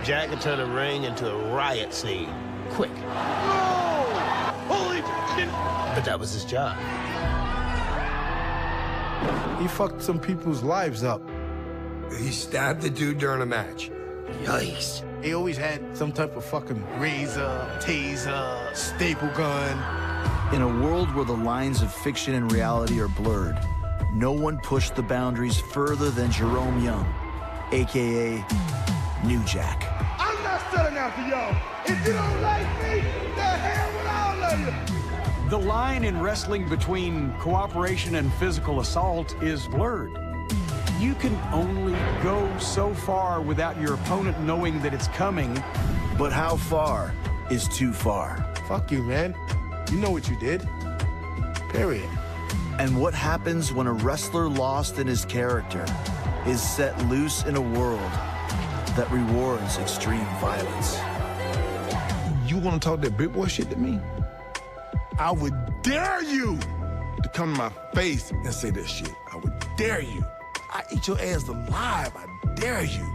Jack could turn a ring into a riot scene. Quick. No! Holy shit! But that was his job. He fucked some people's lives up. He stabbed the dude during a match. Yikes. He always had some type of fucking razor, taser, staple gun. In a world where the lines of fiction and reality are blurred, no one pushed the boundaries further than Jerome Young, AKA New Jack. I'm not selling out to y'all. If you don't like me, the hell with all of you. The line in wrestling between cooperation and physical assault is blurred. You can only go so far without your opponent knowing that it's coming. But how far is too far? Fuck you, man. You know what you did. Period. And what happens when a wrestler lost in his character is set loose in a world that rewards extreme violence? You want to talk that big boy shit to me? I would dare you to come to my face and say that shit. I would dare you. I eat your ass alive. I dare you.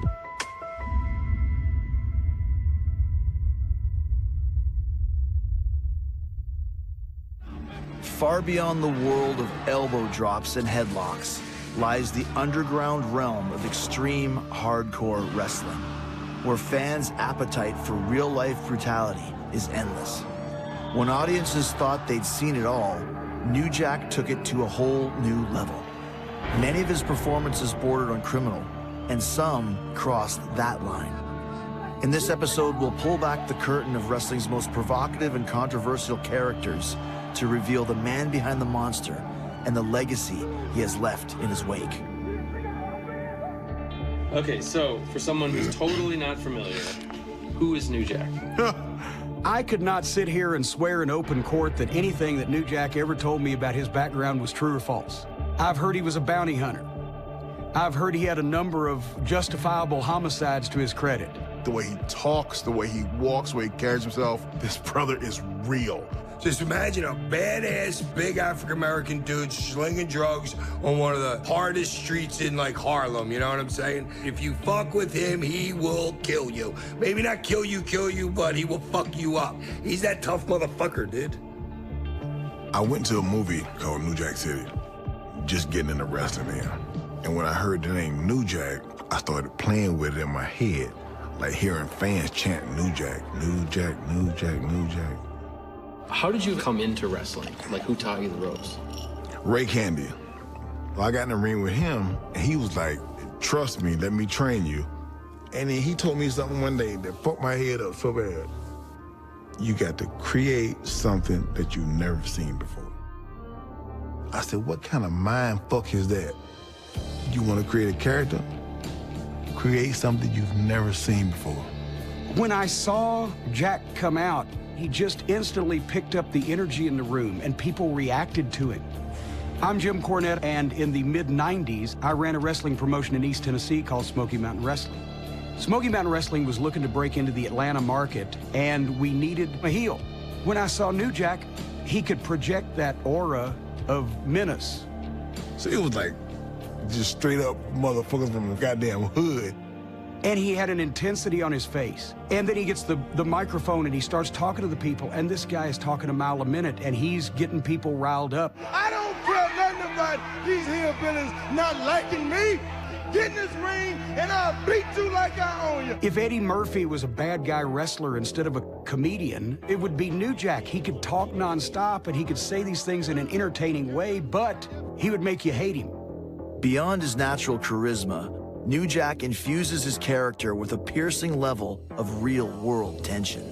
Far beyond the world of elbow drops and headlocks lies the underground realm of extreme hardcore wrestling, where fans' appetite for real-life brutality is endless. When audiences thought they'd seen it all, New Jack took it to a whole new level. Many of his performances bordered on criminal, and some crossed that line. In this episode, we'll pull back the curtain of wrestling's most provocative and controversial characters to reveal the man behind the monster and the legacy he has left in his wake. Okay, so for someone who's totally not familiar, who is New Jack? I could not sit here and swear in open court that anything that New Jack ever told me about his background was true or false. I've heard he was a bounty hunter. I've heard he had a number of justifiable homicides to his credit. The way he talks, the way he walks, the way he carries himself, this brother is real. Just imagine a badass, big African-American dude slinging drugs on one of the hardest streets in, like, Harlem, you know what I'm saying? If you fuck with him, he will kill you. Maybe not kill you, but he will fuck you up. He's that tough motherfucker, dude. I went to a movie called New Jack City, just getting into wrestling there. And when I heard the name New Jack, I started playing with it in my head, like hearing fans chant New Jack, New Jack, New Jack, New Jack. How did you come into wrestling? Like, who taught you the ropes? Ray Candy. Well, I got in the ring with him, and he was like, trust me, let me train you. And then he told me something one day that fucked my head up so bad. You got to create something that you've never seen before. I said, what kind of mind fuck is that? You want to create a character? Create something you've never seen before. When I saw Jack come out, he just instantly picked up the energy in the room, and people reacted to it. I'm Jim Cornette, and in the mid-90s, I ran a wrestling promotion in East Tennessee called Smoky Mountain Wrestling. Smoky Mountain Wrestling was looking to break into the Atlanta market, and we needed a heel. When I saw New Jack, he could project that aura of menace. So it was like just straight up motherfuckers from the goddamn hood. And he had an intensity on his face. And then he gets the microphone and he starts talking to the people, and this guy is talking a mile a minute, and he's getting people riled up. I don't care nothing about these hillbillies not liking me. Get in this ring and I'll beat you like I own you. If Eddie Murphy was a bad guy wrestler instead of a comedian, it would be New Jack. He could talk nonstop and he could say these things in an entertaining way, but he would make you hate him. Beyond his natural charisma, New Jack infuses his character with a piercing level of real-world tension.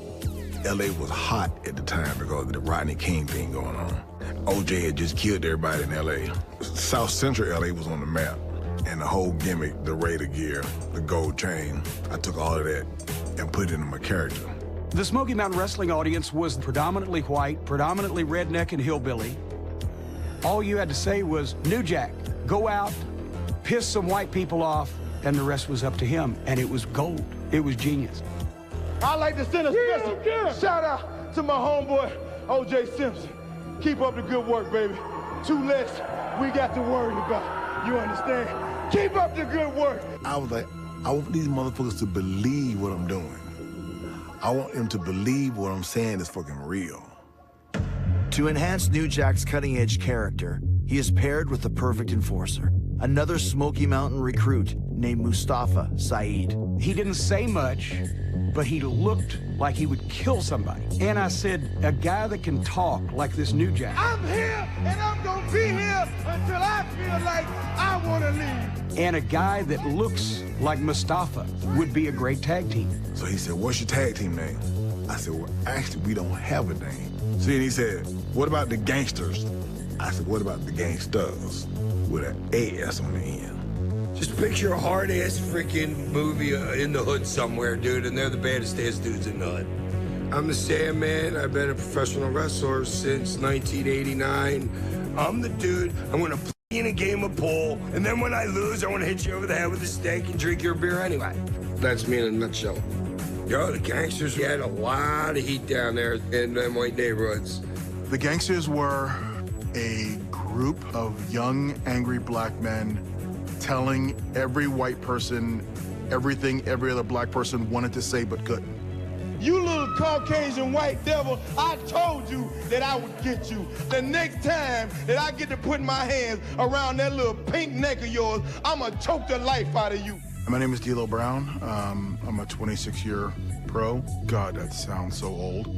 LA was hot at the time because of the Rodney King thing going on. OJ had just killed everybody in LA. South Central LA was on the map. And the whole gimmick, the Raider gear, the gold chain, I took all of that and put it into my character. The Smoky Mountain Wrestling audience was predominantly white, predominantly redneck and hillbilly. All you had to say was, New Jack, go out, piss some white people off, and the rest was up to him. And it was gold. It was genius. I'd like to send a special shout out to my homeboy, O.J. Simpson. Keep up the good work, baby. 2 less we got to worry about. You understand? Keep up the good work. I was like, I want these motherfuckers to believe what I'm doing. I want them to believe what I'm saying is fucking real. To enhance New Jack's cutting-edge character, he is paired with the perfect enforcer, another Smoky Mountain recruit named Mustafa Saeed. He didn't say much, but he looked like he would kill somebody. And I said, a guy that can talk like this New Jack. I'm here, and I'm gonna be here until I feel like I wanna leave. And a guy that looks like Mustafa would be a great tag team. So he said, what's your tag team name? I said, well, actually, we don't have a name. So then he said, what about the gangsters? I said, what about the gangsters? With an AS on the end. Just picture a hard-ass freaking movie in the hood somewhere, dude, and they're the baddest-ass dudes in the hood. I'm the Sandman. I've been a professional wrestler since 1989. I'm the dude. I'm gonna play in a game of pool, and then when I lose, I wanna hit you over the head with a steak and drink your beer anyway. That's me in a nutshell. Yo, the gangsters had a lot of heat down there in them white neighborhoods. The gangsters were a group of young, angry black men telling every white person everything every other black person wanted to say but couldn't. You little Caucasian white devil, I told you that I would get you. The next time that I get to put my hands around that little pink neck of yours, I'ma choke the life out of you. My name is D'Lo Brown. I'm a 26-year pro. God, that sounds so old.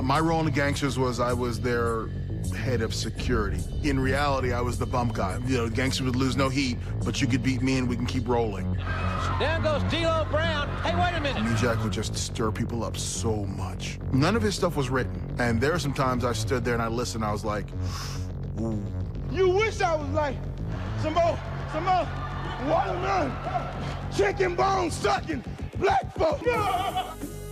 My role in the gangsters was I was their head of security. In reality, I was the bump guy. You know, the gangsters would lose no heat, but you could beat me and we can keep rolling. Down goes D'Lo Brown. Hey, wait a minute. New Jack would just stir people up so much. None of his stuff was written. And there are some times I stood there and I listened, I was like, ooh. You wish I was like some more watermelon, chicken bone sucking black folk.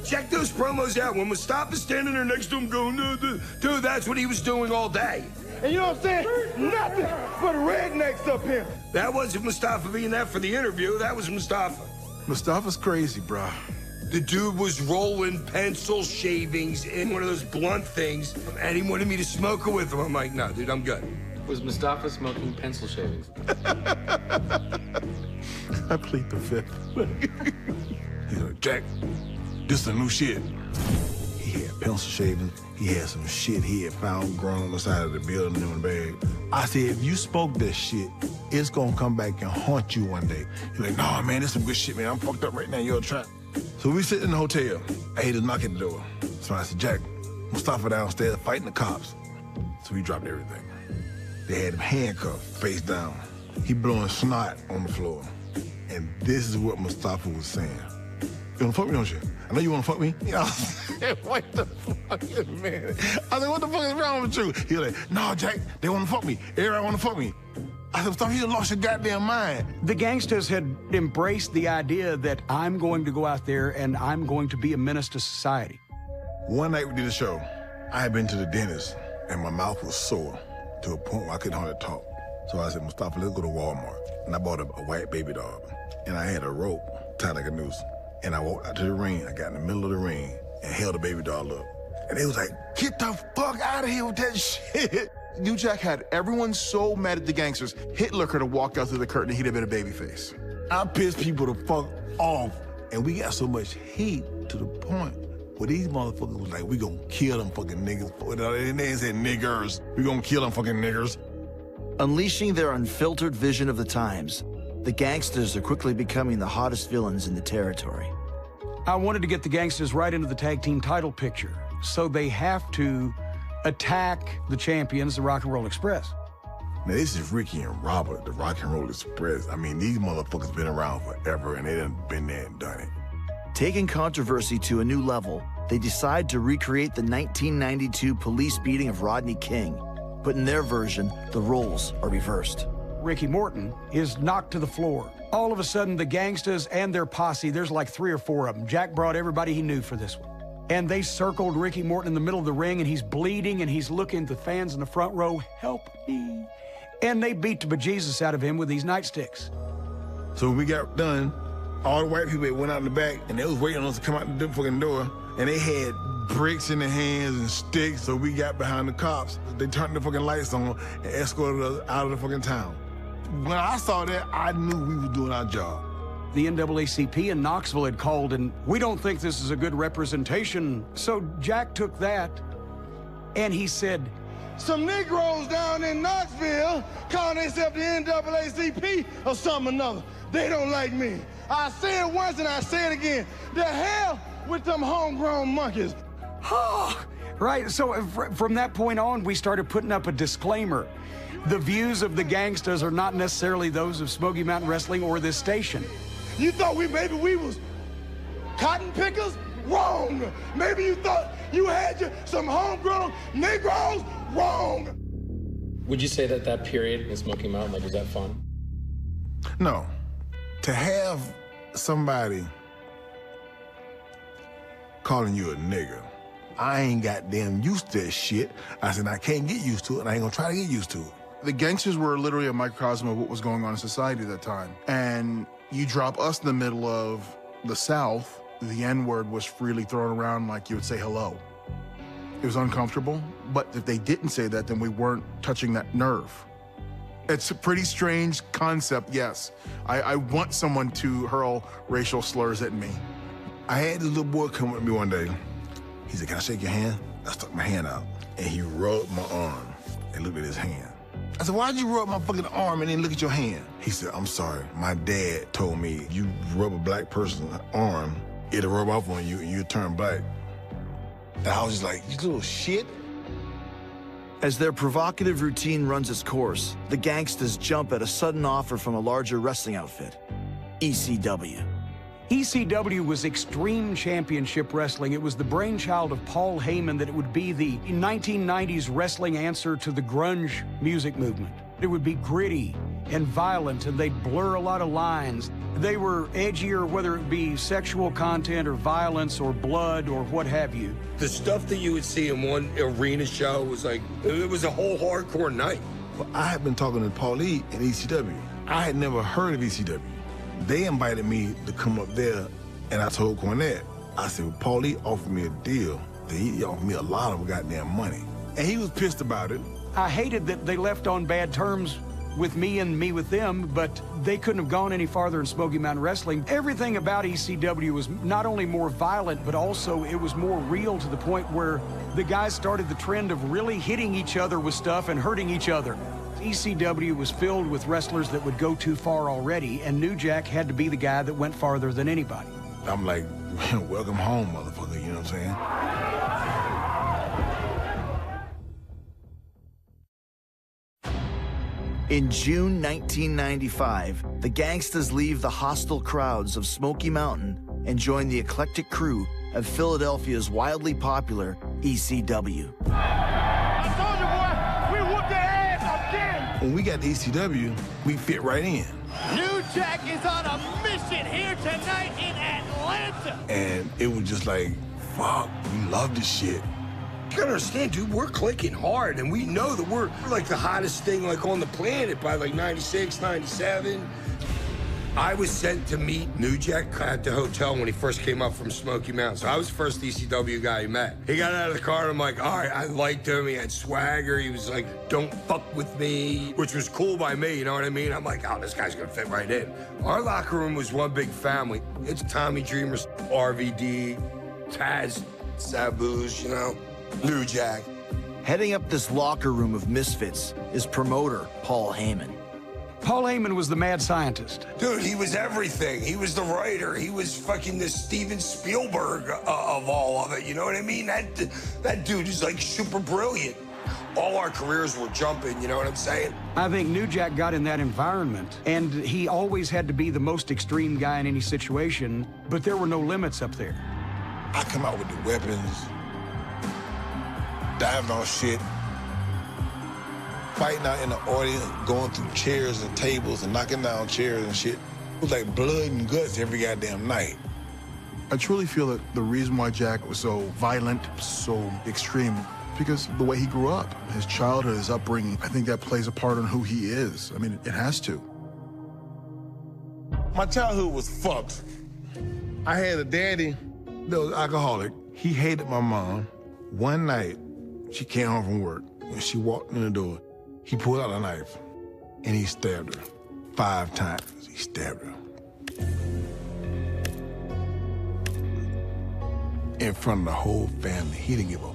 Check those promos out. When Mustafa's standing there next to him going, dude, that's what he was doing all day. And you know what I'm saying? Nothing but rednecks up here. That wasn't Mustafa being there for the interview. That was Mustafa. Mustafa's crazy, bruh. The dude was rolling pencil shavings in one of those blunt things, and he wanted me to smoke it with him. I'm like, no, dude, I'm good. Was Mustafa smoking pencil shavings? I plead the fifth. He's like, Jack, this is the new shit. He had pencil shavings. He had some shit he had found growing on the side of the building in the bag. I said, if you spoke this shit, it's gonna come back and haunt you one day. He's like, nah, man, this some good shit, man. I'm fucked up right now. You're a trap. So we sit in the hotel. I hear the knock at the door. So I said, Jack, Mustafa downstairs fighting the cops. So we dropped everything. They had him handcuffed, face down. He blowing snot on the floor. And this is what Mustafa was saying. You wanna fuck me, don't you? I know you wanna fuck me. You know, what the fuck, man? I said, what the fuck is wrong with you? He was like, no, Jack, they wanna fuck me. Everybody wanna fuck me. I said, Mustafa, you lost your goddamn mind. The gangsters had embraced the idea that I'm going to go out there and I'm going to be a menace to society. One night we did a show. I had been to the dentist and my mouth was sore to a point where I couldn't hardly talk. So I said, Mustafa, let's go to Walmart. And I bought a white baby dog. And I had a rope tied like a noose. And I walked out to the ring. I got in the middle of the ring and held the baby doll up. And they was like, get the fuck out of here with that shit. New Jack had everyone so mad at the gangsters, Hitler could have walked out through the curtain and he'd have been a babyface. I pissed people the fuck off. And we got so much heat to the point where these motherfuckers was like, we gonna kill them fucking niggas. And they said niggers. We gonna kill them fucking niggers. Unleashing their unfiltered vision of the times, the gangsters are quickly becoming the hottest villains in the territory. I wanted to get the gangsters right into the tag team title picture, so they have to attack the champions, the Rock and Roll Express. Now, this is Ricky and Robert, the Rock and Roll Express. I mean, these motherfuckers been around forever, and they done been there and done it. Taking controversy to a new level, they decide to recreate the 1992 police beating of Rodney King. But in their version, the roles are reversed. Ricky Morton is knocked to the floor. All of a sudden, the gangsters and their posse, there's like 3 or 4 of them. Jack brought everybody he knew for this one. And they circled Ricky Morton in the middle of the ring, and he's bleeding, and he's looking at the fans in the front row, help me. And they beat the bejesus out of him with these nightsticks. So when we got done, all the white people went out in the back, and they was waiting on us to come out the fucking door, and they had bricks in their hands and sticks, so we got behind the cops. They turned the fucking lights on and escorted us out of the fucking town. When I saw that, I knew we were doing our job. The NAACP in Knoxville had called, and we don't think this is a good representation. So Jack took that, and he said, some Negroes down in Knoxville calling themselves the NAACP or something or another. They don't like me. I say it once and I say it again. The hell with them homegrown monkeys. Right, so from that point on, we started putting up a disclaimer. The views of the gangsters are not necessarily those of Smoky Mountain Wrestling or this station. You thought maybe we was cotton pickers? Wrong. Maybe you thought you had some homegrown Negroes? Wrong. Would you say that that period in Smoky Mountain, like, was that fun? No. To have somebody calling you a nigger, I ain't goddamn used to that shit. I said, I can't get used to it, and I ain't gonna try to get used to it. The gangsters were literally a microcosm of what was going on in society at that time. And you drop us in the middle of the South, the N-word was freely thrown around like you would say hello. It was uncomfortable, but if they didn't say that, then we weren't touching that nerve. It's a pretty strange concept, yes. I want someone to hurl racial slurs at me. I had this little boy come with me one day. He said, can I shake your hand? I stuck my hand out, and he rubbed my arm and looked at his hand. I said, why'd you rub my fucking arm and then look at your hand? He said, I'm sorry. My dad told me you rub a black person's arm, it'll rub off on you and you'll turn black. And I was just like, you little shit. As their provocative routine runs its course, the gangsters jump at a sudden offer from a larger wrestling outfit, ECW. ECW was Extreme Championship Wrestling. It was the brainchild of Paul Heyman that it would be the 1990s wrestling answer to the grunge music movement. It would be gritty and violent, and they'd blur a lot of lines. They were edgier, whether it be sexual content or violence or blood or what have you. The stuff that you would see in one arena show was like, it was a whole hardcore night. Well, I had been talking to Paulie and ECW. I had never heard of ECW. They invited me to come up there, and I told Cornette, I said, well, Paulie offered me a deal. He offered me a lot of goddamn money. And he was pissed about it. I hated that they left on bad terms with me and me with them, but they couldn't have gone any farther in Smoky Mountain Wrestling. Everything about ECW was not only more violent, but also it was more real to the point where the guys started the trend of really hitting each other with stuff and hurting each other. ECW was filled with wrestlers that would go too far already, and New Jack had to be the guy that went farther than anybody. I'm like, welcome home, motherfucker, you know what I'm saying? In June 1995, the gangsters leave the hostile crowds of Smoky Mountain and join the eclectic crew of Philadelphia's wildly popular ECW. I told you, boy, we whooped their ass again. When we got to ECW, we fit right in. New Jack is on a mission here tonight in Atlanta. And it was just like, fuck, we love this shit. You gotta understand, dude, we're clicking hard, and we know that we're like the hottest thing like on the planet by like 96, 97. I was sent to meet New Jack at the hotel when he first came up from Smoky Mountain. So I was the first ECW guy he met. He got out of the car and I'm like, all right, I liked him. He had swagger. He was like, don't fuck with me, which was cool by me, you know what I mean? I'm like, oh, this guy's gonna fit right in. Our locker room was one big family. It's Tommy Dreamer, RVD, Taz, Sabu's, you know, New Jack. Heading up this locker room of misfits is promoter Paul Heyman. Paul Heyman was the mad scientist. Dude, he was everything. He was the writer. He was fucking the Steven Spielberg of all of it. You know what I mean? That dude is like super brilliant. All our careers were jumping, you know what I'm saying? I think New Jack got in that environment, and he always had to be the most extreme guy in any situation, but there were no limits up there. I come out with the weapons, diving on shit, fighting out in the audience, going through chairs and tables and knocking down chairs and shit. It was like blood and guts every goddamn night. I truly feel that the reason why Jack was so violent, so extreme, because the way he grew up, his childhood, his upbringing, I think that plays a part in who he is. I mean, it has to. My childhood was fucked. I had a daddy that was alcoholic. He hated my mom. One night, she came home from work. When she walked in the door, he pulled out a knife and he stabbed her 5 times. He stabbed her. in front of the whole family. He didn't give a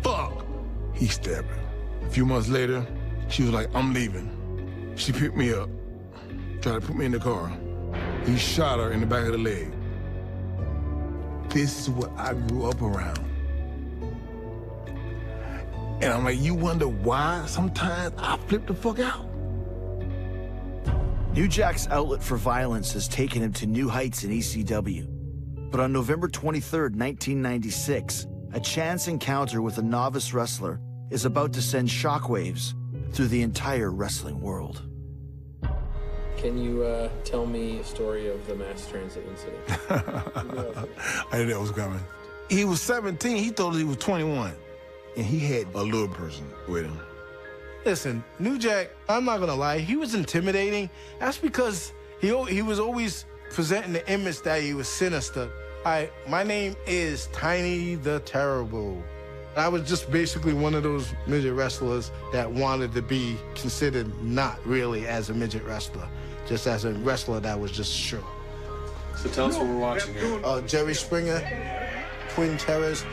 fuck. He stabbed her. A few months later, she was like, I'm leaving. She picked me up, tried to put me in the car. He shot her in the back of the leg. This is what I grew up around. And I'm like, you wonder why sometimes I flip the fuck out? New Jack's outlet for violence has taken him to new heights in ECW. But on November 23rd, 1996, a chance encounter with a novice wrestler is about to send shockwaves through the entire wrestling world. Can you tell me a story of the mass transit incident? I knew that was coming. He was 17, he thought he was 21. And he had a little person with him. Listen, New Jack, I'm not gonna lie, he was intimidating. That's because he was always presenting the image that he was sinister. My name is Tiny the Terrible. I was just basically one of those midget wrestlers that wanted to be considered not really as a midget wrestler, just as a wrestler that was just short. So tell us what we're watching here. Jerry Springer, Twin Terrors.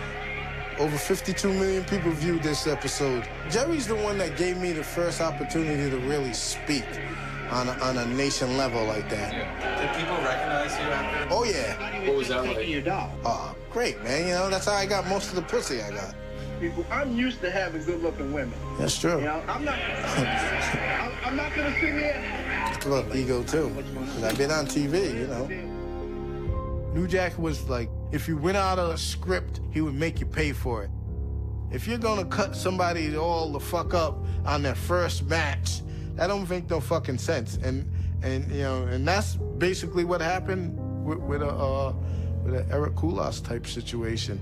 Over 52 million people viewed this episode. Jerry's the one that gave me the first opportunity to really speak on a nation level like that. Yeah. Did people recognize you after? Oh, yeah. What was that like? Oh, great, man. You know, that's how I got most of the pussy I got. People, I'm used to having good-looking women. That's true. You know, I'm not gonna sit here. Look, ego too. 'Cause I've been on TV, you know. New Jack was like, if you went out of a script, he would make you pay for it. If you're gonna cut somebody all the fuck up on their first match, that don't make no fucking sense. And you know, and that's basically what happened with a Eric Koulas type situation.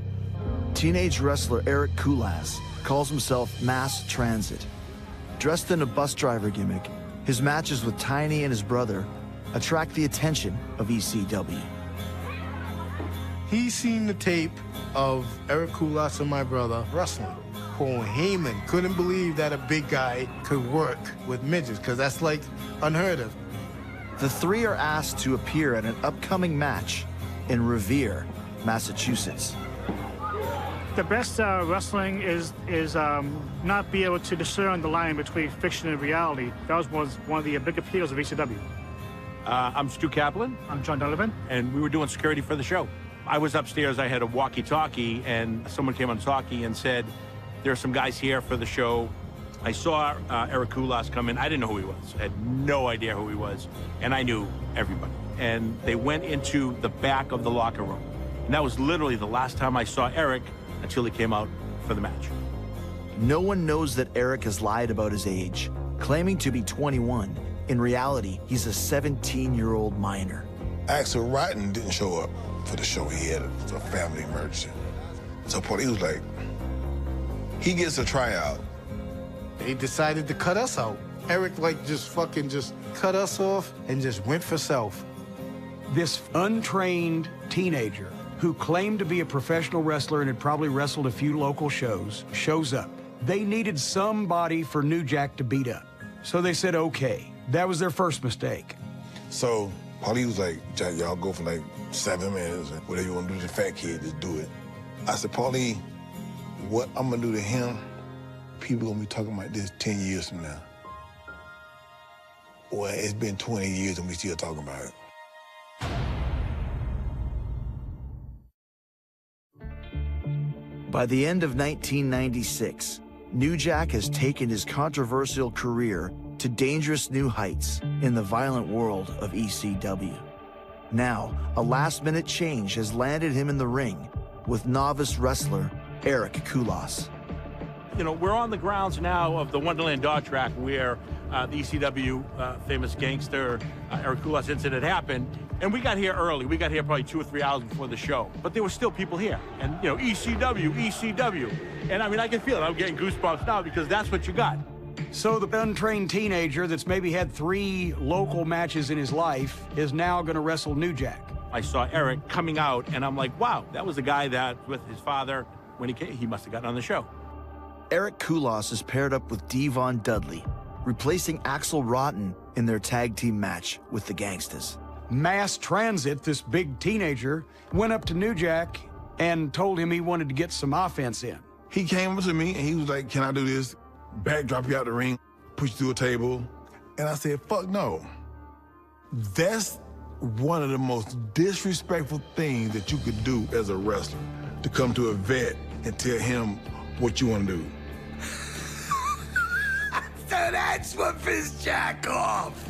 Teenage wrestler Eric Koulas calls himself Mass Transit. Dressed in a bus driver gimmick, his matches with Tiny and his brother attract the attention of ECW. He seen the tape of Eric Koulas and my brother wrestling. Paul Heyman couldn't believe that a big guy could work with midgets, because that's like unheard of. The three are asked to appear at an upcoming match in Revere, Massachusetts. The best wrestling is not be able to discern the line between fiction and reality. That was one of the big appeals of ECW. I'm Stu Kaplan. I'm John Donovan. And we were doing security for the show. I was upstairs, I had a walkie-talkie, and someone came on talkie and said, there are some guys here for the show. I saw Eric Koulas come in. I didn't know who he was. I had no idea who he was. And I knew everybody. And they went into the back of the locker room. And that was literally the last time I saw Eric until he came out for the match. No one knows that Eric has lied about his age, claiming to be 21. In reality, he's a 17-year-old minor. Axel Rotten didn't show up for the show. He had a family emergency. So Paulie was like, he gets a tryout. They decided to cut us out. Eric just cut us off and just went for self. This untrained teenager who claimed to be a professional wrestler and had probably wrestled a few local shows, shows up. They needed somebody for New Jack to beat up. So they said, okay. That was their first mistake. So Paulie was like, Jack, y'all go for like 7 minutes. And whatever you want to do to the fat kid, just do it. I said, Paulie, what I'm going to do to him, people going to be talking about this 10 years from now. Well, it's been 20 years and we still talking about it. By the end of 1996, New Jack has taken his controversial career to dangerous new heights in the violent world of ECW. Now, a last-minute change has landed him in the ring with novice wrestler Eric Koulas. You know, we're on the grounds now of the Wonderland Dog Track where the ECW famous gangster Eric Koulas incident happened. And we got here early. We got here probably 2 or 3 hours before the show. But there were still people here. And, you know, ECW, ECW. And, I mean, I can feel it. I'm getting goosebumps now because that's what you got. So the untrained teenager that's maybe had 3 local matches in his life is now going to wrestle New Jack. I saw Eric coming out, and I'm like, wow, that was the guy that, with his father, when he came, he must have gotten on the show. Eric Koulas is paired up with Devon Dudley, replacing Axel Rotten in their tag team match with the Gangstas. Mass Transit, this big teenager, went up to New Jack and told him he wanted to get some offense in. He came up to me and he was like, can I do this? Backdrop you out the ring, push you through a table. And I said, fuck no. That's one of the most disrespectful things that you could do as a wrestler, to come to a vet and tell him what you want to do. So that's what pissed Jack off.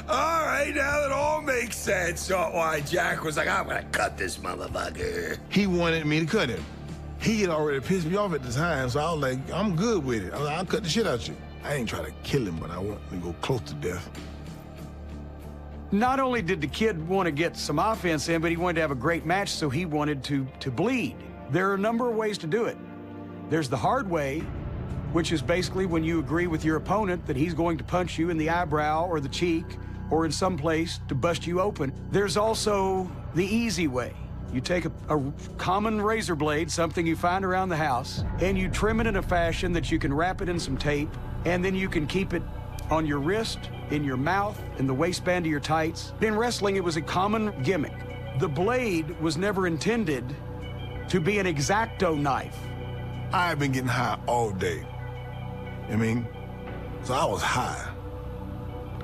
All right, now it all makes sense. So why Jack was like, I'm gonna cut this motherfucker. He wanted me to cut him. He had already pissed me off at the time, so I was like, I'm good with it. I was like, I'll cut the shit out you. I ain't try to kill him, but I want to go close to death. Not only did the kid want to get some offense in, but he wanted to have a great match, so he wanted to bleed. There are a number of ways to do it. There's the hard way, which is basically when you agree with your opponent that he's going to punch you in the eyebrow or the cheek or in some place to bust you open. There's also the easy way. You take a common razor blade, something you find around the house, and you trim it in a fashion that you can wrap it in some tape, and then you can keep it on your wrist, in your mouth, in the waistband of your tights. In wrestling, it was a common gimmick. The blade was never intended to be an X-Acto knife. I've been getting high all day. I mean, so I was high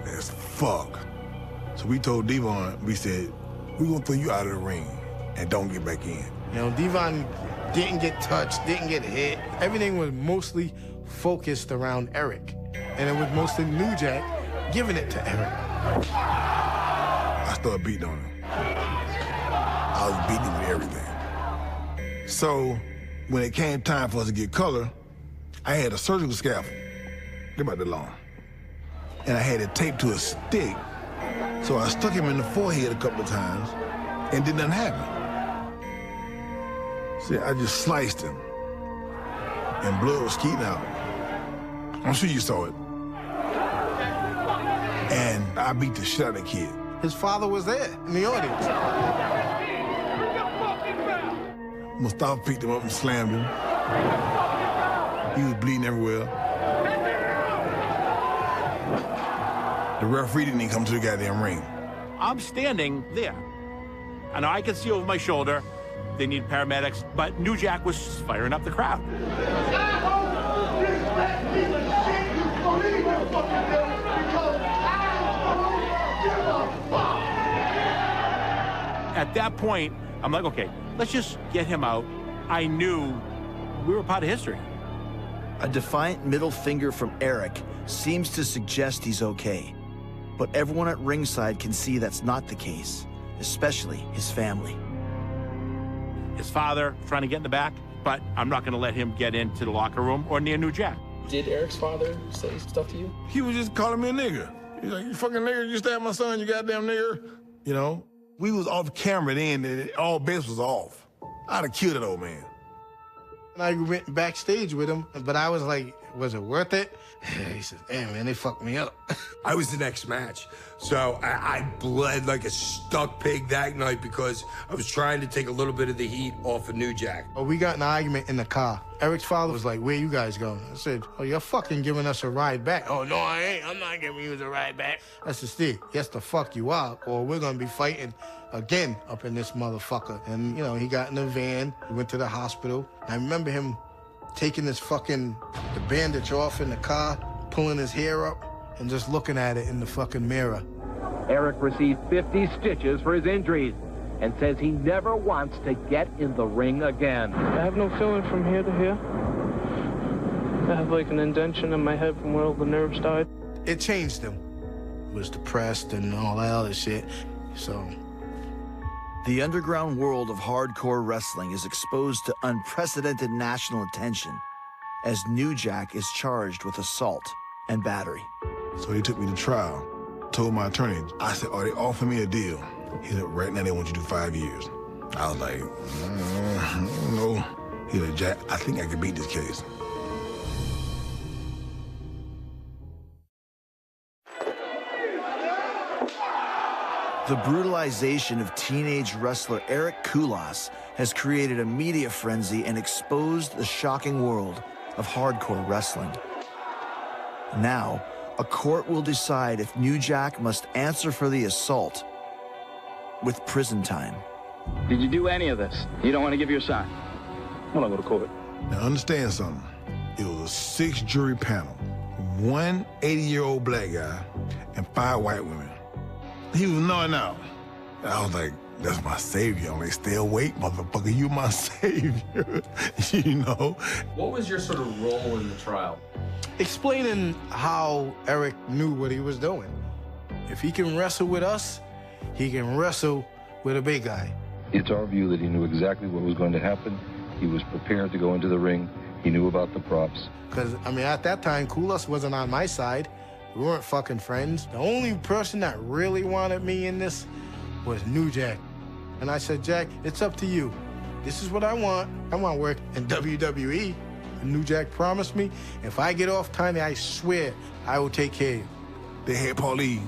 as fuck. So we told Devon, we said, we're gonna throw you out of the ring and don't get back in. You know, Devon didn't get touched, didn't get hit. Everything was mostly focused around Eric. And it was mostly New Jack giving it to Eric. I started beating on him. I was beating him with everything. So when it came time for us to get color, I had a surgical scalpel. They're about that long. And I had it taped to a stick. So I stuck him in the forehead a couple of times and did nothing happen. See, I just sliced him and blood was skeeting out. I'm sure you saw it. And I beat the shit out of the kid. His father was there in the audience. Mustafa picked him up and slammed him. He was bleeding everywhere. The referee didn't even come to the goddamn ring. I'm standing there. And I can see over my shoulder. They need paramedics, but New Jack was firing up the crowd. At that point, I'm like, okay, let's just get him out. I knew we were part of history. A defiant middle finger from Eric seems to suggest he's okay. But everyone at ringside can see that's not the case, especially his family. His father trying to get in the back, but I'm not going to let him get into the locker room or near New Jack. Did Eric's father say stuff to you? He was just calling me a nigger. He's like, you fucking nigger, you stabbed my son, you goddamn nigger. You know, we was off camera then, and all bets was off. I'd have killed that old man. And I went backstage with him, but I was like, was it worth it? He said, damn, man, they fucked me up. I was the next match. So I bled like a stuck pig that night because I was trying to take a little bit of the heat off of New Jack. Oh, we got in an argument in the car. Eric's father was like, where you guys going? I said, oh, you're fucking giving us a ride back. Oh, no, I ain't. I'm not giving you a ride back. I said, Steve, yes, the fuck you are, or we're going to be fighting again up in this motherfucker. And, you know, he got in the van, he went to the hospital. I remember him taking the bandage off in the car, pulling his hair up, and just looking at it in the fucking mirror. Eric received 50 stitches for his injuries and says he never wants to get in the ring again. I have no feeling from here to here. I have like an indentation in my head from where all the nerves died. It changed him. He was depressed and all that other shit, so. The underground world of hardcore wrestling is exposed to unprecedented national attention as New Jack is charged with assault and battery. So he took me to trial, told my attorney. I said, oh, they offered me a deal. He said, right now they want you to do 5 years. I was like, no. He said, Jack, I think I can beat this case. The brutalization of teenage wrestler Eric Koulas has created a media frenzy and exposed the shocking world of hardcore wrestling. Now, a court will decide if New Jack must answer for the assault with prison time Did you do any of this? You don't want to give your sign? I'm not going to court. Now understand something. It was a 6-jury panel. 1 80-year-old black guy and 5 white women. He was nodding out. I was like, that's my savior. I'm like, stay awake, motherfucker. You my savior. You know? What was your sort of role in the trial? Explaining how Eric knew what he was doing. If he can wrestle with us, he can wrestle with a big guy. It's our view that he knew exactly what was going to happen. He was prepared to go into the ring. He knew about the props. Because, I mean, at that time, Koulas wasn't on my side. We weren't fucking friends. The only person that really wanted me in this was New Jack. And I said, Jack, it's up to you. This is what I want. I want to work in WWE. And New Jack promised me, if I get off time, I swear I will take care of you. They had Paulie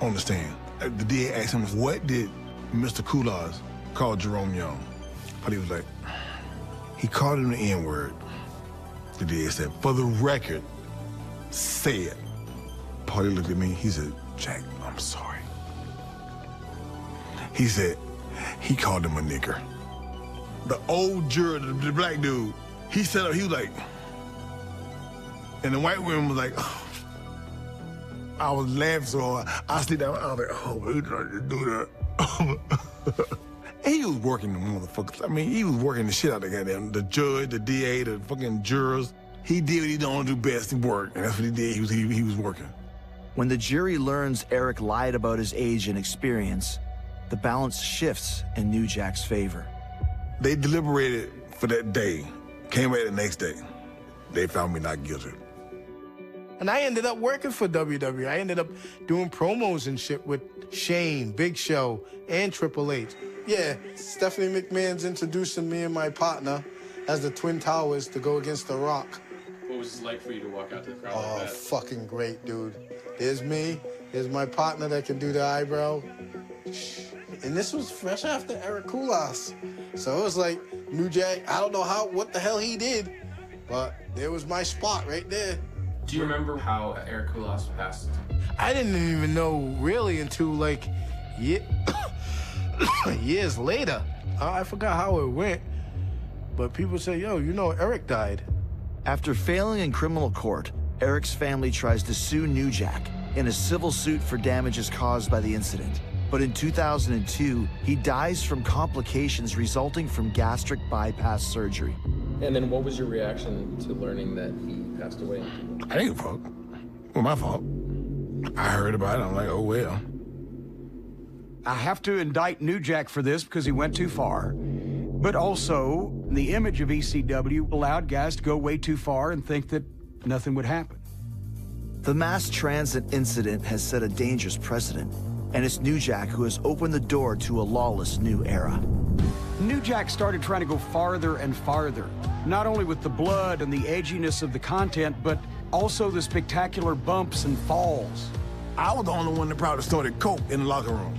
on the stand. The DA asked him, what did Mr. Koulas call Jerome Young? Paulie was like, he called him the N-word. The DA said, for the record, say it. Paulie looked at me, he said, Jack, I'm sorry. He said, he called him a nigger. The old juror, the black dude, he set up, he was like, and the white woman was like, oh. I was laughing so hard. I slid down, I was like, oh, we tried to do that. And he was working the motherfuckers. I mean, he was working the shit out of the goddamn, the judge, the DA, the fucking jurors. He did what he don't do best, he worked, and that's what he did, he was working. When the jury learns Eric lied about his age and experience, the balance shifts in New Jack's favor. They deliberated for that day, came back the next day. They found me not guilty. And I ended up working for WWE. I ended up doing promos and shit with Shane, Big Show, and Triple H. Yeah, Stephanie McMahon's introducing me and my partner as the Twin Towers to go against The Rock. What was it like for you to walk out to the crowd Oh, like that? fucking great, dude. There's me. There's my partner that can do the eyebrow. And this was fresh after Eric Koulas. So it was like, New Jack, I don't know what the hell he did, but there was my spot right there. Do you remember how Eric Koulas passed? I didn't even know really until like years later. I forgot how it went, but people say, yo, you know Eric died. After failing in criminal court, Eric's family tries to sue New Jack in a civil suit for damages caused by the incident. But in 2002, he dies from complications resulting from gastric bypass surgery. And then what was your reaction to learning that he passed away? I didn't give a fuck. It was my fault. I heard about it, I'm like, oh well. I have to indict New Jack for this because he went too far. But also, the image of ECW allowed guys to go way too far and think that nothing would happen. The mass transit incident has set a dangerous precedent, and it's New Jack who has opened the door to a lawless new era. New Jack started trying to go farther and farther, not only with the blood and the edginess of the content, but also the spectacular bumps and falls. I was the only one that probably started coke in the locker room.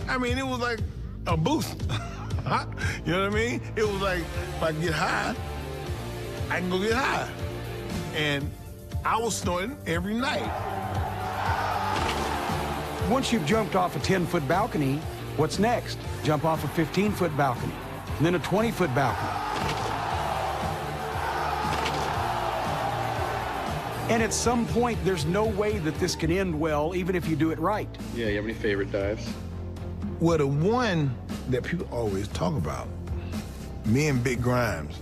I mean, it was like a boost. You know what I mean? It was like, if I get high, I can go get high. And I was snorting every night. Once you've jumped off a 10-foot balcony, what's next? Jump off a 15-foot balcony, and then a 20-foot balcony. And at some point, there's no way that this can end well, even if you do it right. Yeah, you have any favorite dives? Well, the one that people always talk about, me and Big Grimes.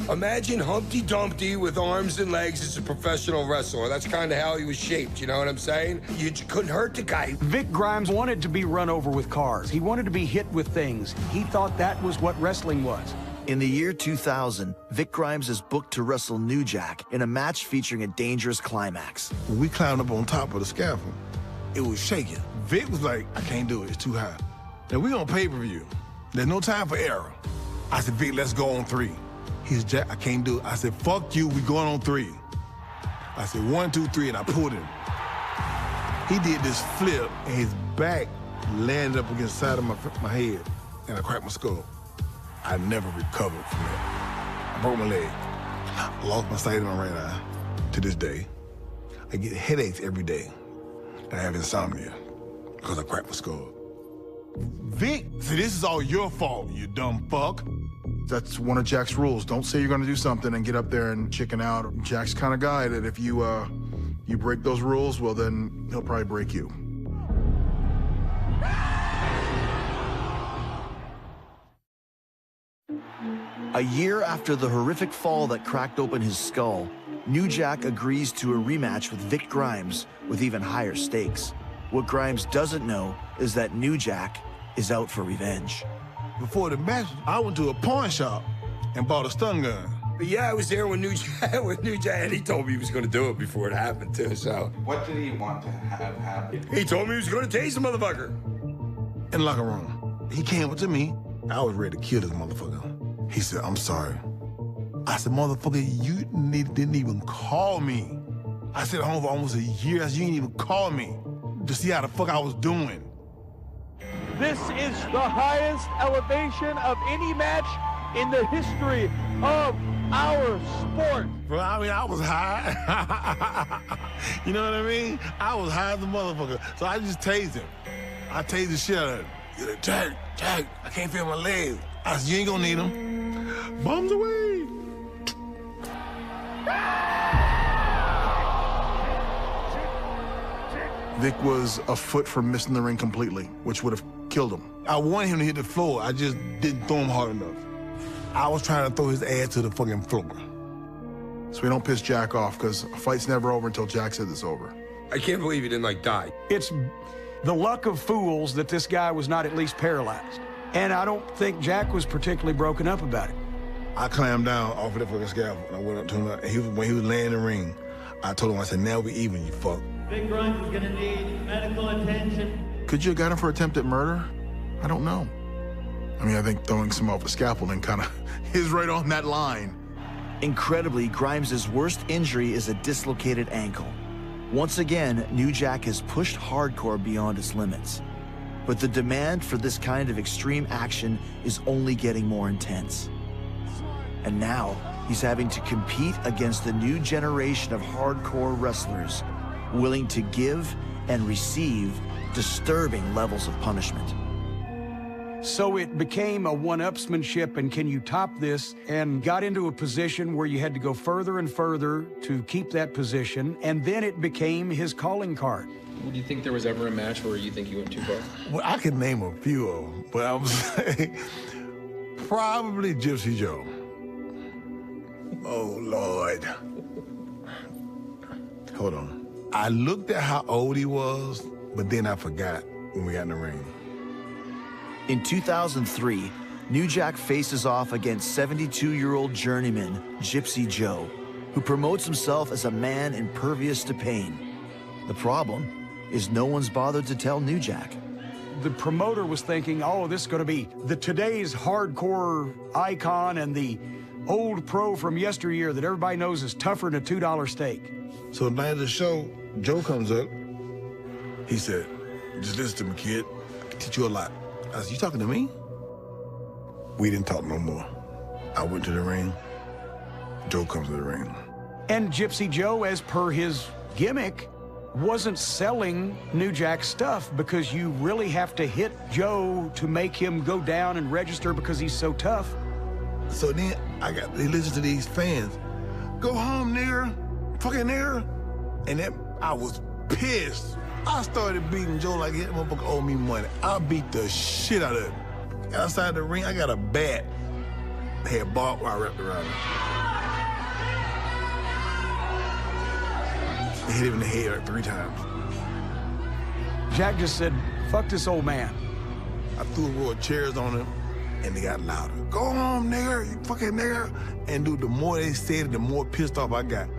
Imagine Humpty Dumpty with arms and legs as a professional wrestler. That's kind of how he was shaped, you know what I'm saying? You couldn't hurt the guy. Vic Grimes wanted to be run over with cars. He wanted to be hit with things. He thought that was what wrestling was. In the year 2000, Vic Grimes is booked to wrestle New Jack in a match featuring a dangerous climax. When we climbed up on top of the scaffold, it was shaking. Vic was like, I can't do it, it's too high. Now we on pay-per-view. There's no time for error. I said, Vic, let's go on 3. He's Jack, I can't do it. I said, fuck you, we going on 3. I said, 1, 2, 3, and I pulled him. He did this flip, and his back landed up against the side of my head, and I cracked my skull. I never recovered from that. I broke my leg. I lost my sight in my right eye to this day. I get headaches every day, and I have insomnia because I cracked my skull. Vic, see, this is all your fault, you dumb fuck. That's one of Jack's rules. Don't say you're gonna do something and get up there and chicken out. Jack's the kind of guy that if you break those rules, well then he'll probably break you. A year after the horrific fall that cracked open his skull, New Jack agrees to a rematch with Vic Grimes with even higher stakes. What Grimes doesn't know is that New Jack is out for revenge. Before the match, I went to a pawn shop and bought a stun gun. Yeah, I was there when New Jack, and he told me he was going to do it before it happened, too, so. What did he want to have happen? He told me he was going to tase the motherfucker. In the locker room. He came up to me. I was ready to kill this motherfucker. He said, I'm sorry. I said, motherfucker, you didn't even call me. I said, home for almost a year. I said, you didn't even call me to see how the fuck I was doing. This is the highest elevation of any match in the history of our sport. Bro, I mean, I was high. You know what I mean? I was high as a motherfucker. So I just tased him. I tased the shit out of him. He's like, Jack, I can't feel my legs. I said, you ain't gonna need them. Bums away. Vic was a foot from missing the ring completely, which would have killed him. I wanted him to hit the floor. I just didn't throw him hard enough. I was trying to throw his ass to the fucking floor. So we don't piss Jack off, because a fight's never over until Jack says it's over. I can't believe he didn't, like, die. It's the luck of fools that this guy was not at least paralyzed. And I don't think Jack was particularly broken up about it. I climbed down off of the fucking scaffold, and I went up to him, and when he was laying in the ring, I told him, I said, now we even, you fuck. Vic Grimes is gonna need medical attention. Could you have got him for attempted murder? I don't know. I mean, I think throwing some off the scaffolding kind of is right on that line. Incredibly, Grimes' worst injury is a dislocated ankle. Once again, New Jack has pushed hardcore beyond its limits. But the demand for this kind of extreme action is only getting more intense. And now, he's having to compete against the new generation of hardcore wrestlers, willing to give and receive disturbing levels of punishment. So it became a one-upsmanship, and can you top this, and got into a position where you had to go further and further to keep that position, and then it became his calling card. Do you think there was ever a match where you think you went too far? Well, I can name a few of them, but I would say probably Gypsy Joe. Oh, Lord. Hold on. I looked at how old he was, but then I forgot when we got in the ring. In 2003, New Jack faces off against 72-year-old journeyman Gypsy Joe, who promotes himself as a man impervious to pain. The problem is no one's bothered to tell New Jack. The promoter was thinking, oh, this is going to be the today's hardcore icon and the old pro from yesteryear that everybody knows is tougher than a $2 steak. So the night of the show, Joe comes up. He said, just listen to me, kid. I can teach you a lot. I said, you talking to me? We didn't talk no more. I went to the ring. Joe comes to the ring. And Gypsy Joe, as per his gimmick, wasn't selling New Jack stuff, because you really have to hit Joe to make him go down and register because he's so tough. So then they listen to these fans. Go home, nigger. Fucking nigger. And then I was pissed. I started beating Joe like that motherfucker owed me money. I beat the shit out of him. Outside the ring, I got a bat. Had barbed wire wrapped around it. I hit him in the head like 3 times. Jack just said, fuck this old man. I threw a row of chairs on him, and they got louder. Go home, nigger, you fucking nigger. And dude, the more they said it, the more pissed off I got.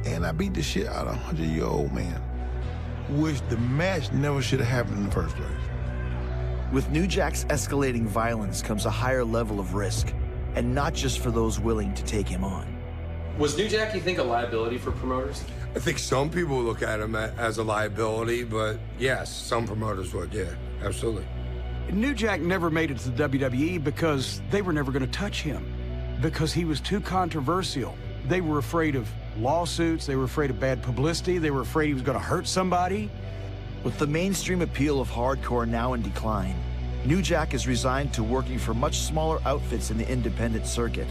And I beat the shit out of a 100-year-old man, which the match never should have happened in the first place. With New Jack's escalating violence comes a higher level of risk, and not just for those willing to take him on. Was New Jack, you think, a liability for promoters? I think some people look at him as a liability, but yes, some promoters would, yeah, absolutely. New Jack never made it to the WWE because they were never going to touch him, because he was too controversial. They were afraid of lawsuits, they were afraid of bad publicity, they were afraid he was going to hurt somebody. With the mainstream appeal of hardcore now in decline, New Jack is resigned to working for much smaller outfits in the independent circuit,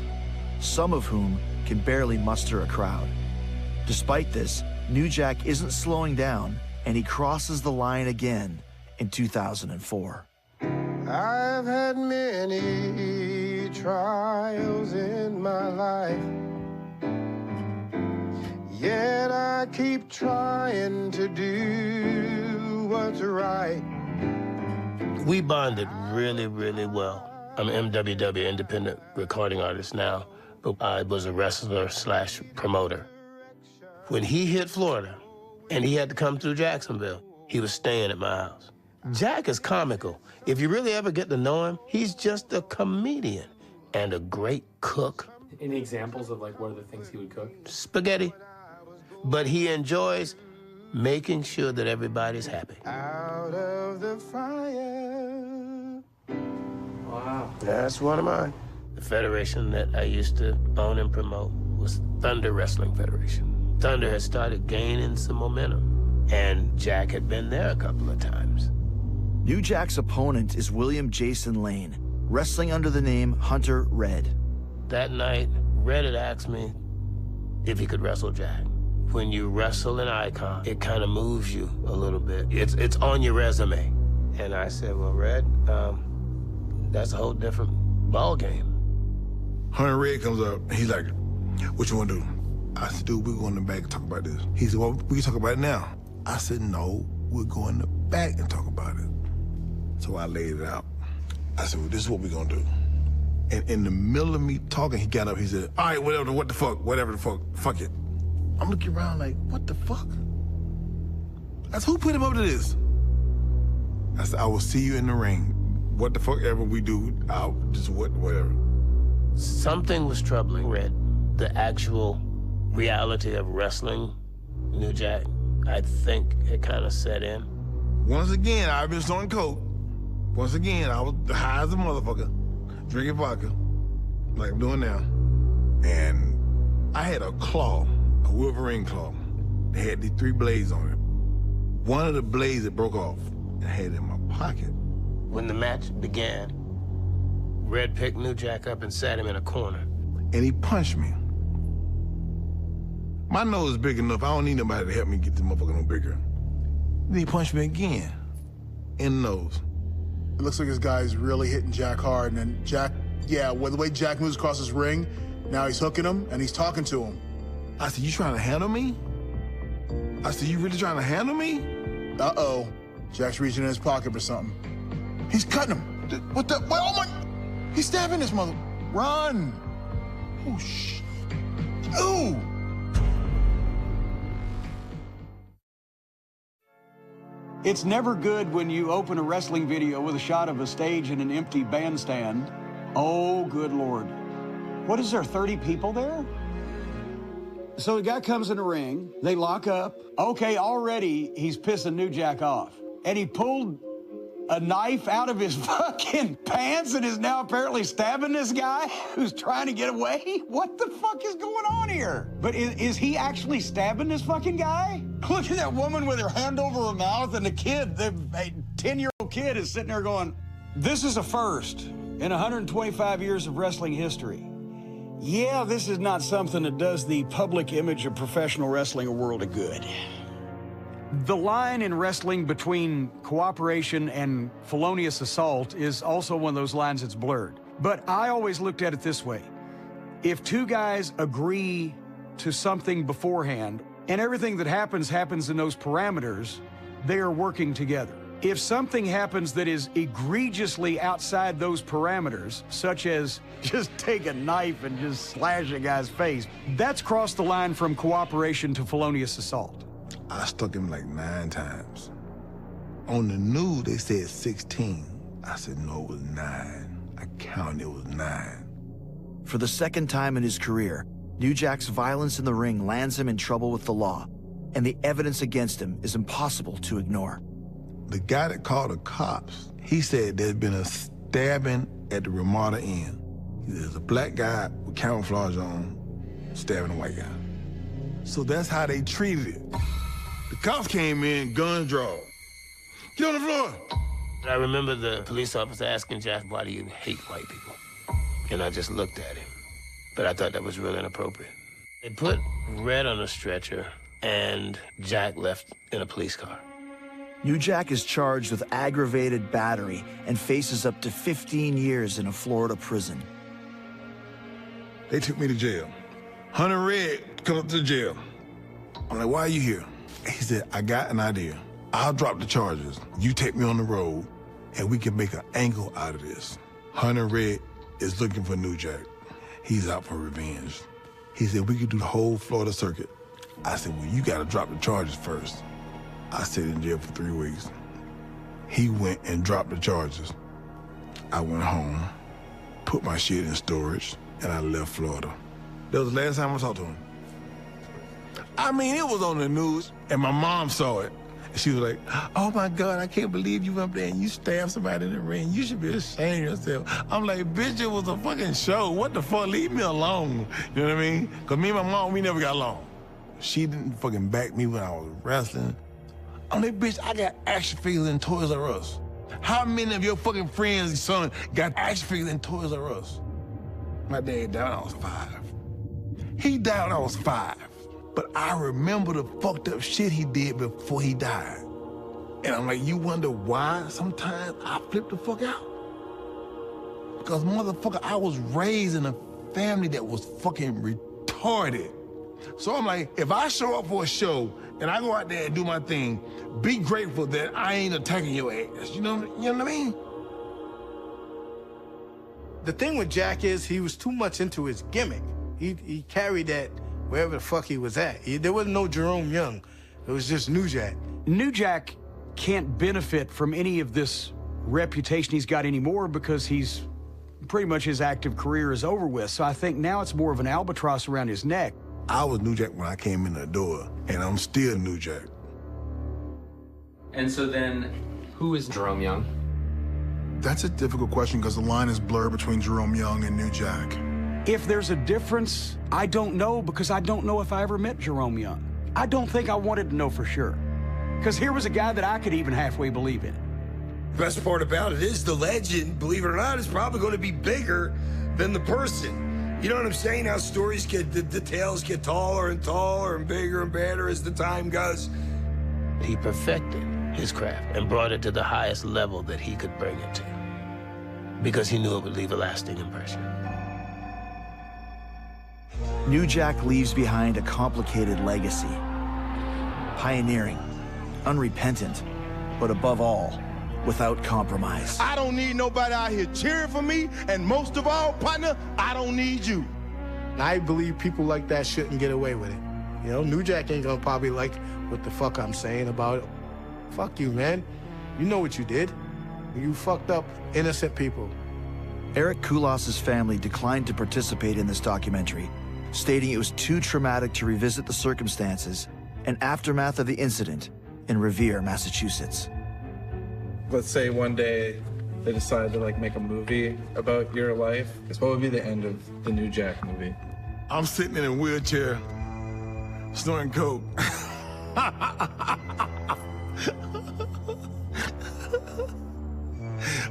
some of whom can barely muster a crowd. Despite this, New Jack isn't slowing down, and he crosses the line again in 2004. I've had many trials in my life, yet I keep trying to do what's right. We bonded really, really well. I'm an MWW independent recording artist now, but I was a wrestler / promoter. When he hit Florida and he had to come through Jacksonville, he was staying at my house. Jack is comical. If you really ever get to know him, he's just a comedian and a great cook. Any examples of, like, what are the things he would cook? Spaghetti. But he enjoys making sure that everybody's happy. Out of the fire. Wow. That's one of mine. The federation that I used to own and promote was Thunder Wrestling Federation. Thunder had started gaining some momentum, and Jack had been there a couple of times. New Jack's opponent is William Jason Lane, wrestling under the name Hunter Red. That night, Red had asked me if he could wrestle Jack. When you wrestle an icon, it kind of moves you a little bit. It's on your resume. And I said, well, Red, that's a whole different ball game. Hunter Red comes up, he's like, what you want to do? I said, dude, we're going in the back and talk about this. He said, well, we can talk about it now. I said, no, we're going in the back and talk about it. So I laid it out. I said, well, this is what we're going to do. And in the middle of me talking, he got up, he said, all right, whatever the fuck, fuck it. I'm looking around like, what the fuck? I said, who put him up to this? I said, I will see you in the ring. What the fuck ever we do, I'll just whatever. Something was troubling Red. The actual reality of wrestling New Jack, I think it kind of set in. Once again, I've been snorting coke. Once again, I was high as a motherfucker, drinking vodka, like I'm doing now. And I had a claw, a Wolverine claw. It had these 3 blades on it. One of the blades that broke off, and I had it in my pocket. When the match began, Red picked New Jack up and sat him in a corner. And he punched me. My nose is big enough, I don't need nobody to help me get this motherfucker no bigger. Then he punched me again, in the nose. It looks like this guy's really hitting Jack hard, and then Jack, well, the way Jack moves across his ring, now he's hooking him, and he's talking to him. I said, you trying to handle me? I said, you really trying to handle me? Uh-oh. Jack's reaching in his pocket for something. He's cutting him. What the? Oh, my! He's stabbing this mother. Run! Oh, shit. Ooh! It's never good when you open a wrestling video with a shot of a stage and an empty bandstand. Oh, good Lord. What is there, 30 people there? So the guy comes in the ring, they lock up. Okay, already he's pissing New Jack off. And he pulled a knife out of his fucking pants and is now apparently stabbing this guy who's trying to get away? What the fuck is going on here? But is he actually stabbing this fucking guy? Look at that woman with her hand over her mouth, and the kid, the 10-year-old kid, is sitting there going, this is a first in 125 years of wrestling history. Yeah, this is not something that does the public image of professional wrestling a world of good. The line in wrestling between cooperation and felonious assault is also one of those lines that's blurred. But I always looked at it this way. If 2 guys agree to something beforehand, and everything that happens in those parameters, they are working together. If something happens that is egregiously outside those parameters, such as just take a knife and just slash a guy's face, that's crossed the line from cooperation to felonious assault. I stuck him like 9 times. On the news, they said 16. I said, no, it was 9. I counted, it was 9. For the second time in his career, New Jack's violence in the ring lands him in trouble with the law, and the evidence against him is impossible to ignore. The guy that called the cops, he said there's been a stabbing at the Ramada Inn. There's a black guy with camouflage on stabbing a white guy. So that's how they treated it. The cops came in, guns drawn. Get on the floor. I remember the police officer asking Jack, why do you hate white people? And I just looked at him. But I thought that was really inappropriate. They put Red on a stretcher, and Jack left in a police car. New Jack is charged with aggravated battery and faces up to 15 years in a Florida prison. They took me to jail. Hunter Red come up to the jail. I'm like, why are you here? He said, I got an idea. I'll drop the charges. You take me on the road, and we can make an angle out of this. Hunter Red is looking for New Jack. He's out for revenge. He said, we could do the whole Florida circuit. I said, well, you gotta drop the charges first. I stayed in jail for 3 weeks. He went and dropped the charges. I went home, put my shit in storage, and I left Florida. That was the last time I talked to him. I mean, it was on the news, and my mom saw it. And she was like, oh my God, I can't believe you went up there and you stabbed somebody in the ring. You should be ashamed of yourself. I'm like, bitch, it was a fucking show. What the fuck? Leave me alone. You know what I mean? Because me and my mom, we never got along. She didn't fucking back me when I was wrestling. I'm like, bitch, I got action figures in Toys R Us. How many of your fucking friends' son got action figures in Toys R Us? My dad died when I was 5. He died when I was 5. But I remember the fucked up shit he did before he died. And I'm like, you wonder why sometimes I flip the fuck out? Because motherfucker, I was raised in a family that was fucking retarded. So I'm like, if I show up for a show and I go out there and do my thing, be grateful that I ain't attacking your ass. You know what I mean? The thing with Jack is he was too much into his gimmick. He carried that wherever the fuck he was at. There was no Jerome Young. It was just New Jack. New Jack can't benefit from any of this reputation he's got anymore because he's pretty much his active career is over with. So I think now it's more of an albatross around his neck. I was New Jack when I came in the door, and I'm still New Jack. And so then, who is Jerome Young? That's a difficult question because the line is blurred between Jerome Young and New Jack. If there's a difference, I don't know because I don't know if I ever met Jerome Young. I don't think I wanted to know for sure. Because here was a guy that I could even halfway believe in. The best part about it is the legend, believe it or not, is probably going to be bigger than the person. You know what I'm saying? How stories get, the tales get taller and taller and bigger and better as the time goes. He perfected his craft and brought it to the highest level that he could bring it to because he knew it would leave a lasting impression. New Jack leaves behind a complicated legacy. Pioneering, unrepentant, but above all, without compromise. I don't need nobody out here cheering for me, and most of all, partner, I don't need you. I believe people like that shouldn't get away with it. You know, New Jack ain't gonna probably like what the fuck I'm saying about it. Fuck you, man. You know what you did. You fucked up innocent people. Eric Koulas's family declined to participate in this documentary, stating it was too traumatic to revisit the circumstances and aftermath of the incident in Revere, Massachusetts. Let's say one day they decide to like make a movie about your life. What would be the end of the New Jack movie? I'm sitting in a wheelchair, snorting coke.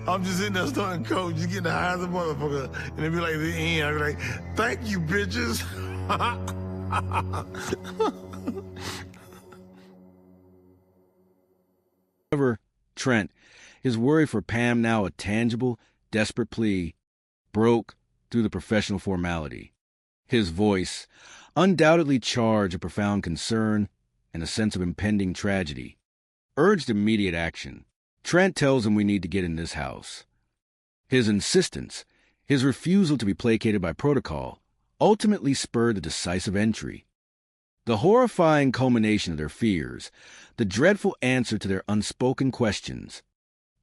I'm just sitting there snorting coke, just getting high as a motherfucker. And it'd be like the end. I'd be like, thank you, bitches. However, Trent, his worry for Pam now a tangible, desperate plea, broke through the professional formality. His voice, undoubtedly charged of profound concern and a sense of impending tragedy, urged immediate action. Trent tells him we need to get in this house. His insistence, his refusal to be placated by protocol, ultimately spurred the decisive entry. The horrifying culmination of their fears, the dreadful answer to their unspoken questions,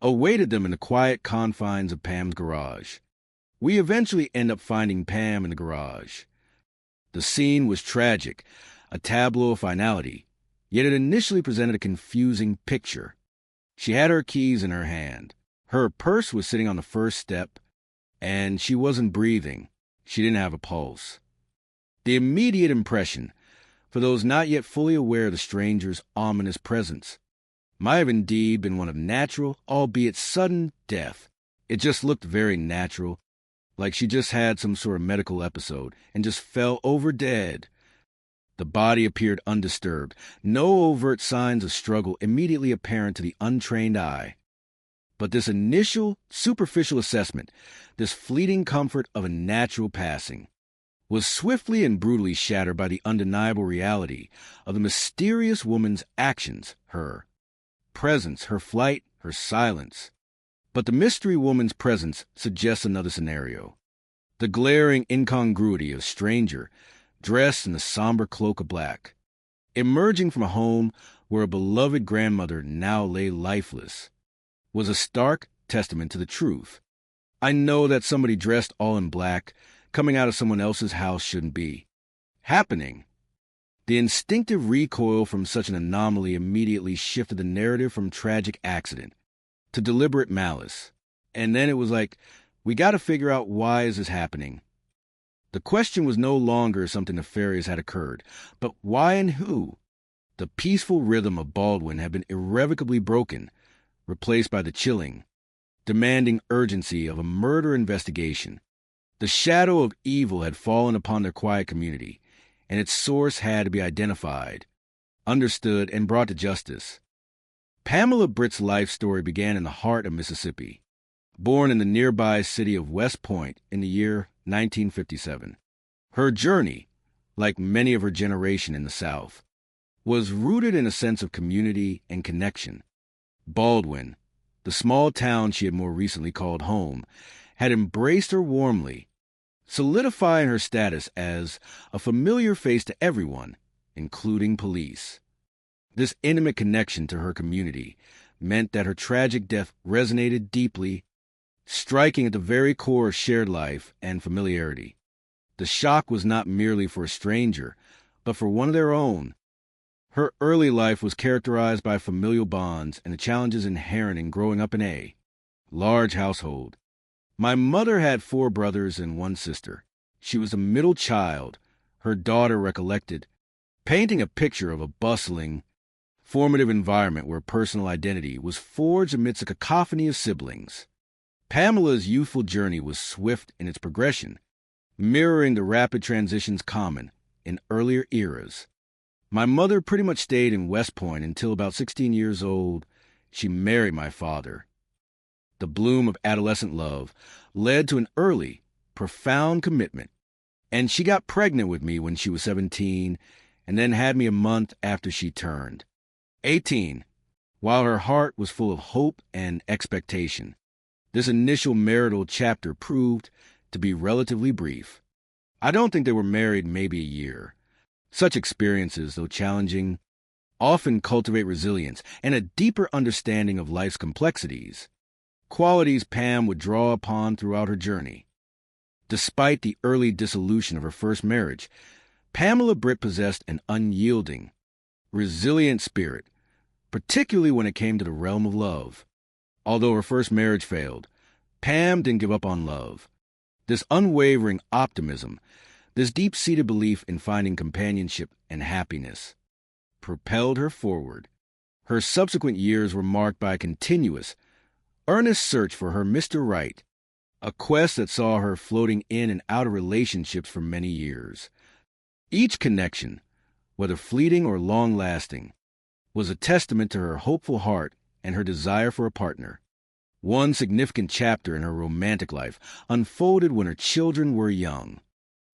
awaited them in the quiet confines of Pam's garage. We eventually end up finding Pam in the garage. The scene was tragic, a tableau of finality, yet it initially presented a confusing picture. She had her keys in her hand. Her purse was sitting on the first step, and she wasn't breathing. She didn't have a pulse. The immediate impression, for those not yet fully aware of the stranger's ominous presence, might have indeed been one of natural, albeit sudden, death. It just looked very natural, like she just had some sort of medical episode and just fell over dead. The body appeared undisturbed, no overt signs of struggle immediately apparent to the untrained eye. But this initial, superficial assessment, this fleeting comfort of a natural passing, was swiftly and brutally shattered by the undeniable reality of the mysterious woman's actions, her presence, her flight, her silence. But the mystery woman's presence suggests another scenario. The glaring incongruity of a stranger, dressed in a somber cloak of black, emerging from a home where a beloved grandmother now lay lifeless, was a stark testament to the truth. I know that somebody dressed all in black, coming out of someone else's house shouldn't be happening. The instinctive recoil from such an anomaly immediately shifted the narrative from tragic accident to deliberate malice. And then it was like, we got to figure out why is this happening. The question was no longer something nefarious had occurred, but why and who? The peaceful rhythm of Baldwin had been irrevocably broken, replaced by the chilling, demanding urgency of a murder investigation. The shadow of evil had fallen upon their quiet community, and its source had to be identified, understood, and brought to justice. Pamela Britt's life story began in the heart of Mississippi. Born in the nearby city of West Point in the year 1957. Her journey, like many of her generation in the South, was rooted in a sense of community and connection. Baldwin, the small town she had more recently called home, had embraced her warmly, solidifying her status as a familiar face to everyone, including police. This intimate connection to her community meant that her tragic death resonated deeply, striking at the very core of shared life and familiarity. The shock was not merely for a stranger, but for one of their own. Her early life was characterized by familial bonds and the challenges inherent in growing up in a large household. My mother had 4 brothers and 1 sister. She was the middle child, her daughter recollected, painting a picture of a bustling, formative environment where personal identity was forged amidst a cacophony of siblings. Pamela's youthful journey was swift in its progression, mirroring the rapid transitions common in earlier eras. My mother pretty much stayed in West Point until about 16 years old. She married my father. The bloom of adolescent love led to an early, profound commitment, and she got pregnant with me when she was 17 and then had me a month after she turned 18, while her heart was full of hope and expectation. This initial marital chapter proved to be relatively brief. I don't think they were married maybe a year. Such experiences, though challenging, often cultivate resilience and a deeper understanding of life's complexities, qualities Pam would draw upon throughout her journey. Despite the early dissolution of her first marriage, Pamela Britt possessed an unyielding, resilient spirit, particularly when it came to the realm of love. Although her first marriage failed, Pam didn't give up on love. This unwavering optimism, this deep-seated belief in finding companionship and happiness, propelled her forward. Her subsequent years were marked by a continuous, earnest search for her Mr. Right, a quest that saw her floating in and out of relationships for many years. Each connection, whether fleeting or long-lasting, was a testament to her hopeful heart and her desire for a partner. One significant chapter in her romantic life unfolded when her children were young.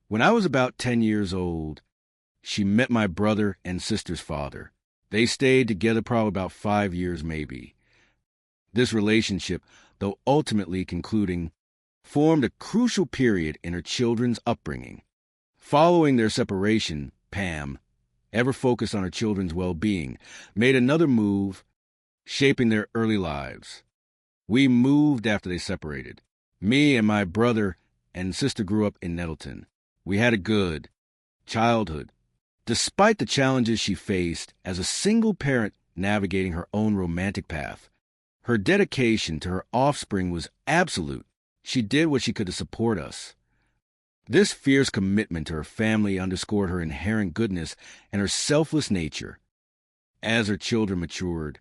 When I was about 10 years old, she met my brother and sister's father. They stayed together probably about 5 years maybe. This relationship, though ultimately concluding, formed a crucial period in her children's upbringing. Following their separation, Pam, ever focused on her children's well-being, made another move, shaping their early lives. We moved after they separated. Me and my brother and sister grew up in Nettleton. We had a good childhood. Despite the challenges she faced as a single parent navigating her own romantic path, her dedication to her offspring was absolute. She did what she could to support us. This fierce commitment to her family underscored her inherent goodness and her selfless nature. As her children matured,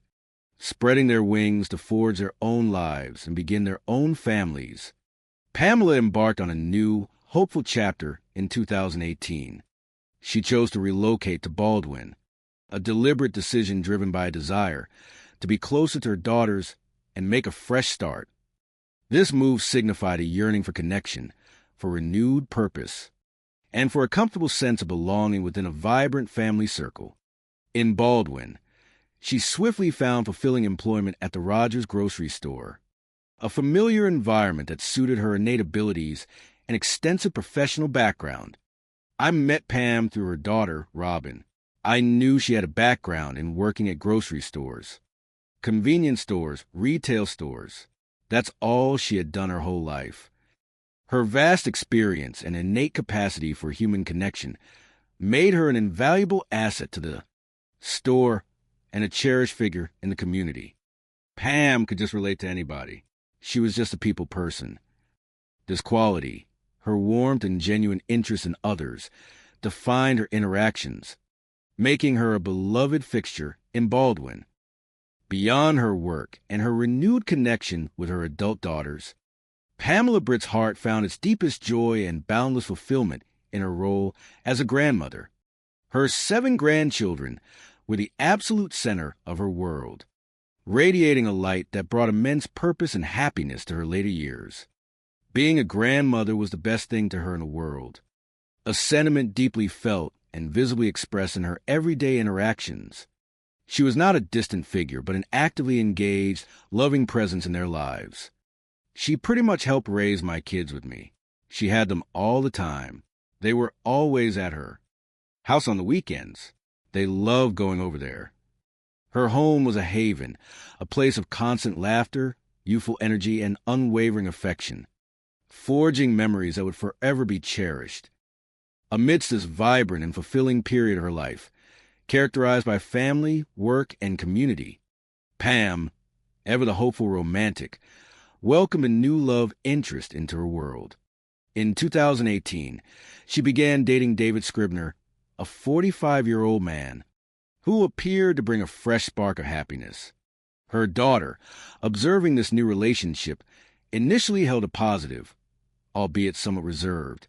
spreading their wings to forge their own lives and begin their own families. Pamela embarked on a new, hopeful chapter in 2018. She chose to relocate to Baldwin, a deliberate decision driven by a desire to be closer to her daughters and make a fresh start. This move signified a yearning for connection, for renewed purpose, and for a comfortable sense of belonging within a vibrant family circle. In Baldwin, she swiftly found fulfilling employment at the Rogers grocery store, a familiar environment that suited her innate abilities and extensive professional background. I met Pam through her daughter, Robin. I knew she had a background in working at grocery stores, convenience stores, retail stores. That's all she had done her whole life. Her vast experience and innate capacity for human connection made her an invaluable asset to the store and a cherished figure in the community. Pam could just relate to anybody. She was just a people person. This quality, her warmth and genuine interest in others, defined her interactions, making her a beloved fixture in Baldwin. Beyond her work and her renewed connection with her adult daughters, Pamela Britt's heart found its deepest joy and boundless fulfillment in her role as a grandmother. Her 7 grandchildren were the absolute center of her world, radiating a light that brought immense purpose and happiness to her later years. Being a grandmother was the best thing to her in the world, a sentiment deeply felt and visibly expressed in her everyday interactions. She was not a distant figure, but an actively engaged, loving presence in their lives. She pretty much helped raise my kids with me. She had them all the time. They were always at her house on the weekends. They loved going over there. Her home was a haven, a place of constant laughter, youthful energy, and unwavering affection, forging memories that would forever be cherished. Amidst this vibrant and fulfilling period of her life, characterized by family, work, and community, Pam, ever the hopeful romantic, welcomed a new love interest into her world. In 2018, she began dating David Scribner, a 45-year-old man who appeared to bring a fresh spark of happiness. Her daughter, observing this new relationship, initially held a positive, albeit somewhat reserved,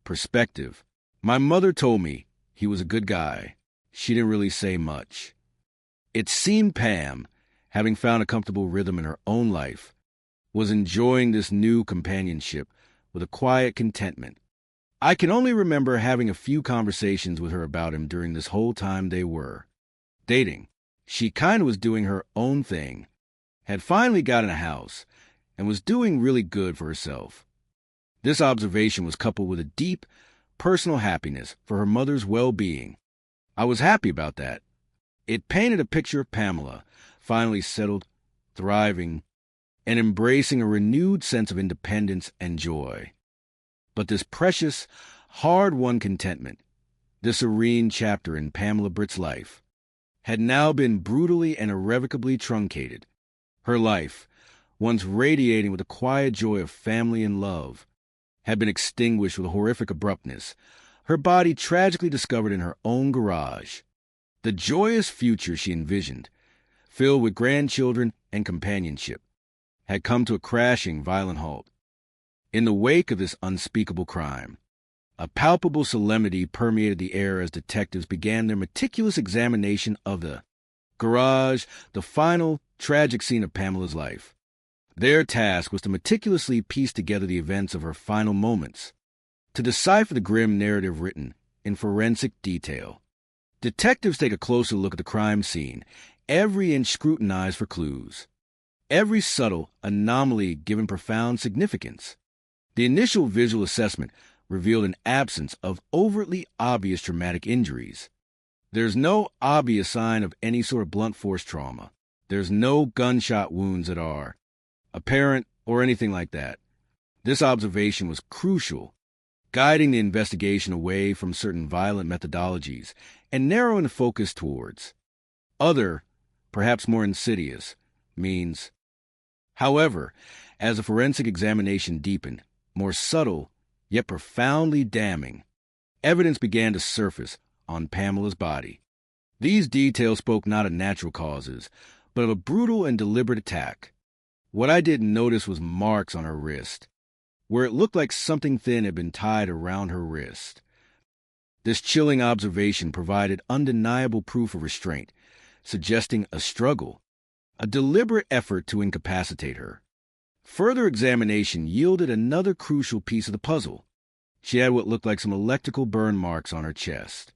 perspective. My mother told me he was a good guy. She didn't really say much. It seemed Pam, having found a comfortable rhythm in her own life, was enjoying this new companionship with a quiet contentment. I can only remember having a few conversations with her about him during this whole time they were dating. She kind of was doing her own thing, had finally gotten a house, and was doing really good for herself. This observation was coupled with a deep, personal happiness for her mother's well-being. I was happy about that. It painted a picture of Pamela, finally settled, thriving, and embracing a renewed sense of independence and joy. But this precious, hard-won contentment, this serene chapter in Pamela Britt's life, had now been brutally and irrevocably truncated. Her life, once radiating with the quiet joy of family and love, had been extinguished with a horrific abruptness, her body tragically discovered in her own garage. The joyous future she envisioned, filled with grandchildren and companionship, had come to a crashing, violent halt. In the wake of this unspeakable crime, a palpable solemnity permeated the air as detectives began their meticulous examination of the garage, the final, tragic scene of Pamela's life. Their task was to meticulously piece together the events of her final moments, to decipher the grim narrative written in forensic detail. Detectives take a closer look at the crime scene, every inch scrutinized for clues, every subtle anomaly given profound significance. The initial visual assessment revealed an absence of overtly obvious traumatic injuries. There's no obvious sign of any sort of blunt force trauma. There's no gunshot wounds that are apparent or anything like that. This observation was crucial, guiding the investigation away from certain violent methodologies and narrowing the focus towards other, perhaps more insidious, means. However, as the forensic examination deepened, more subtle, yet profoundly damning, evidence began to surface on Pamela's body. These details spoke not of natural causes, but of a brutal and deliberate attack. What I didn't notice was marks on her wrist, where it looked like something thin had been tied around her wrist. This chilling observation provided undeniable proof of restraint, suggesting a struggle, a deliberate effort to incapacitate her. Further examination yielded another crucial piece of the puzzle. She had what looked like some electrical burn marks on her chest.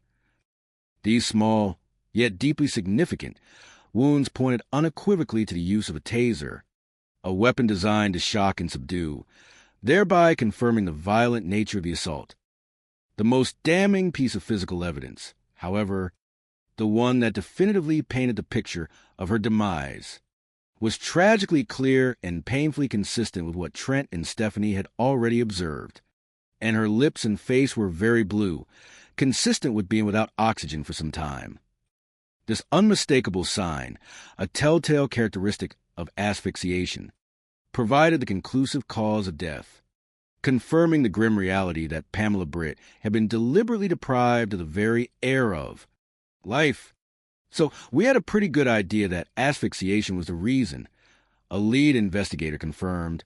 These small, yet deeply significant, wounds pointed unequivocally to the use of a taser, a weapon designed to shock and subdue, thereby confirming the violent nature of the assault. The most damning piece of physical evidence, however, the one that definitively painted the picture of her demise, was tragically clear and painfully consistent with what Trent and Stephanie had already observed, and her lips and face were very blue, consistent with being without oxygen for some time. This unmistakable sign, a telltale characteristic of asphyxiation, provided the conclusive cause of death, confirming the grim reality that Pamela Britt had been deliberately deprived of the very air of life. So we had a pretty good idea that asphyxiation was the reason. A lead investigator confirmed,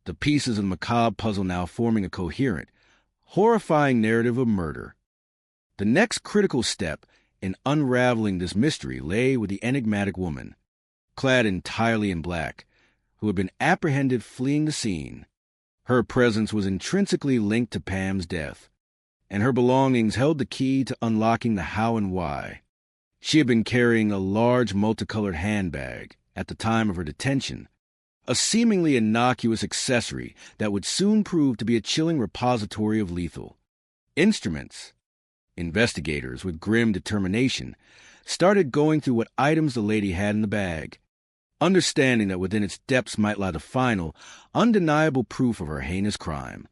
the pieces of the macabre puzzle now forming a coherent, horrifying narrative of murder. The next critical step in unraveling this mystery lay with the enigmatic woman, clad entirely in black, who had been apprehended fleeing the scene. Her presence was intrinsically linked to Pam's death, and her belongings held the key to unlocking the how and why. She had been carrying a large multicolored handbag at the time of her detention, a seemingly innocuous accessory that would soon prove to be a chilling repository of lethal instruments. Investigators, with grim determination, started going through what items the lady had in the bag, understanding that within its depths might lie the final, undeniable proof of her heinous crime.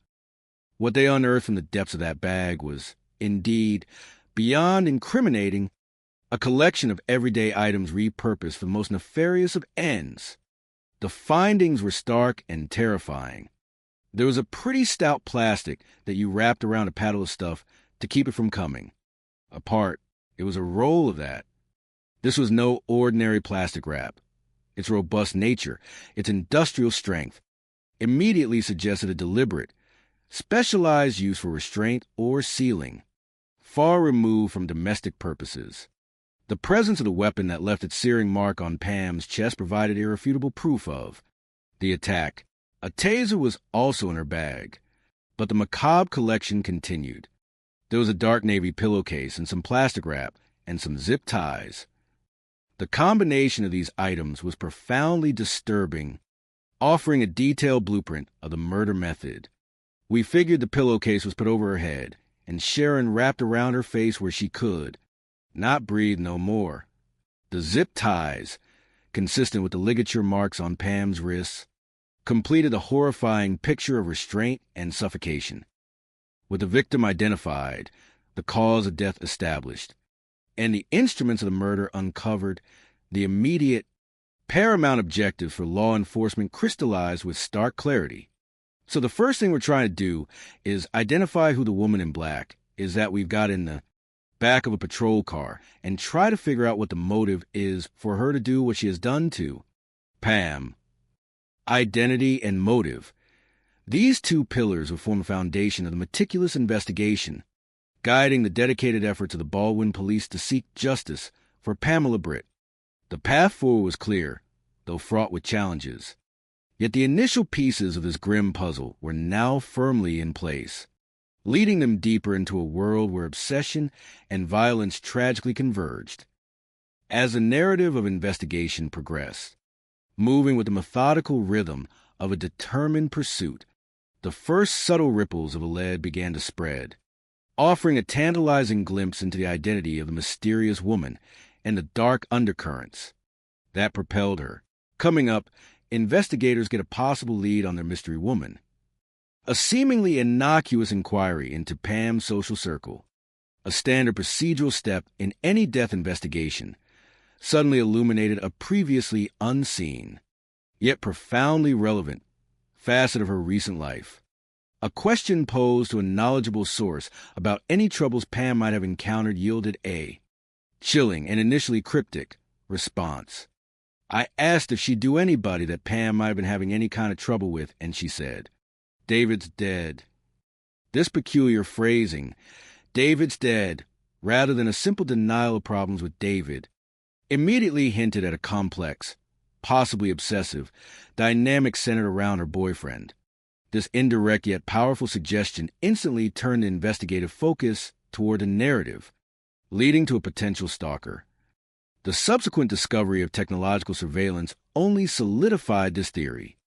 What they unearthed from the depths of that bag was, indeed, beyond incriminating, a collection of everyday items repurposed for the most nefarious of ends. The findings were stark and terrifying. There was a pretty stout plastic that you wrapped around a paddle of stuff to keep it from coming apart. It was a roll of that. This was no ordinary plastic wrap. Its robust nature, its industrial strength, immediately suggested a deliberate, specialized use for restraint or sealing, far removed from domestic purposes. The presence of the weapon that left its searing mark on Pam's chest provided irrefutable proof of the attack. A taser was also in her bag, but the macabre collection continued. There was a dark navy pillowcase and some plastic wrap and some zip ties. The combination of these items was profoundly disturbing, offering a detailed blueprint of the murder method. We figured the pillowcase was put over her head, and Sharon wrapped around her face where she could not breathe no more. The zip ties, consistent with the ligature marks on Pam's wrists, completed a horrifying picture of restraint and suffocation. With the victim identified, the cause of death established, and the instruments of the murder uncovered, the immediate, paramount objective for law enforcement crystallized with stark clarity. So the first thing we're trying to do is identify who the woman in black is that we've got in the back of a patrol car and try to figure out what the motive is for her to do what she has done to Pam. Identity and motive. These two pillars will form the foundation of the meticulous investigation, guiding the dedicated efforts of the Baldwin police to seek justice for Pamela Britt. The path forward was clear, though fraught with challenges. Yet the initial pieces of this grim puzzle were now firmly in place, leading them deeper into a world where obsession and violence tragically converged. As the narrative of investigation progressed, moving with the methodical rhythm of a determined pursuit, the first subtle ripples of a lead began to spread, offering a tantalizing glimpse into the identity of the mysterious woman and the dark undercurrents that propelled her. Coming up, investigators get a possible lead on their mystery woman. A seemingly innocuous inquiry into Pam's social circle, a standard procedural step in any death investigation, suddenly illuminated a previously unseen, yet profoundly relevant, facet of her recent life. A question posed to a knowledgeable source about any troubles Pam might have encountered yielded a chilling and initially cryptic response. I asked if she'd do anybody that Pam might have been having any kind of trouble with, and she said, "David's dead." This peculiar phrasing, "David's dead," rather than a simple denial of problems with David, immediately hinted at a complex, possibly obsessive, dynamic centered around her boyfriend. This indirect yet powerful suggestion instantly turned the investigative focus toward a narrative, leading to a potential stalker. The subsequent discovery of technological surveillance only solidified this theory,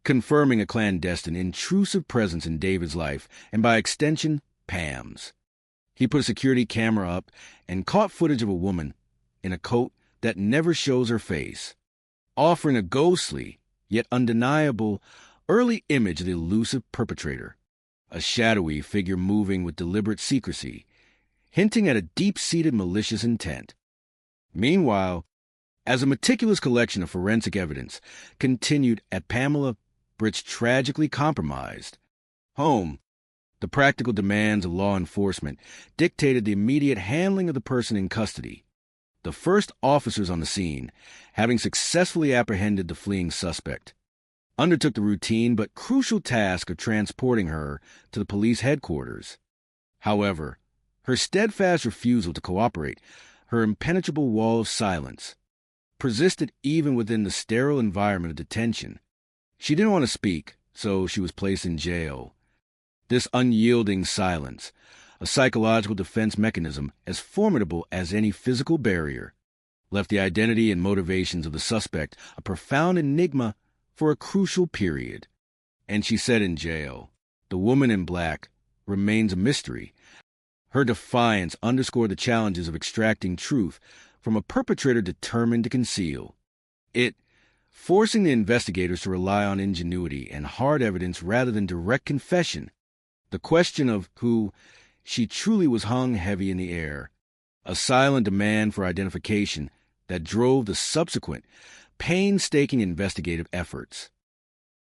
confirming a clandestine, intrusive presence in David's life, and by extension, Pam's. He put a security camera up and caught footage of a woman in a coat that never shows her face, offering a ghostly, yet undeniable, early image of the elusive perpetrator, a shadowy figure moving with deliberate secrecy, hinting at a deep-seated malicious intent. Meanwhile, as a meticulous collection of forensic evidence continued at Pamela Britt's tragically compromised home, the practical demands of law enforcement dictated the immediate handling of the person in custody. The first officers on the scene, having successfully apprehended the fleeing suspect, undertook the routine but crucial task of transporting her to the police headquarters. However, her steadfast refusal to cooperate, her impenetrable wall of silence, persisted even within the sterile environment of detention. She didn't want to speak, so she was placed in jail. This unyielding silence, a psychological defense mechanism as formidable as any physical barrier, left the identity and motivations of the suspect a profound enigma for a crucial period. And she said in jail, the woman in black remains a mystery. Her defiance underscored the challenges of extracting truth from a perpetrator determined to conceal it, forcing the investigators to rely on ingenuity and hard evidence rather than direct confession. The question of who she truly was hung heavy in the air, a silent demand for identification that drove the subsequent, painstaking investigative efforts.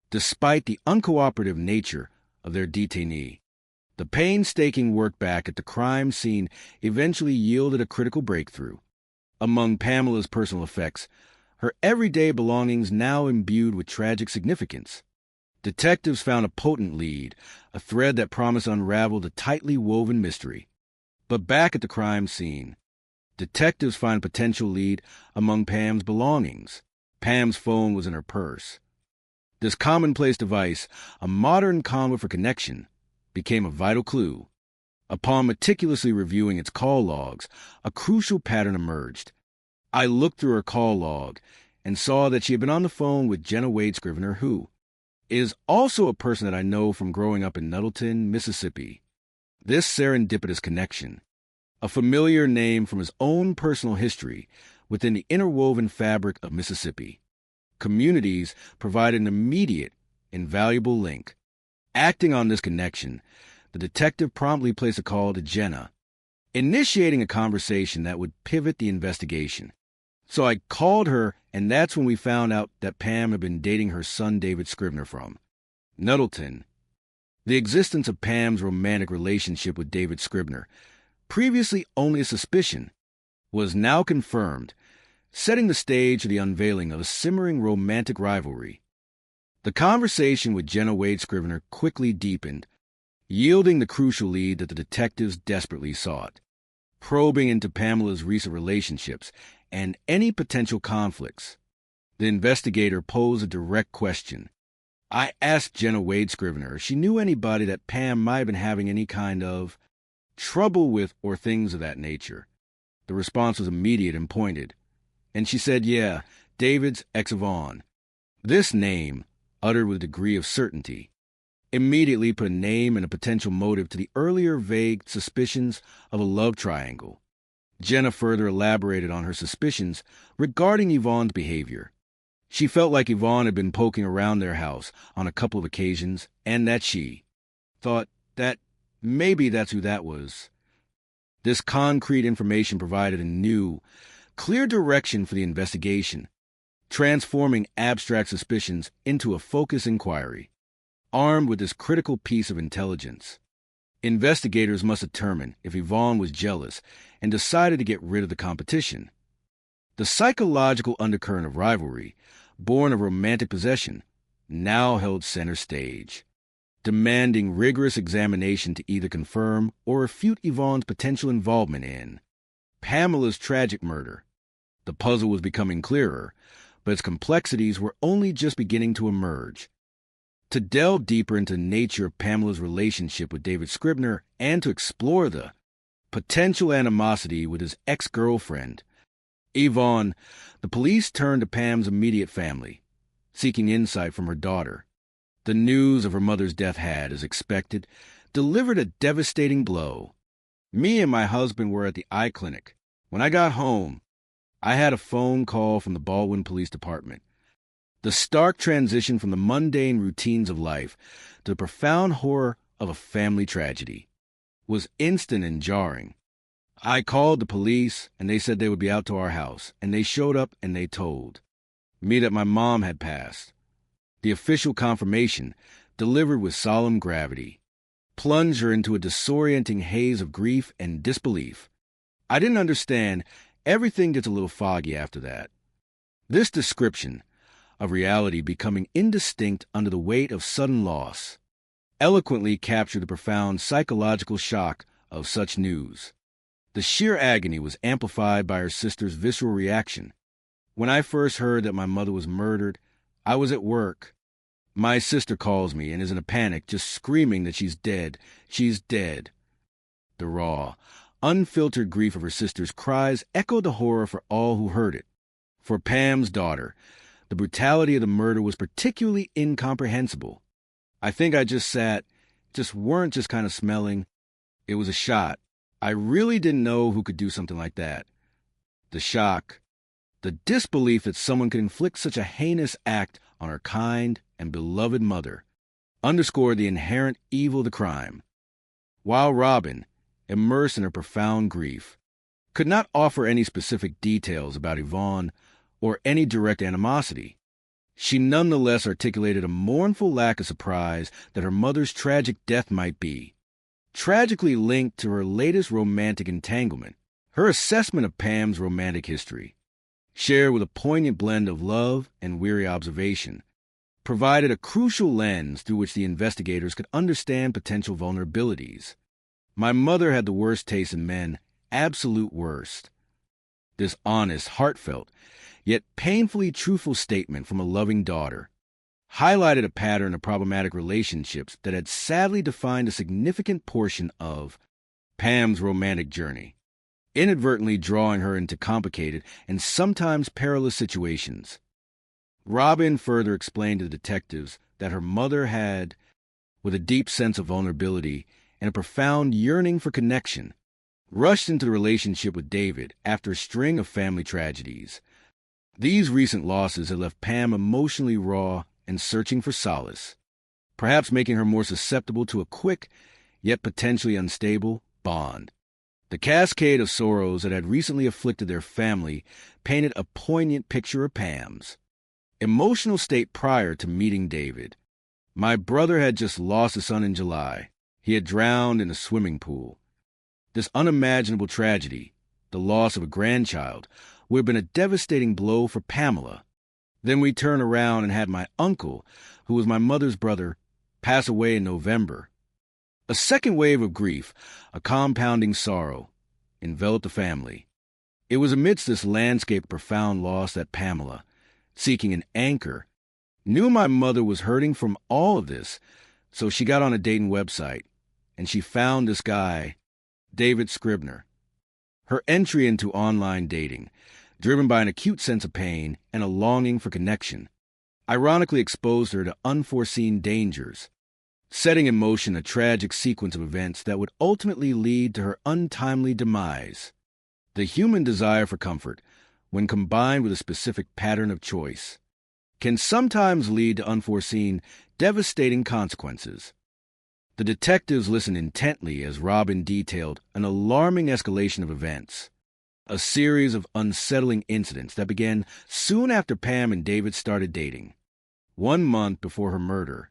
Despite the uncooperative nature of their detainee, the painstaking work back at the crime scene eventually yielded a critical breakthrough. Among Pamela's personal effects, her everyday belongings now imbued with tragic significance. Detectives found a potent lead, a thread that promised to unravel the tightly woven mystery. But back at the crime scene, detectives find a potential lead among Pam's belongings. Pam's phone was in her purse. This commonplace device, a modern conduit for connection, became a vital clue. Upon meticulously reviewing its call logs, a crucial pattern emerged. I looked through her call log and saw that she had been on the phone with Jenna Wade Scrivener, who is also a person that I know from growing up in Nettleton, Mississippi. This serendipitous connection, a familiar name from his own personal history within the interwoven fabric of Mississippi. Communities provided an immediate, invaluable link. Acting on this connection, the detective promptly placed a call to Jenna, initiating a conversation that would pivot the investigation. So I called her, and that's when we found out that Pam had been dating her son David Scrivener from Nettleton. The existence of Pam's romantic relationship with David Scrivener, previously only a suspicion, was now confirmed, setting the stage for the unveiling of a simmering romantic rivalry. The conversation with Jenna Wade Scrivener quickly deepened, yielding the crucial lead that the detectives desperately sought. Probing into Pamela's recent relationships and any potential conflicts, the investigator posed a direct question. I asked Jenna Wade Scrivener if she knew anybody that Pam might have been having any kind of trouble with or things of that nature. The response was immediate and pointed, and she said, yeah, David's ex-Yvonne. This name, uttered with a degree of certainty, immediately put a name and a potential motive to the earlier vague suspicions of a love triangle. Jenna further elaborated on her suspicions regarding Yvonne's behavior. She felt like Yvonne had been poking around their house on a couple of occasions, and that she thought that maybe that's who that was. This concrete information provided a new, clear direction for the investigation, transforming abstract suspicions into a focused inquiry. Armed with this critical piece of intelligence, investigators must determine if Yvonne was jealous and decided to get rid of the competition. The psychological undercurrent of rivalry, born of romantic possession, now held center stage, demanding rigorous examination to either confirm or refute Yvonne's potential involvement in Pamela's tragic murder. The puzzle was becoming clearer, but its complexities were only just beginning to emerge. To delve deeper into the nature of Pamela's relationship with David Scribner and to explore the potential animosity with his ex-girlfriend, Yvonne, the police turned to Pam's immediate family, seeking insight from her daughter. The news of her mother's death had, as expected, delivered a devastating blow. Me and my husband were at the eye clinic. When I got home, I had a phone call from the Baldwin Police Department. The stark transition from the mundane routines of life to the profound horror of a family tragedy was instant and jarring. I called the police, and they said they would be out to our house, and they showed up and they told me that my mom had passed. The official confirmation, delivered with solemn gravity, plunged her into a disorienting haze of grief and disbelief. I didn't understand. Everything gets a little foggy after that. This description of reality becoming indistinct under the weight of sudden loss eloquently captured the profound psychological shock of such news. The sheer agony was amplified by her sister's visceral reaction. When I first heard that my mother was murdered, I was at work. My sister calls me and is in a panic, just screaming that she's dead. She's dead. The raw, unfiltered grief of her sister's cries echoed the horror for all who heard it. For Pam's daughter, the brutality of the murder was particularly incomprehensible. I think I just weren't just kind of smelling. It was a shot. I really didn't know who could do something like that. The shock, the disbelief that someone could inflict such a heinous act on her kind and beloved mother, underscored the inherent evil of the crime. While Robin, immersed in her profound grief, could not offer any specific details about Yvonne or any direct animosity, she nonetheless articulated a mournful lack of surprise that her mother's tragic death might be tragically linked to her latest romantic entanglement. Her assessment of Pam's romantic history, shared with a poignant blend of love and weary observation, provided a crucial lens through which the investigators could understand potential vulnerabilities. My mother had the worst taste in men, absolute worst. This honest, heartfelt, yet painfully truthful statement from a loving daughter highlighted a pattern of problematic relationships that had sadly defined a significant portion of Pam's romantic journey, inadvertently drawing her into complicated and sometimes perilous situations. Robin further explained to the detectives that her mother had, with a deep sense of vulnerability and a profound yearning for connection, rushed into the relationship with David after a string of family tragedies. These recent losses had left Pam emotionally raw and searching for solace, perhaps making her more susceptible to a quick, yet potentially unstable, bond. The cascade of sorrows that had recently afflicted their family painted a poignant picture of Pam's emotional state prior to meeting David. My brother had just lost a son in July. He had drowned in a swimming pool. This unimaginable tragedy, the loss of a grandchild, would have been a devastating blow for Pamela. Then we turned around and had my uncle, who was my mother's brother, pass away in November. A second wave of grief, a compounding sorrow, enveloped the family. It was amidst this landscape of profound loss that Pamela, seeking an anchor, knew my mother was hurting from all of this, so she got on a dating website, and she found this guy, David Scribner. Her entry into online dating, driven by an acute sense of pain and a longing for connection, ironically exposed her to unforeseen dangers, setting in motion a tragic sequence of events that would ultimately lead to her untimely demise. The human desire for comfort, when combined with a specific pattern of choice, can sometimes lead to unforeseen, devastating consequences. The detectives listened intently as Robin detailed an alarming escalation of events, a series of unsettling incidents that began soon after Pam and David started dating, 1 month before her murder.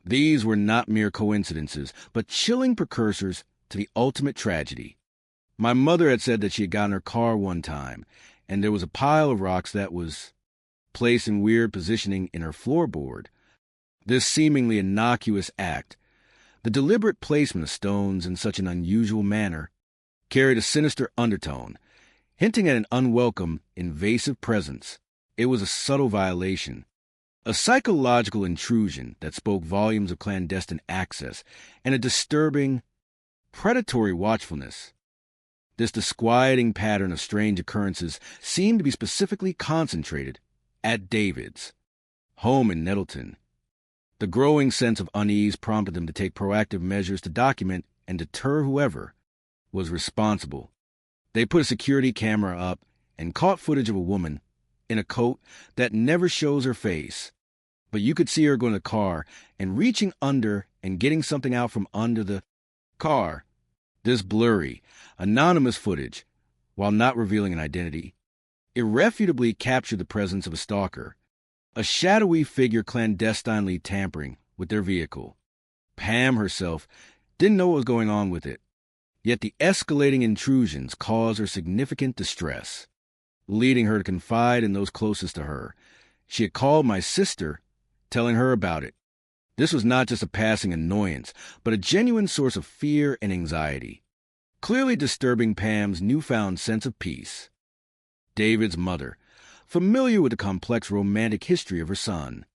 These were not mere coincidences, but chilling precursors to the ultimate tragedy. My mother had said that she had gotten her car one time, and there was a pile of rocks that was placed in weird positioning in her floorboard. This seemingly innocuous act, the deliberate placement of stones in such an unusual manner, carried a sinister undertone, hinting at an unwelcome, invasive presence. It was a subtle violation, a psychological intrusion that spoke volumes of clandestine access and a disturbing, predatory watchfulness. This disquieting pattern of strange occurrences seemed to be specifically concentrated at David's home in Nettleton. The growing sense of unease prompted them to take proactive measures to document and deter whoever was responsible. They put a security camera up and caught footage of a woman in a coat that never shows her face, but you could see her going to the car and reaching under and getting something out from under the car. This blurry, anonymous footage, while not revealing an identity, irrefutably captured the presence of a stalker, a shadowy figure clandestinely tampering with their vehicle. Pam herself didn't know what was going on with it, yet the escalating intrusions caused her significant distress, leading her to confide in those closest to her. She had called my sister, telling her about it. This was not just a passing annoyance, but a genuine source of fear and anxiety, clearly disturbing Pam's newfound sense of peace. David's mother, familiar with the complex romantic history of her son,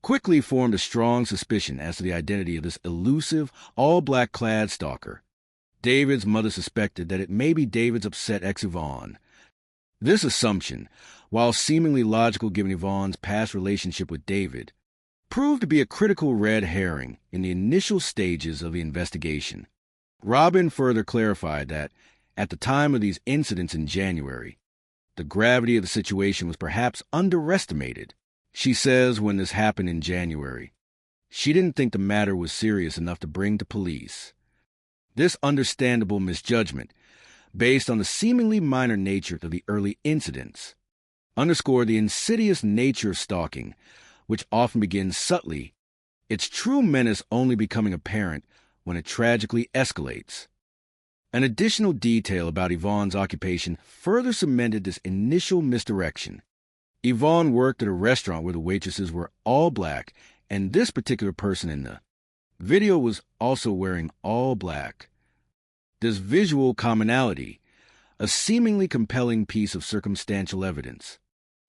quickly formed a strong suspicion as to the identity of this elusive, all-black-clad stalker. David's mother suspected that it may be David's upset ex Yvonne. This assumption, while seemingly logical given Yvonne's past relationship with David, proved to be a critical red herring in the initial stages of the investigation. Robin further clarified that, at the time of these incidents in January, the gravity of the situation was perhaps underestimated. She says when this happened in January, she didn't think the matter was serious enough to bring to police. This understandable misjudgment, based on the seemingly minor nature of the early incidents, underscored the insidious nature of stalking, which often begins subtly, its true menace only becoming apparent when it tragically escalates. An additional detail about Yvonne's occupation further cemented this initial misdirection. Yvonne worked at a restaurant where the waitresses were all black, and this particular person in the video was also wearing all black. This visual commonality, a seemingly compelling piece of circumstantial evidence,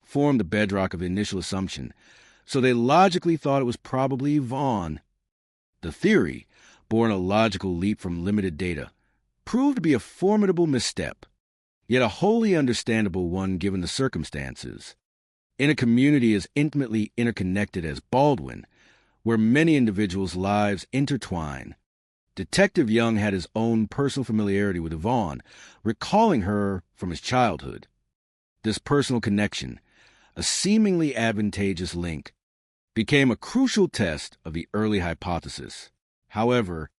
formed the bedrock of the initial assumption, so they logically thought it was probably Yvonne. The theory, born a logical leap from limited data, proved to be a formidable misstep, yet a wholly understandable one given the circumstances. In a community as intimately interconnected as Baldwin, where many individuals' lives intertwine, Detective Young had his own personal familiarity with Yvonne, recalling her from his childhood. This personal connection, a seemingly advantageous link, became a crucial test of the early hypothesis. However,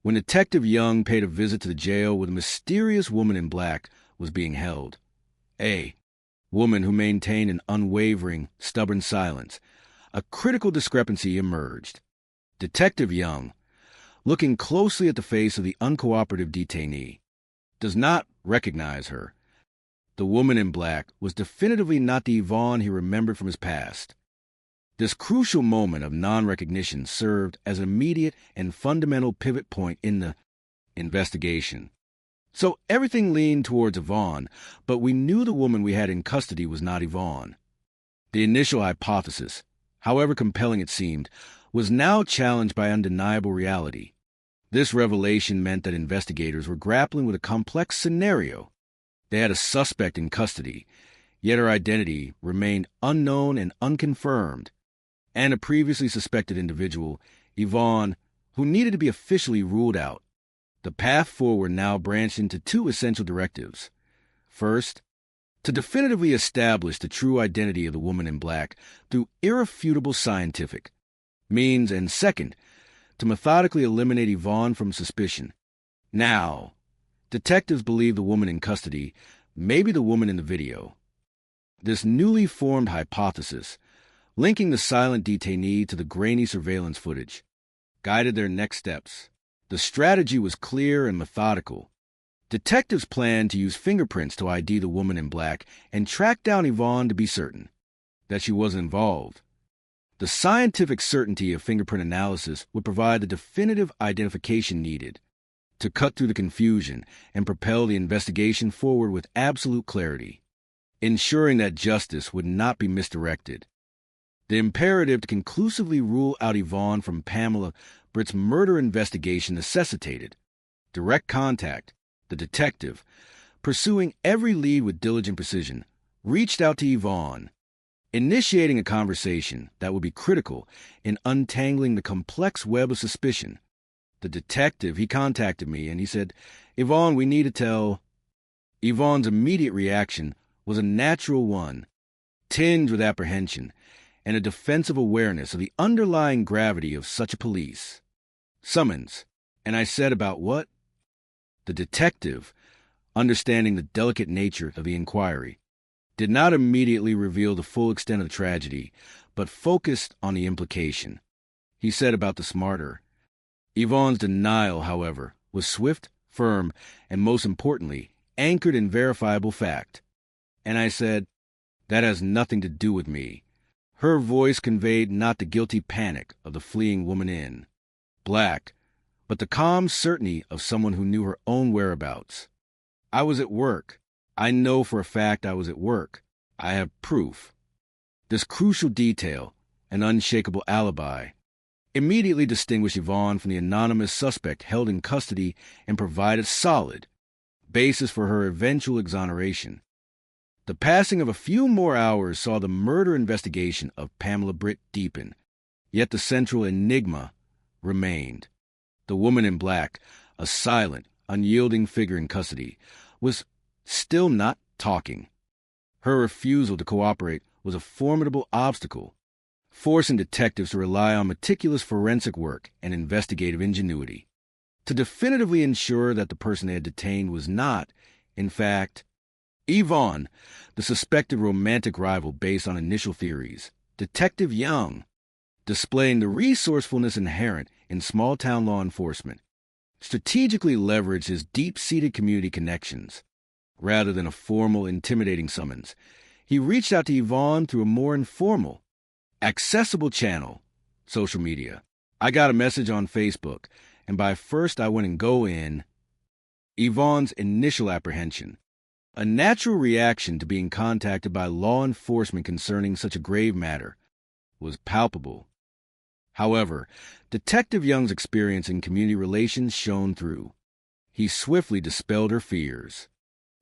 when Detective Young paid a visit to the jail where the mysterious woman in black was being held, a woman who maintained an unwavering, stubborn silence, a critical discrepancy emerged. Detective Young, looking closely at the face of the uncooperative detainee, does not recognize her. The woman in black was definitively not the Yvonne he remembered from his past. This crucial moment of non-recognition served as an immediate and fundamental pivot point in the investigation. So everything leaned towards Yvonne, but we knew the woman we had in custody was not Yvonne. The initial hypothesis, however compelling it seemed, was now challenged by undeniable reality. This revelation meant that investigators were grappling with a complex scenario. They had a suspect in custody, yet her identity remained unknown and unconfirmed, and a previously suspected individual, Yvonne, who needed to be officially ruled out. The path forward now branched into two essential directives. First, to definitively establish the true identity of the woman in black through irrefutable scientific means, and second, to methodically eliminate Yvonne from suspicion. Now, detectives believe the woman in custody may be the woman in the video. This newly formed hypothesis, linking the silent detainee to the grainy surveillance footage, guided their next steps. The strategy was clear and methodical. Detectives planned to use fingerprints to ID the woman in black and track down Yvonne to be certain that she wasn't involved. The scientific certainty of fingerprint analysis would provide the definitive identification needed to cut through the confusion and propel the investigation forward with absolute clarity, ensuring that justice would not be misdirected. The imperative to conclusively rule out Yvonne from Pamela Britt's murder investigation necessitated direct contact. The detective, pursuing every lead with diligent precision, reached out to Yvonne, initiating a conversation that would be critical in untangling the complex web of suspicion. The detective, he contacted me and he said, "Yvonne, we need to tell." Yvonne's immediate reaction was a natural one, tinged with apprehension and a defensive awareness of the underlying gravity of such a police summons. And I said, "About what?" The detective, understanding the delicate nature of the inquiry, did not immediately reveal the full extent of the tragedy, but focused on the implication. He said about the smarter. Yvonne's denial, however, was swift, firm, and most importantly, anchored in verifiable fact. And I said, "That has nothing to do with me." Her voice conveyed not the guilty panic of the fleeing woman in black, but the calm certainty of someone who knew her own whereabouts. "I was at work. I know for a fact I was at work. I have proof." This crucial detail, an unshakable alibi, immediately distinguished Yvonne from the anonymous suspect held in custody and provided solid basis for her eventual exoneration. The passing of a few more hours saw the murder investigation of Pamela Britt deepen, yet the central enigma remained. The woman in black, a silent, unyielding figure in custody, was still not talking. Her refusal to cooperate was a formidable obstacle, forcing detectives to rely on meticulous forensic work and investigative ingenuity to definitively ensure that the person they had detained was not, in fact, Yvonne, the suspected romantic rival based on initial theories. Detective Young, displaying the resourcefulness inherent in small-town law enforcement, strategically leveraged his deep-seated community connections. Rather than a formal, intimidating summons, he reached out to Yvonne through a more informal, accessible channel, social media. I got a message on Facebook, and by first I went and go in. Yvonne's initial apprehension, a natural reaction to being contacted by law enforcement concerning such a grave matter, was palpable. However, Detective Young's experience in community relations shone through. He swiftly dispelled her fears,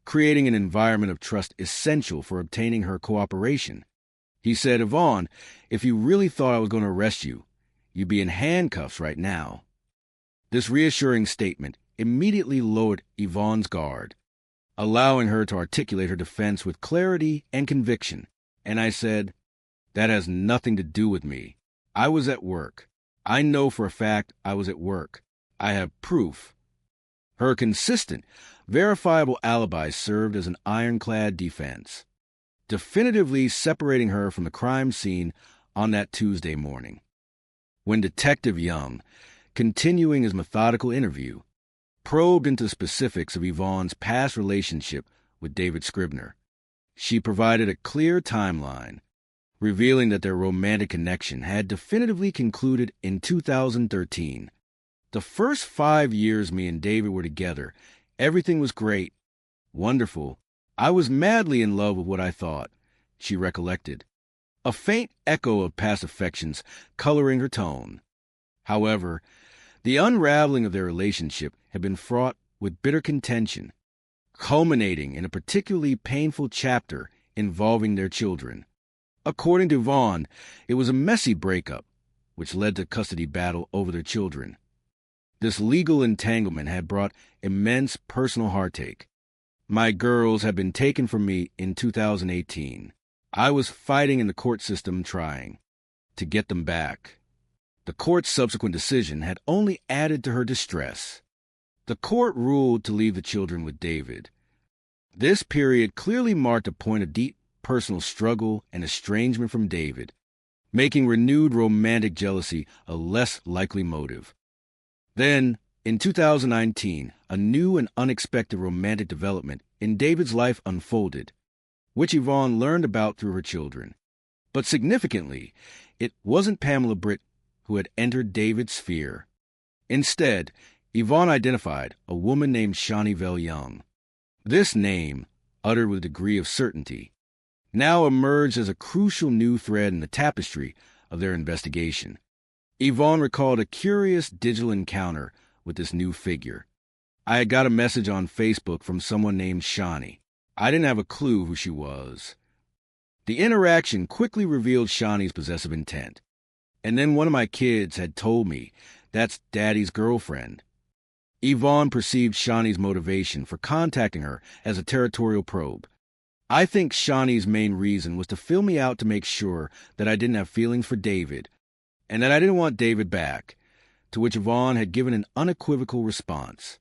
creating an environment of trust essential for obtaining her cooperation. He said, "Yvonne, if you really thought I was going to arrest you, you'd be in handcuffs right now." This reassuring statement immediately lowered Yvonne's guard, allowing her to articulate her defense with clarity and conviction. And I said, "That has nothing to do with me. I was at work. I know for a fact I was at work. I have proof." Her consistent, verifiable alibi served as an ironclad defense, definitively separating her from the crime scene on that Tuesday morning. When Detective Young, continuing his methodical interview, probed into the specifics of Yvonne's past relationship with David Scribner, she provided a clear timeline, revealing that their romantic connection had definitively concluded in 2013. "The first 5 years me and David were together, everything was great, wonderful. I was madly in love with what I thought," she recollected, a faint echo of past affections coloring her tone. However, the unraveling of their relationship had been fraught with bitter contention, culminating in a particularly painful chapter involving their children. According to Yvonne, it was a messy breakup, which led to custody battle over their children. This legal entanglement had brought immense personal heartache. "My girls had been taken from me in 2018. I was fighting in the court system trying to get them back. The court's subsequent decision had only added to her distress. The court ruled to leave the children with David. This period clearly marked a point of deep personal struggle and estrangement from David, making renewed romantic jealousy a less likely motive. Then, In 2019, a new and unexpected romantic development in David's life unfolded, which Yvonne learned about through her children. But significantly, it wasn't Pamela Britt who had entered David's sphere. Instead, Yvonne identified a woman named Shawneeville Young. This name, uttered with a degree of certainty, now emerged as a crucial new thread in the tapestry of their investigation. Yvonne recalled a curious digital encounter with this new figure. I had got a message on Facebook from someone named Shawnee. I didn't have a clue who she was. The interaction quickly revealed Shawnee's possessive intent. And then one of my kids had told me that's Daddy's girlfriend. Yvonne perceived Shawnee's motivation for contacting her as a territorial probe. I think Shawnee's main reason was to fill me out to make sure that I didn't have feelings for David and that I didn't want David back, to which Yvonne had given an unequivocal response.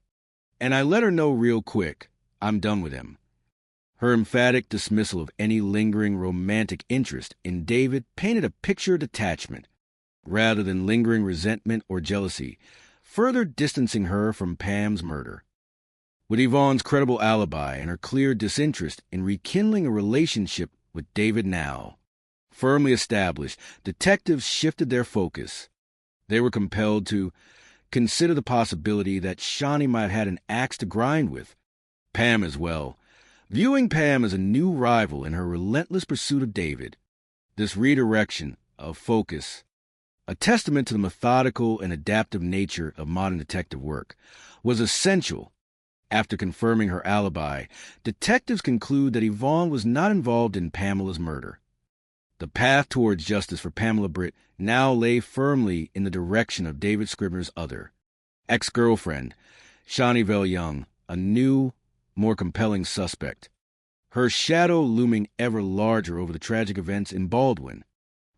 And I let her know real quick, I'm done with him. Her emphatic dismissal of any lingering romantic interest in David painted a picture of detachment, rather than lingering resentment or jealousy, further distancing her from Pam's murder. With Yvonne's credible alibi and her clear disinterest in rekindling a relationship with David now firmly established, detectives shifted their focus. They were compelled to consider the possibility that Shawnee might have had an axe to grind with, Pam as well, viewing Pam as a new rival in her relentless pursuit of David. This redirection of focus, a testament to the methodical and adaptive nature of modern detective work, was essential. After confirming her alibi, detectives conclude that Yvonne was not involved in Pamela's murder. The path towards justice for Pamela Britt now lay firmly in the direction of David Scribner's other ex-girlfriend, Shawneeville Young, a new, more compelling suspect. Her shadow looming ever larger over the tragic events in Baldwin.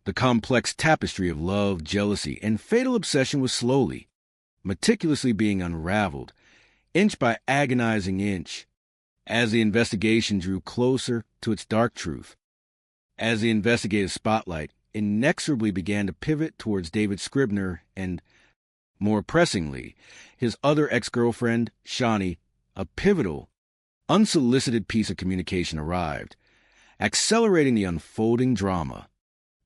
The complex tapestry of love, jealousy, and fatal obsession was slowly, meticulously being unraveled, inch by agonizing inch, as the investigation drew closer to its dark truth. As the investigative spotlight inexorably began to pivot towards David Scribner and, more pressingly, his other ex-girlfriend, Shawnee, a pivotal, unsolicited piece of communication arrived, accelerating the unfolding drama.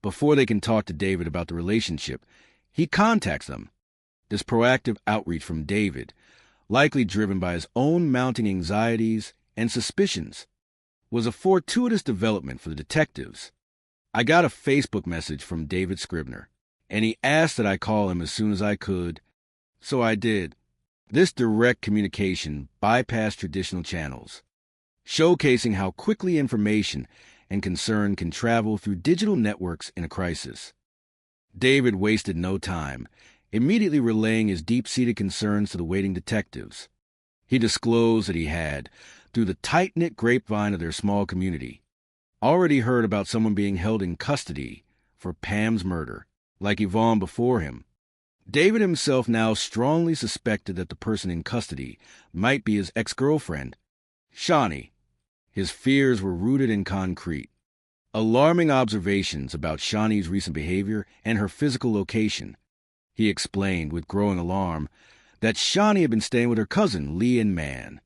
Before they can talk to David about the relationship, he contacts them. This proactive outreach from David, likely driven by his own mounting anxieties and suspicions, was a fortuitous development for the detectives. I got a Facebook message from David Scribner, and he asked that I call him as soon as I could, so I did. This direct communication bypassed traditional channels, showcasing how quickly information and concern can travel through digital networks in a crisis. David wasted no time, immediately relaying his deep-seated concerns to the waiting detectives. He disclosed that he had, through the tight-knit grapevine of their small community, already heard about someone being held in custody for Pam's murder, like Yvonne before him. David himself now strongly suspected that the person in custody might be his ex-girlfriend, Shawnee. His fears were rooted in concrete. Alarming observations about Shawnee's recent behavior and her physical location. He explained with growing alarm that Shawnee had been staying with her cousin, Leanne Mann.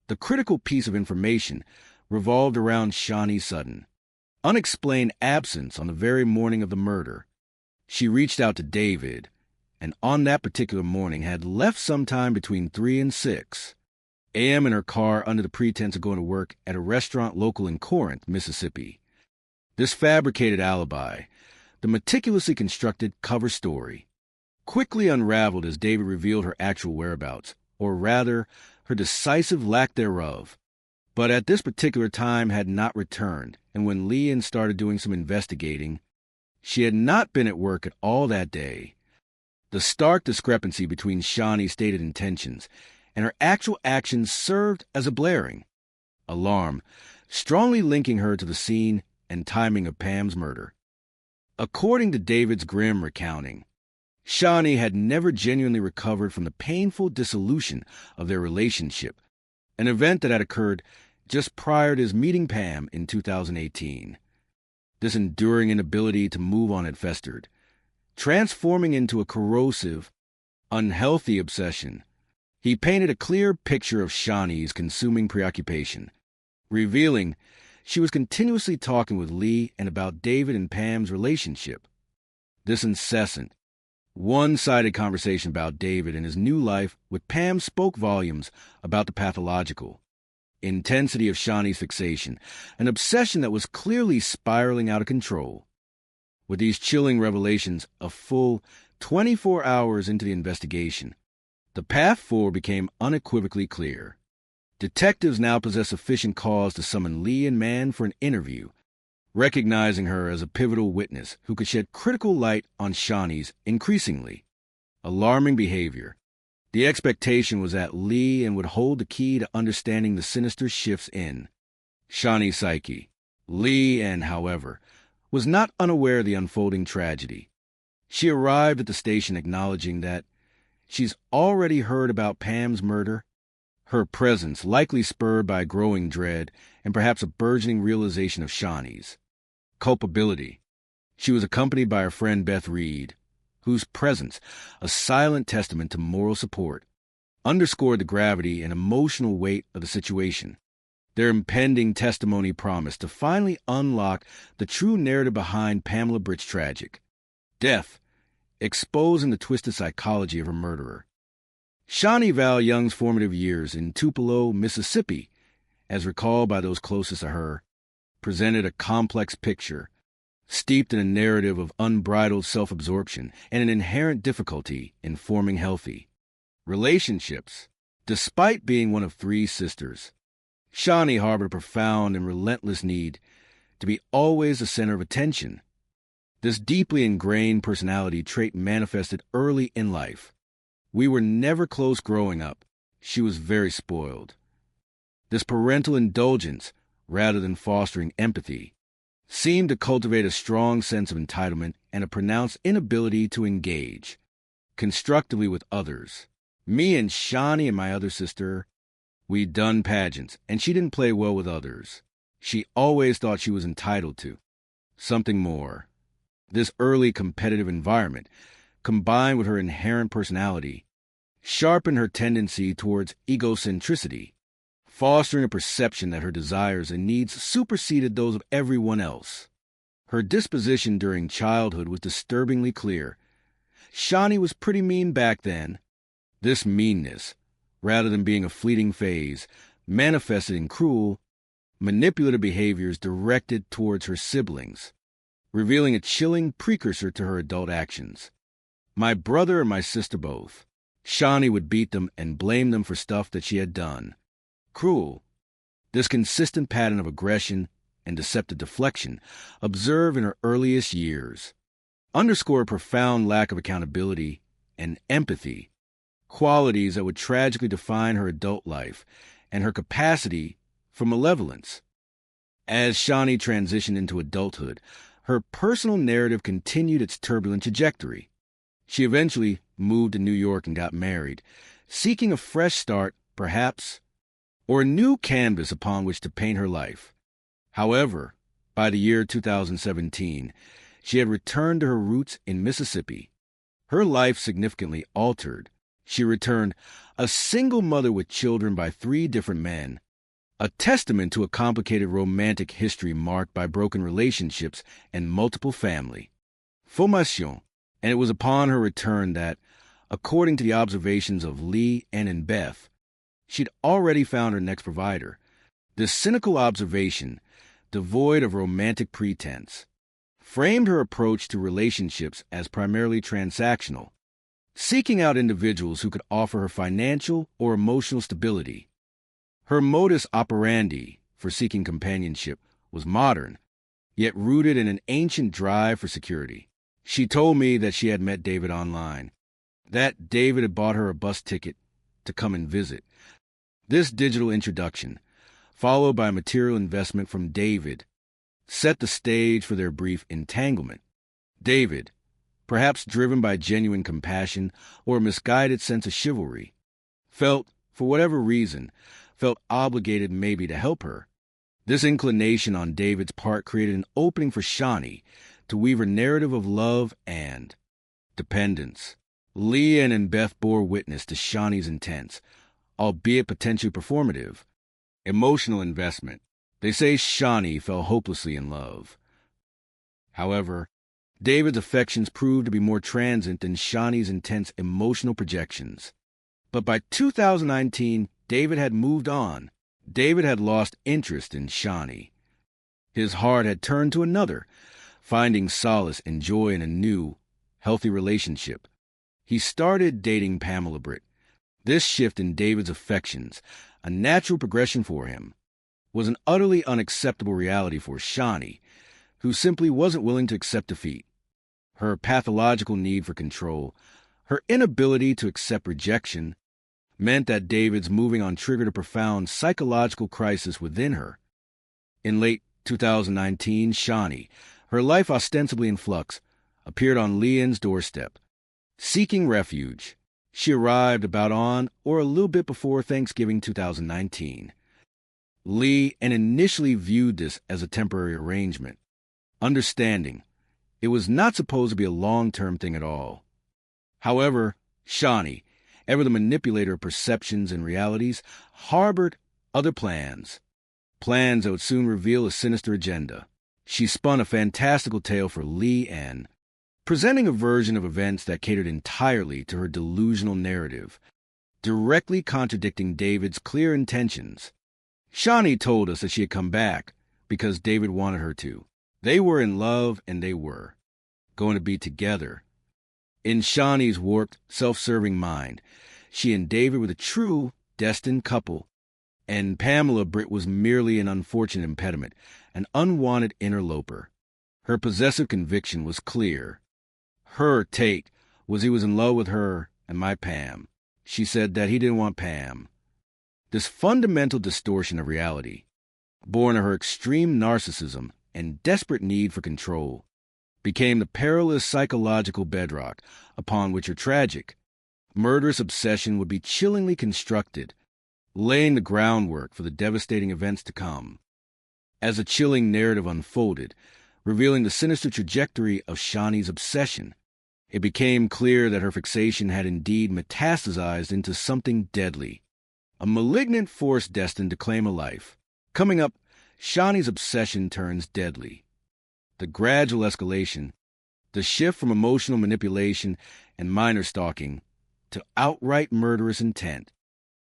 The critical piece of information revolved around Shawnee's sudden, unexplained absence on the very morning of the murder. She reached out to David, and on that particular morning had left sometime between 3 and 6 a.m. in her car under the pretense of going to work at a restaurant local in Corinth, Mississippi. This fabricated alibi, the meticulously constructed cover story, quickly unraveled as David revealed her actual whereabouts, or rather, her decisive lack thereof, but at this particular time had not returned, and when Leanne started doing some investigating, she had not been at work at all that day. The stark discrepancy between Shawnee's stated intentions and her actual actions served as a blaring alarm, strongly linking her to the scene and timing of Pam's murder. According to David's grim recounting, Shawnee had never genuinely recovered from the painful dissolution of their relationship, an event that had occurred just prior to his meeting Pam in 2018. This enduring inability to move on had festered, transforming into a corrosive, unhealthy obsession He painted a clear picture of Shawnee's consuming preoccupation, revealing she was continuously talking with Lee and about David and Pam's relationship. This incessant, one-sided conversation about David and his new life with Pam spoke volumes about the pathological intensity of Shawnee's fixation, an obsession that was clearly spiraling out of control. With these chilling revelations a full 24 hours into the investigation, the path forward became unequivocally clear. Detectives now possess sufficient cause to summon Lee and Mann for an interview, recognizing her as a pivotal witness who could shed critical light on Shawnee's increasingly alarming behavior. The expectation was that Lee and would hold the key to understanding the sinister shifts in Shawnee's psyche. Lee Ann, however, was not unaware of the unfolding tragedy. She arrived at the station acknowledging that she's already heard about Pam's murder, her presence likely spurred by a growing dread and perhaps a burgeoning realization of Shawnee's culpability. She was accompanied by her friend Beth Reed, whose presence, a silent testament to moral support, underscored the gravity and emotional weight of the situation. Their impending testimony promised to finally unlock the true narrative behind Pamela Britt's tragic death, exposing the twisted psychology of her murderer. Shawnee Val Young's formative years in Tupelo, Mississippi, as recalled by those closest to her, presented a complex picture, steeped in a narrative of unbridled self-absorption and an inherent difficulty in forming healthy relationships. Despite being one of three sisters, Shawnee harbored a profound and relentless need to be always the center of attention. This deeply ingrained personality trait manifested early in life. We were never close growing up. She was very spoiled. This parental indulgence, rather than fostering empathy, seemed to cultivate a strong sense of entitlement and a pronounced inability to engage constructively with others. Me and Shawnee and my other sister, we'd done pageants, and she didn't play well with others. She always thought she was entitled to something more. This early competitive environment, combined with her inherent personality, sharpened her tendency towards egocentricity, fostering a perception that her desires and needs superseded those of everyone else. Her disposition during childhood was disturbingly clear. Shawnee was pretty mean back then. This meanness, rather than being a fleeting phase, manifested in cruel, manipulative behaviors directed towards her siblings, revealing a chilling precursor to her adult actions. My brother and my sister both. Shawnee would beat them and blame them for stuff that she had done. Cruel. This consistent pattern of aggression and deceptive deflection, observed in her earliest years, underscored a profound lack of accountability and empathy, qualities that would tragically define her adult life and her capacity for malevolence. As Shawnee transitioned into adulthood, her personal narrative continued its turbulent trajectory. She eventually moved to New York and got married, seeking a fresh start, perhaps, or a new canvas upon which to paint her life. However, by the year 2017, she had returned to her roots in Mississippi. Her life significantly altered. She returned a single mother with children by 3 different men, a testament to a complicated romantic history marked by broken relationships and multiple family formation. And it was upon her return that, according to the observations of Lee and Beth, she'd already found her next provider. This cynical observation, devoid of romantic pretense, framed her approach to relationships as primarily transactional, seeking out individuals who could offer her financial or emotional stability. Her modus operandi for seeking companionship was modern, yet rooted in an ancient drive for security. She told me that she had met David online, that David had bought her a bus ticket to come and visit. This digital introduction, followed by a material investment from David, set the stage for their brief entanglement. David, perhaps driven by genuine compassion or a misguided sense of chivalry, felt, for whatever reason, obligated maybe to help her. This inclination on David's part created an opening for Shawnee to weave a narrative of love and dependence. Leanne and Beth bore witness to Shawnee's intense, albeit potentially performative, emotional investment. They say Shawnee fell hopelessly in love. However, David's affections proved to be more transient than Shawnee's intense emotional projections. But by 2019, David had moved on. David had lost interest in Shawnee. His heart had turned to another, finding solace and joy in a new, healthy relationship. He started dating Pamela Britt. This shift in David's affections, a natural progression for him, was an utterly unacceptable reality for Shawnee, who simply wasn't willing to accept defeat. Her pathological need for control, her inability to accept rejection, meant that David's moving on triggered a profound psychological crisis within her. In late 2019, Shawnee, her life ostensibly in flux, appeared on Leanne's doorstep. Seeking refuge, she arrived about on or a little bit before Thanksgiving 2019. Leanne initially viewed this as a temporary arrangement, understanding it was not supposed to be a long-term thing at all. However, Shawnee, ever the manipulator of perceptions and realities, harbored other plans that would soon reveal a sinister agenda. She spun a fantastical tale for Leanne, presenting a version of events that catered entirely to her delusional narrative, directly contradicting David's clear intentions. Shawnee told us that she had come back because David wanted her to. They were in love, and they were going to be together. In Shawnee's warped, self-serving mind, she and David were the true, destined couple, and Pamela Britt was merely an unfortunate impediment, an unwanted interloper. Her possessive conviction was clear. Her take was he was in love with her and my Pam. She said that he didn't want Pam. This fundamental distortion of reality, born of her extreme narcissism and desperate need for control, became the perilous psychological bedrock upon which her tragic, murderous obsession would be chillingly constructed, laying the groundwork for the devastating events to come. As a chilling narrative unfolded, revealing the sinister trajectory of Shawnee's obsession, it became clear that her fixation had indeed metastasized into something deadly, a malignant force destined to claim a life. Coming up, Shawnee's obsession turns deadly. The gradual escalation, the shift from emotional manipulation and minor stalking to outright murderous intent,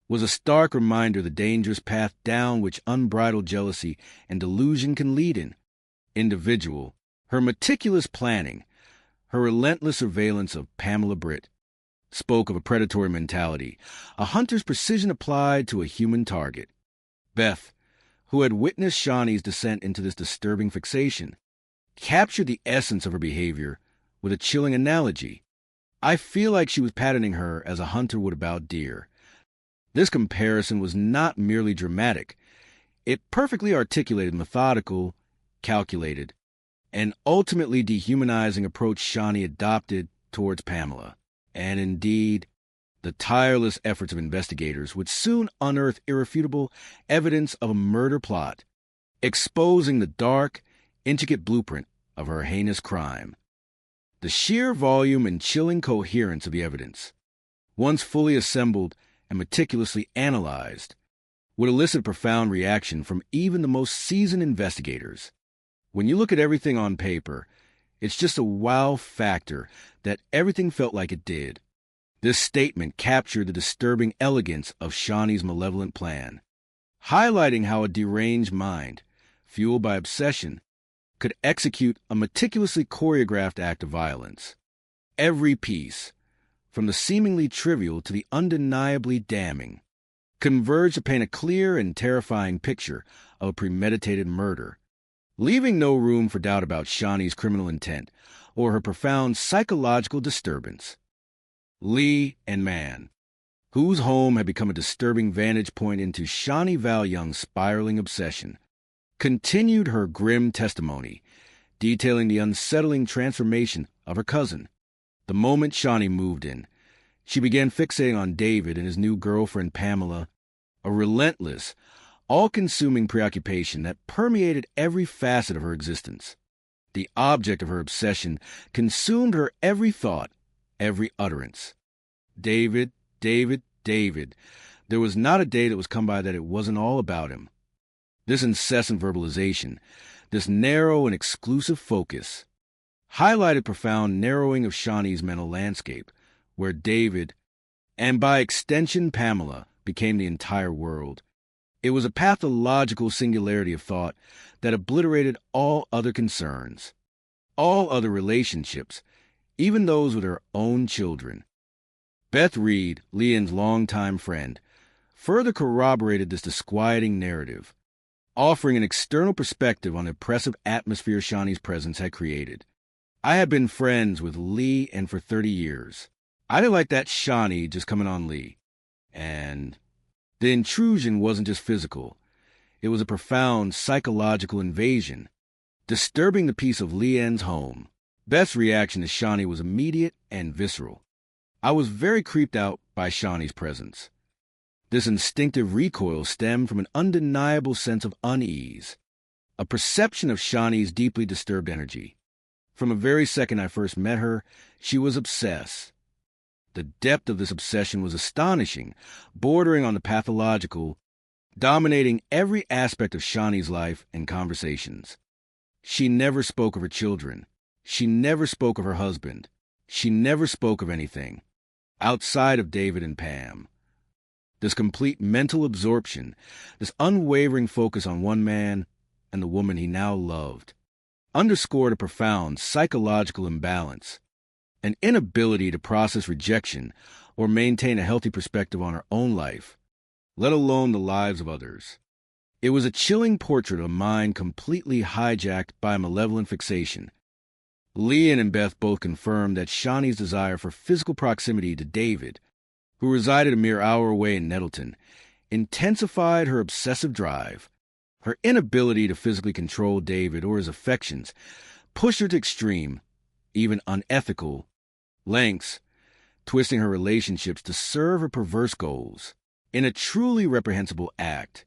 was a stark reminder of the dangerous path down which unbridled jealousy and delusion can lead an individual. Her meticulous planning, her relentless surveillance of Pamela Britt, spoke of a predatory mentality, a hunter's precision applied to a human target. Beth, who had witnessed Shawnee's descent into this disturbing fixation, captured the essence of her behavior with a chilling analogy. I feel like she was patterning her as a hunter would about deer. This comparison was not merely dramatic. It perfectly articulated methodical, calculated, and ultimately dehumanizing approach Shawnee adopted towards Pamela. And indeed, the tireless efforts of investigators would soon unearth irrefutable evidence of a murder plot, exposing the dark, intricate blueprint of her heinous crime. The sheer volume and chilling coherence of the evidence, once fully assembled and meticulously analyzed, would elicit a profound reaction from even the most seasoned investigators. When you look at everything on paper, it's just a wow factor that everything felt like it did. This statement captured the disturbing elegance of Shawnee's malevolent plan, highlighting how a deranged mind, fueled by obsession, could execute a meticulously choreographed act of violence. Every piece, from the seemingly trivial to the undeniably damning, converged to paint a clear and terrifying picture of a premeditated murder, leaving no room for doubt about Shawnee's criminal intent or her profound psychological disturbance. Leanne Mann, whose home had become a disturbing vantage point into Shawnee Val Young's spiraling obsession, continued her grim testimony, detailing the unsettling transformation of her cousin. The moment Shawnee moved in, she began fixating on David and his new girlfriend Pamela, a relentless, all-consuming preoccupation that permeated every facet of her existence. The object of her obsession consumed her every thought, every utterance. David, David, David. There was not a day that was come by that it wasn't all about him. This incessant verbalization, this narrow and exclusive focus, highlighted profound narrowing of Shawnee's mental landscape, where David, and by extension Pamela, became the entire world. It was a pathological singularity of thought that obliterated all other concerns, all other relationships, even those with her own children. Beth Reed, Leon's longtime friend, further corroborated this disquieting narrative, offering an external perspective on the oppressive atmosphere Shawnee's presence had created. I had been friends with Lee and for 30 years. I didn't like that Shawnee just coming on Lee. And the intrusion wasn't just physical. It was a profound psychological invasion, disturbing the peace of Leanne's home. Beth's reaction to Shawnee was immediate and visceral. I was very creeped out by Shawnee's presence. This instinctive recoil stemmed from an undeniable sense of unease, a perception of Shawnee's deeply disturbed energy. From the very second I first met her, she was obsessed. The depth of this obsession was astonishing, bordering on the pathological, dominating every aspect of Shawnee's life and conversations. She never spoke of her children. She never spoke of her husband. She never spoke of anything outside of David and Pam. This complete mental absorption, this unwavering focus on one man and the woman he now loved, underscored a profound psychological imbalance, an inability to process rejection or maintain a healthy perspective on her own life, let alone the lives of others. It was a chilling portrait of a mind completely hijacked by a malevolent fixation. Leon and Beth both confirmed that Shawnee's desire for physical proximity to David, who resided a mere hour away in Nettleton, intensified her obsessive drive. Her inability to physically control David or his affections pushed her to extreme, even unethical, lengths, twisting her relationships to serve her perverse goals. In a truly reprehensible act,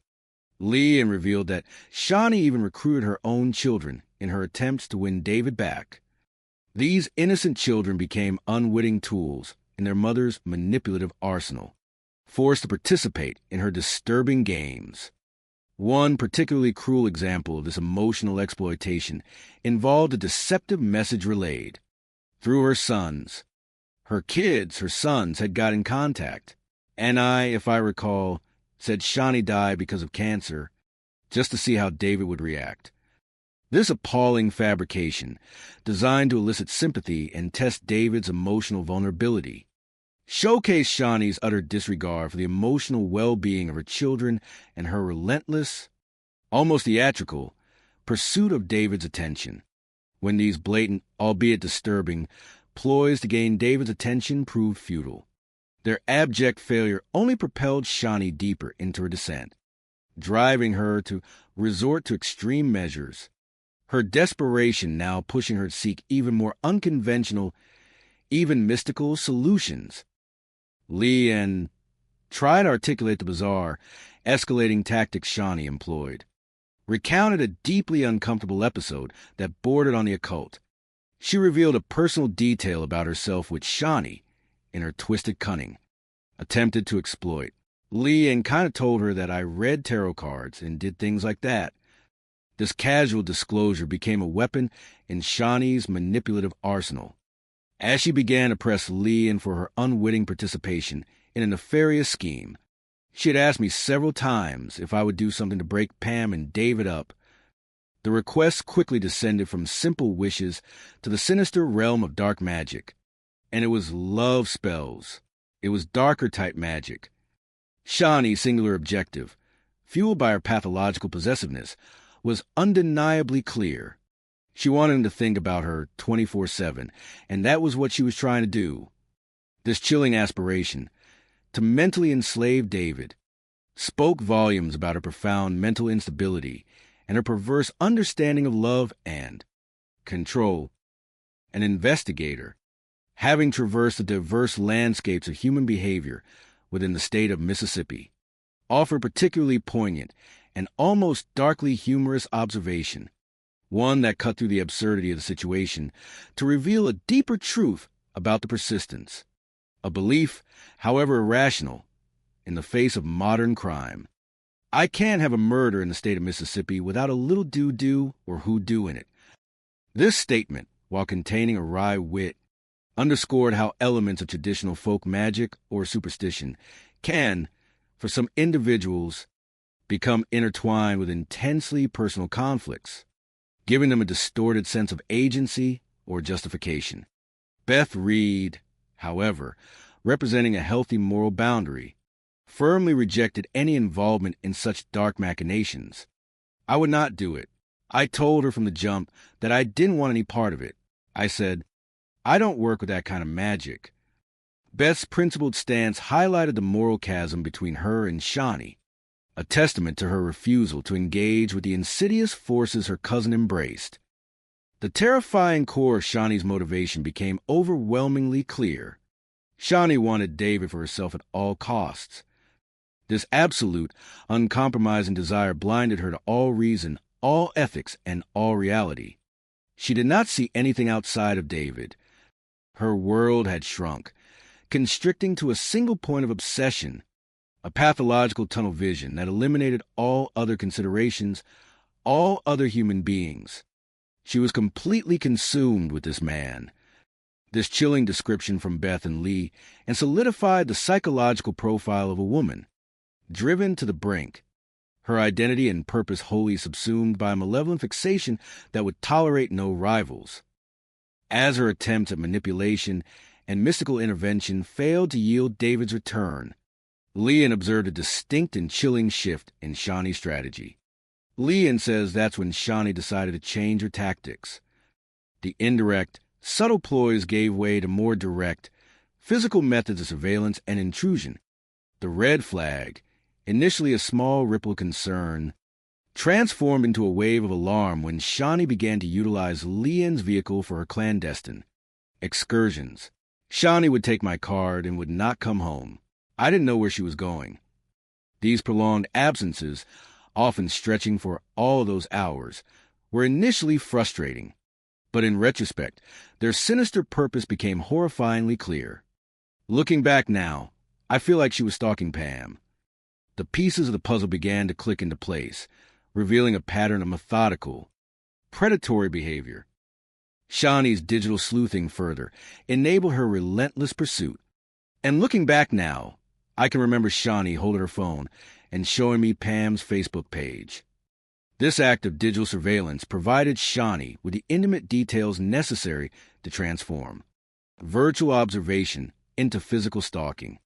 Leon revealed that Shawnee even recruited her own children in her attempts to win David back. These innocent children became unwitting tools in their mother's manipulative arsenal, forced to participate in her disturbing games. One particularly cruel example of this emotional exploitation involved a deceptive message relayed. Through her sons, her sons had got in contact, and I, if I recall, said Shawnee died because of cancer, just to see how David would react. This appalling fabrication, designed to elicit sympathy and test David's emotional vulnerability, showcased Shawnee's utter disregard for the emotional well-being of her children and her relentless, almost theatrical, pursuit of David's attention. When these blatant, albeit disturbing, ploys to gain David's attention proved futile, their abject failure only propelled Shawnee deeper into her descent, driving her to resort to extreme measures, her desperation now pushing her to seek even more unconventional, even mystical solutions. Leanne tried to articulate the bizarre, escalating tactics Shawnee employed, recounted a deeply uncomfortable episode that bordered on the occult. She revealed a personal detail about herself which Shawnee, in her twisted cunning, attempted to exploit. Leanne kind of told her that I read tarot cards and did things like that. This casual disclosure became a weapon in Shawnee's manipulative arsenal, as she began to press Leanne for her unwitting participation in a nefarious scheme. She had asked me several times if I would do something to break Pam and David up. The request quickly descended from simple wishes to the sinister realm of dark magic, and it was love spells. It was darker-type magic. Shawnee's singular objective, fueled by her pathological possessiveness, was undeniably clear. She wanted him to think about her 24/7, and that was what she was trying to do. This chilling aspiration, to mentally enslave David, spoke volumes about her profound mental instability and her perverse understanding of love and control. An investigator, having traversed the diverse landscapes of human behavior within the state of Mississippi, offered particularly poignant and almost darkly humorous observation, one that cut through the absurdity of the situation to reveal a deeper truth about the persistence, a belief, however irrational, in the face of modern crime. I can't have a murder in the state of Mississippi without a little doo-doo or hoodoo in it. This statement, while containing a wry wit, underscored how elements of traditional folk magic or superstition can, for some individuals, become intertwined with intensely personal conflicts, giving them a distorted sense of agency or justification. Beth Reed, however, representing a healthy moral boundary, firmly rejected any involvement in such dark machinations. I would not do it. I told her from the jump that I didn't want any part of it. I said, I don't work with that kind of magic. Beth's principled stance highlighted the moral chasm between her and Shawnee, a testament to her refusal to engage with the insidious forces her cousin embraced. The terrifying core of Shawnee's motivation became overwhelmingly clear. Shawnee wanted David for herself at all costs. This absolute, uncompromising desire blinded her to all reason, all ethics, and all reality. She did not see anything outside of David. Her world had shrunk, constricting to a single point of obsession, a pathological tunnel vision that eliminated all other considerations, all other human beings. She was completely consumed with this man. This chilling description from Beth and Lee and solidified the psychological profile of a woman, driven to the brink, her identity and purpose wholly subsumed by a malevolent fixation that would tolerate no rivals. As her attempts at manipulation and mystical intervention failed to yield David's return, Leon observed a distinct and chilling shift in Shawnee's strategy. Leon says that's when Shawnee decided to change her tactics. The indirect, subtle ploys gave way to more direct, physical methods of surveillance and intrusion. The red flag, initially a small ripple of concern, transformed into a wave of alarm when Shawnee began to utilize Leon's vehicle for her clandestine excursions. Shawnee would take my card and would not come home. I didn't know where she was going. These prolonged absences, often stretching for all those hours, were initially frustrating, but in retrospect, their sinister purpose became horrifyingly clear. Looking back now, I feel like she was stalking Pam. The pieces of the puzzle began to click into place, revealing a pattern of methodical, predatory behavior. Shawnee's digital sleuthing further enabled her relentless pursuit. And looking back now, I can remember Shawnee holding her phone and showing me Pam's Facebook page. This act of digital surveillance provided Shawnee with the intimate details necessary to transform virtual observation into physical stalking.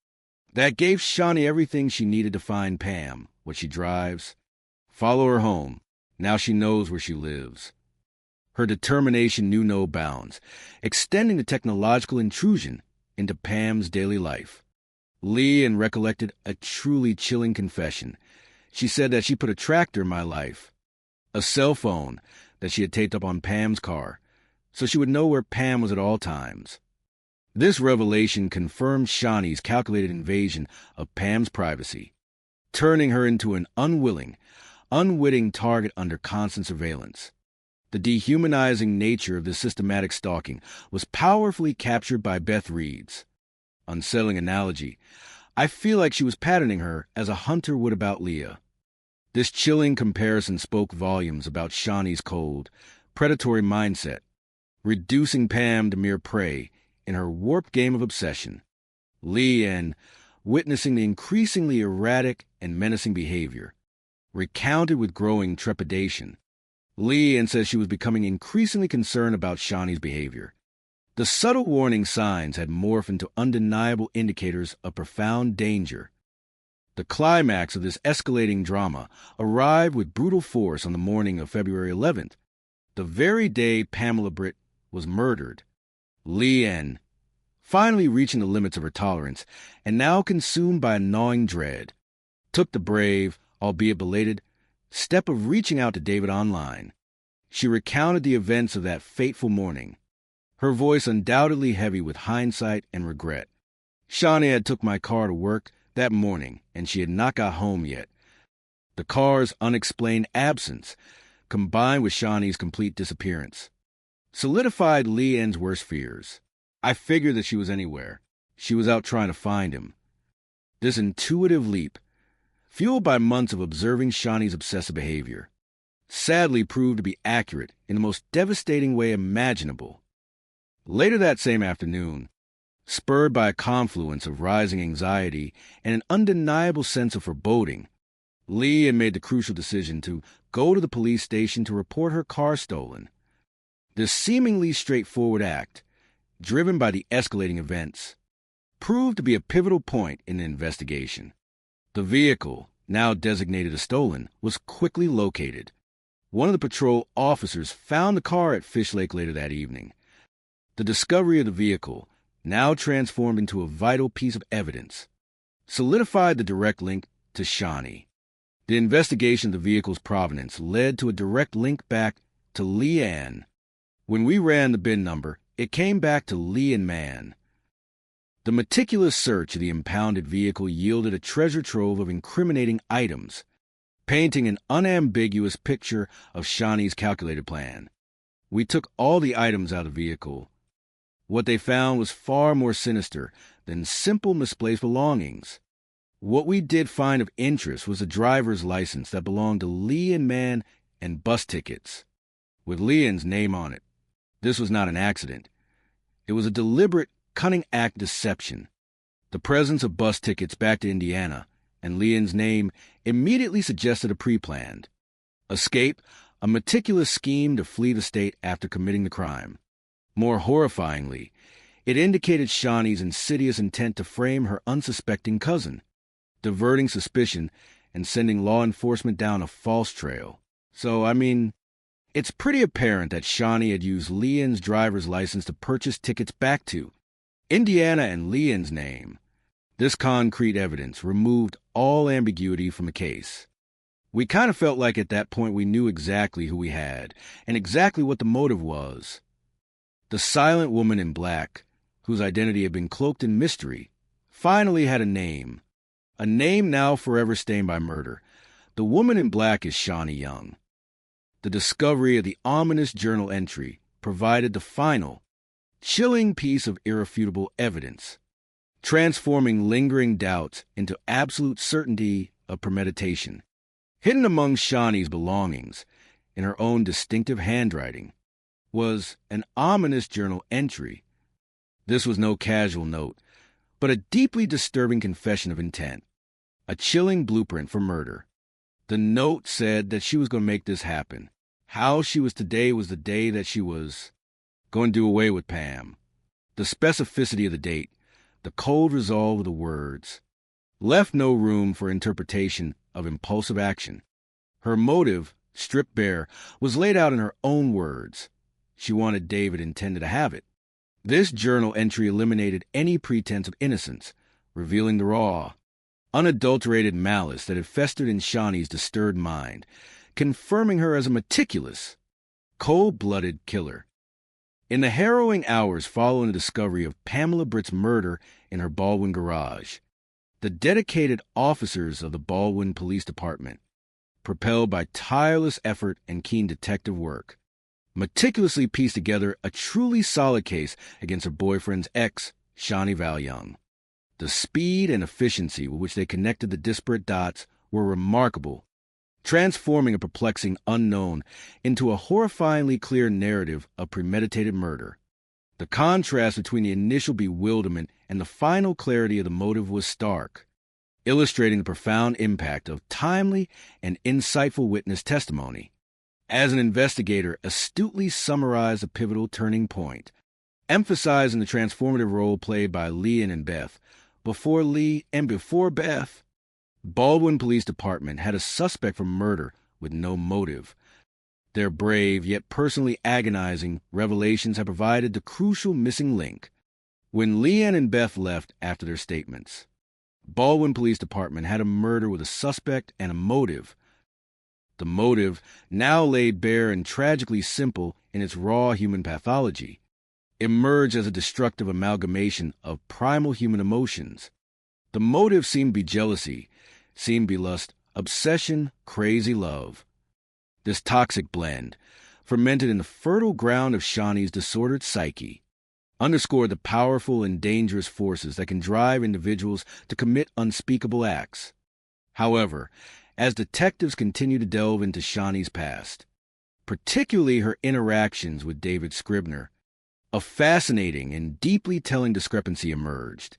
That gave Shawnee everything she needed to find Pam, what she drives, follow her home. Now she knows where she lives. Her determination knew no bounds, extending the technological intrusion into Pam's daily life. Leon recollected a truly chilling confession. She said that she put a tractor in my life, a cell phone that she had taped up on Pam's car, so she would know where Pam was at all times. This revelation confirmed Shawnee's calculated invasion of Pam's privacy, turning her into an unwitting target under constant surveillance. The dehumanizing nature of this systematic stalking was powerfully captured by Beth Reed's unsettling analogy. I feel like she was patterning her as a hunter would about Leah. This chilling comparison spoke volumes about Shawnee's cold, predatory mindset, reducing Pam to mere prey in her warped game of obsession. Leanne, witnessing the increasingly erratic and menacing behavior, recounted with growing trepidation. Leanne says she was becoming increasingly concerned about Shawnee's behavior. The subtle warning signs had morphed into undeniable indicators of profound danger. The climax of this escalating drama arrived with brutal force on the morning of February 11th, the very day Pamela Britt was murdered. Leanne, finally reaching the limits of her tolerance and now consumed by a gnawing dread, took the brave, albeit belated, step of reaching out to David online. She recounted the events of that fateful morning, her voice undoubtedly heavy with hindsight and regret. Shawnee had took my car to work that morning, and she had not got home yet. The car's unexplained absence, combined with Shawnee's complete disappearance, solidified Leanne's worst fears. I figured that she was anywhere, she was out trying to find him. This intuitive leap, fueled by months of observing Shawnee's obsessive behavior, sadly proved to be accurate in the most devastating way imaginable. Later that same afternoon, spurred by a confluence of rising anxiety and an undeniable sense of foreboding, Lee had made the crucial decision to go to the police station to report her car stolen. This seemingly straightforward act, driven by the escalating events, proved to be a pivotal point in the investigation. The vehicle, now designated as stolen, was quickly located. One of the patrol officers found the car at Fish Lake later that evening. The discovery of the vehicle, now transformed into a vital piece of evidence, solidified the direct link to Shawnee. The investigation of the vehicle's provenance led to a direct link back to Leanne. When we ran the bin number, it came back to Lee and Mann. The meticulous search of the impounded vehicle yielded a treasure trove of incriminating items, painting an unambiguous picture of Shawnee's calculated plan. We took all the items out of the vehicle. What they found was far more sinister than simple misplaced belongings. What we did find of interest was a driver's license that belonged to Lee and Mann and bus tickets, with Leon's name on it. This was not an accident. It was a deliberate, cunning act of deception. The presence of bus tickets back to Indiana and Leon's name immediately suggested a pre-planned escape, a meticulous scheme to flee the state after committing the crime. More horrifyingly, it indicated Shawnee's insidious intent to frame her unsuspecting cousin, diverting suspicion and sending law enforcement down a false trail. So, it's pretty apparent that Shawnee had used Leon's driver's license to purchase tickets back to Indiana and Leon's name. This concrete evidence removed all ambiguity from the case. We kind of felt like at that point we knew exactly who we had and exactly what the motive was. The silent woman in black, whose identity had been cloaked in mystery, finally had a name now forever stained by murder. The woman in black is Shawnee Young. The discovery of the ominous journal entry provided the final, chilling piece of irrefutable evidence, transforming lingering doubts into absolute certainty of premeditation. Hidden among Shawnee's belongings, in her own distinctive handwriting, was an ominous journal entry. This was no casual note, but a deeply disturbing confession of intent, a chilling blueprint for murder. The note said that she was going to make this happen. How she was today was the day that she was going to do away with Pam. The specificity of the date, the cold resolve of the words, left no room for interpretation of impulsive action. Her motive, stripped bare, was laid out in her own words. She wanted David intended to have it. This journal entry eliminated any pretense of innocence, revealing the raw, unadulterated malice that had festered in Shawnee's disturbed mind, confirming her as a meticulous, cold-blooded killer. In the harrowing hours following the discovery of Pamela Britt's murder in her Baldwin garage, the dedicated officers of the Baldwin Police Department, propelled by tireless effort and keen detective work, meticulously pieced together a truly solid case against her boyfriend's ex, Shawnee Val Young. The speed and efficiency with which they connected the disparate dots were remarkable, transforming a perplexing unknown into a horrifyingly clear narrative of premeditated murder. The contrast between the initial bewilderment and the final clarity of the motive was stark, illustrating the profound impact of timely and insightful witness testimony. As an investigator astutely summarized the pivotal turning point, emphasizing the transformative role played by Leon and Beth. Before Lee and before Beth, Baldwin Police Department had a suspect for murder with no motive. Their brave yet personally agonizing revelations had provided the crucial missing link. When Leanne and Beth left after their statements, Baldwin Police Department had a murder with a suspect and a motive. The motive, now laid bare and tragically simple in its raw human pathology, emerged as a destructive amalgamation of primal human emotions. The motive seemed to be jealousy, seemed to be lust, obsession, crazy love. This toxic blend, fermented in the fertile ground of Shawnee's disordered psyche, underscored the powerful and dangerous forces that can drive individuals to commit unspeakable acts. However, as detectives continue to delve into Shawnee's past, particularly her interactions with David Scribner, a fascinating and deeply telling discrepancy emerged.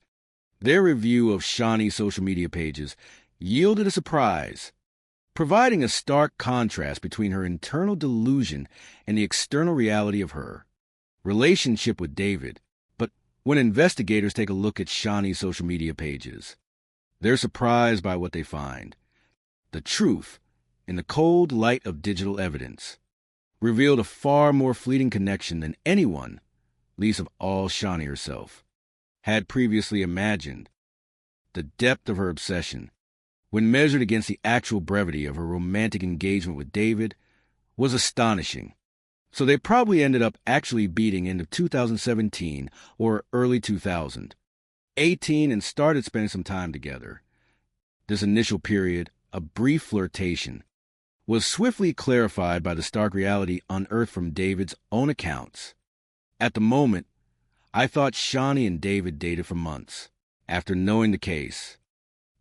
Their review of Shawnee's social media pages yielded a surprise, providing a stark contrast between her internal delusion and the external reality of her relationship with David. But when investigators take a look at Shawnee's social media pages, they're surprised by what they find. The truth, in the cold light of digital evidence, revealed a far more fleeting connection than anyone, least of all Shawnee herself, had previously imagined. The depth of her obsession, when measured against the actual brevity of her romantic engagement with David, was astonishing. So they probably ended up actually beating into 2017 or early 2018 and started spending some time together. This initial period, a brief flirtation, was swiftly clarified by the stark reality unearthed from David's own accounts. At the moment, I thought Shawnee and David dated for months. After knowing the case,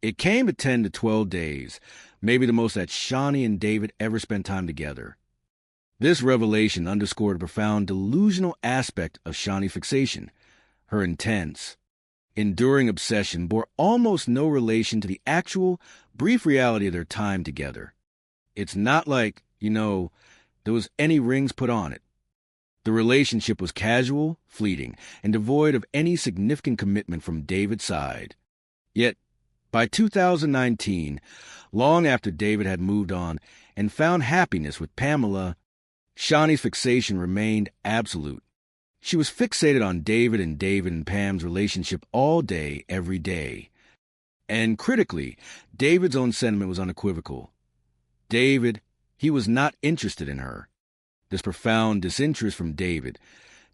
it came to 10 to 12 days, maybe the most that Shawnee and David ever spent time together. This revelation underscored a profound delusional aspect of Shawnee's fixation. Her intense, enduring obsession bore almost no relation to the actual, brief reality of their time together. It's not like, there was any rings put on it. The relationship was casual, fleeting, and devoid of any significant commitment from David's side. Yet, by 2019, long after David had moved on and found happiness with Pamela, Shawnee's fixation remained absolute. She was fixated on David and Pam's relationship all day, every day. And critically, David's own sentiment was unequivocal. David, he was not interested in her. This profound disinterest from David,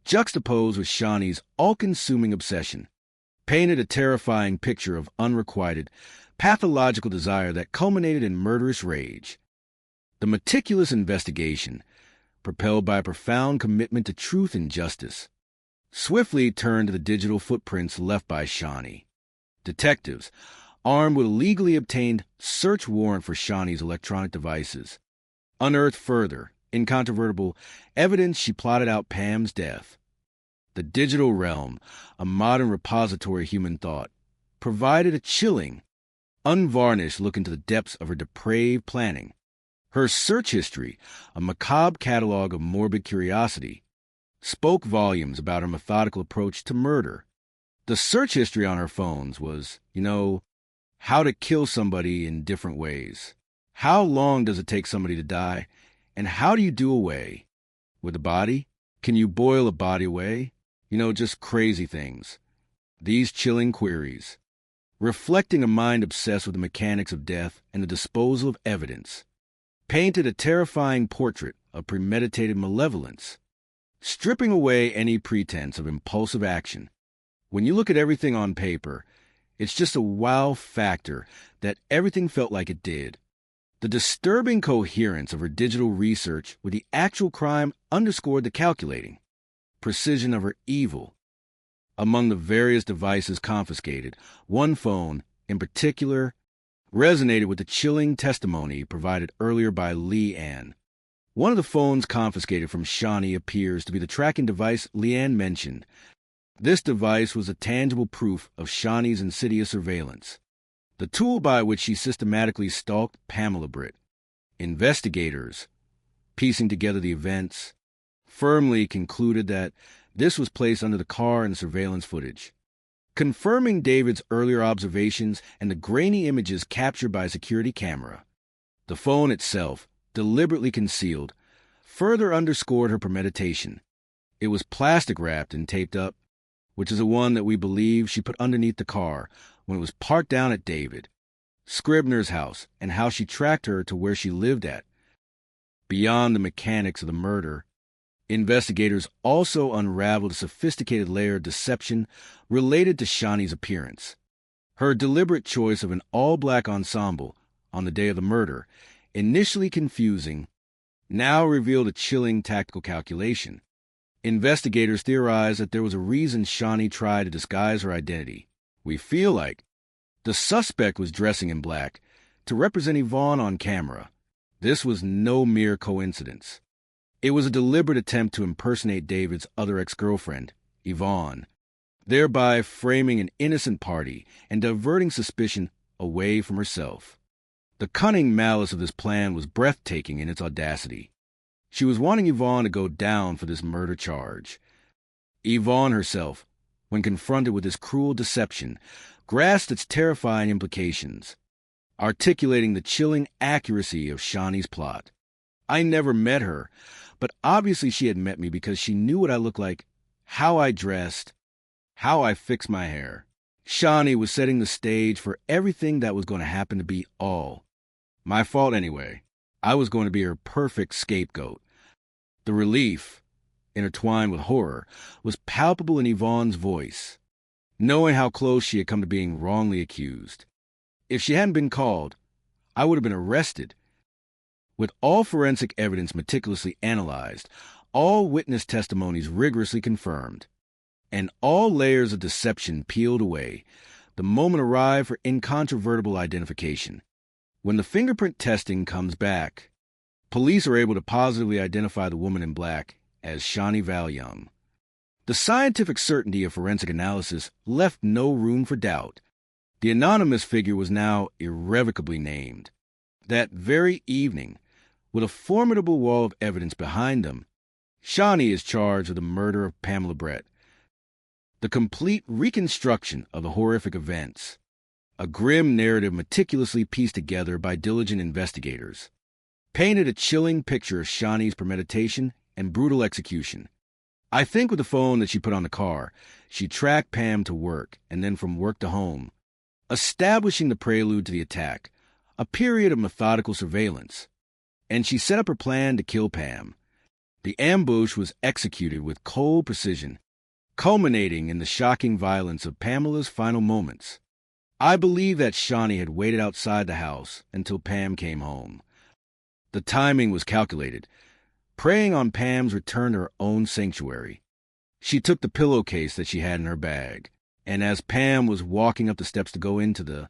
juxtaposed with Shawnee's all-consuming obsession, painted a terrifying picture of unrequited, pathological desire that culminated in murderous rage. The meticulous investigation, propelled by a profound commitment to truth and justice, swiftly turned to the digital footprints left by Shawnee. Detectives, armed with a legally obtained search warrant for Shawnee's electronic devices, unearthed further incontrovertible evidence she plotted out Pam's death. The digital realm, a modern repository of human thought, provided a chilling, unvarnished look into the depths of her depraved planning. Her search history, a macabre catalog of morbid curiosity, spoke volumes about her methodical approach to murder. The search history on her phones was, how to kill somebody in different ways. How long does it take somebody to die? And how do you do away with a body? Can you boil a body away? Just crazy things. These chilling queries, reflecting a mind obsessed with the mechanics of death and the disposal of evidence, painted a terrifying portrait of premeditated malevolence, stripping away any pretense of impulsive action. When you look at everything on paper, it's just a wow factor that everything felt like it did. The disturbing coherence of her digital research with the actual crime underscored the calculating precision of her evil. Among the various devices confiscated, one phone, in particular, resonated with the chilling testimony provided earlier by Leanne. One of the phones confiscated from Shawnee appears to be the tracking device Leanne mentioned. This device was a tangible proof of Shawnee's insidious surveillance, the tool by which she systematically stalked Pamela Britt. Investigators, piecing together the events, firmly concluded that this was placed under the car and surveillance footage, confirming David's earlier observations and the grainy images captured by a security camera. The phone itself, deliberately concealed, further underscored her premeditation. It was plastic wrapped and taped up, which is the one that we believe she put underneath the car when it was parked down at David Scribner's house, and how she tracked her to where she lived at. Beyond the mechanics of the murder, investigators also unraveled a sophisticated layer of deception related to Shawnee's appearance. Her deliberate choice of an all-black ensemble on the day of the murder, initially confusing, now revealed a chilling tactical calculation. Investigators theorize that there was a reason Shawnee tried to disguise her identity. We feel like the suspect was dressing in black to represent Yvonne on camera. This was no mere coincidence. It was a deliberate attempt to impersonate David's other ex-girlfriend, Yvonne, thereby framing an innocent party and diverting suspicion away from herself. The cunning malice of this plan was breathtaking in its audacity. She was wanting Yvonne to go down for this murder charge. Yvonne herself, when confronted with this cruel deception, grasped its terrifying implications, articulating the chilling accuracy of Shawnee's plot. I never met her, but obviously she had met me because she knew what I looked like, how I dressed, how I fixed my hair. Shawnee was setting the stage for everything that was going to happen to be all my fault anyway. I was going to be her perfect scapegoat. The relief, intertwined with horror, was palpable in Yvonne's voice, knowing how close she had come to being wrongly accused. If she hadn't been called, I would have been arrested. With all forensic evidence meticulously analyzed, all witness testimonies rigorously confirmed, and all layers of deception peeled away, the moment arrived for incontrovertible identification. When the fingerprint testing comes back, police are able to positively identify the woman in black as Shawnee Val-Young. The scientific certainty of forensic analysis left no room for doubt. The anonymous figure was now irrevocably named. That very evening, with a formidable wall of evidence behind them, Shawnee is charged with the murder of Pamela Brett. The complete reconstruction of the horrific events, a grim narrative meticulously pieced together by diligent investigators, painted a chilling picture of Shawnee's premeditation and brutal execution. I think with the phone that she put on the car, she tracked Pam to work and then from work to home, establishing the prelude to the attack, a period of methodical surveillance. And she set up her plan to kill Pam. The ambush was executed with cold precision, culminating in the shocking violence of Pamela's final moments. I believe that Shawnee had waited outside the house until Pam came home. The timing was calculated, preying on Pam's return to her own sanctuary. She took the pillowcase that she had in her bag, and as Pam was walking up the steps to go into the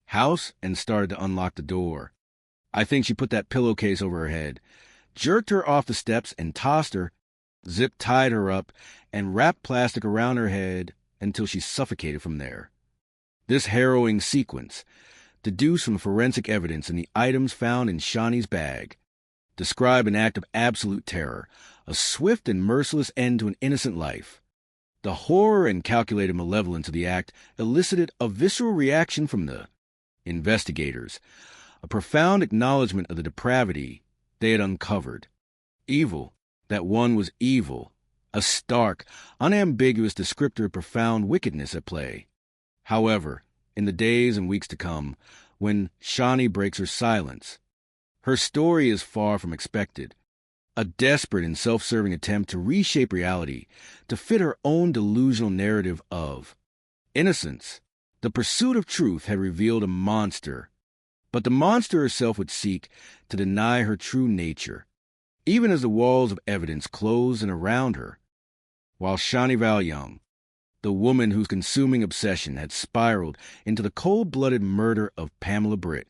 house and started to unlock the door, I think she put that pillowcase over her head, jerked her off the steps and tossed her, zip-tied her up, and wrapped plastic around her head until she suffocated from there. This harrowing sequence, deduced from forensic evidence and the items found in Shawnee's bag, describe an act of absolute terror, a swift and merciless end to an innocent life. The horror and calculated malevolence of the act elicited a visceral reaction from the investigators, a profound acknowledgement of the depravity they had uncovered. Evil, that one was evil, a stark, unambiguous descriptor of profound wickedness at play. However, in the days and weeks to come, when Shawnee breaks her silence, her story is far from expected. A desperate and self-serving attempt to reshape reality to fit her own delusional narrative of innocence. The pursuit of truth had revealed a monster, but the monster herself would seek to deny her true nature, even as the walls of evidence closed in around her. While Shawnee Val-Young, the woman whose consuming obsession had spiraled into the cold-blooded murder of Pamela Britt,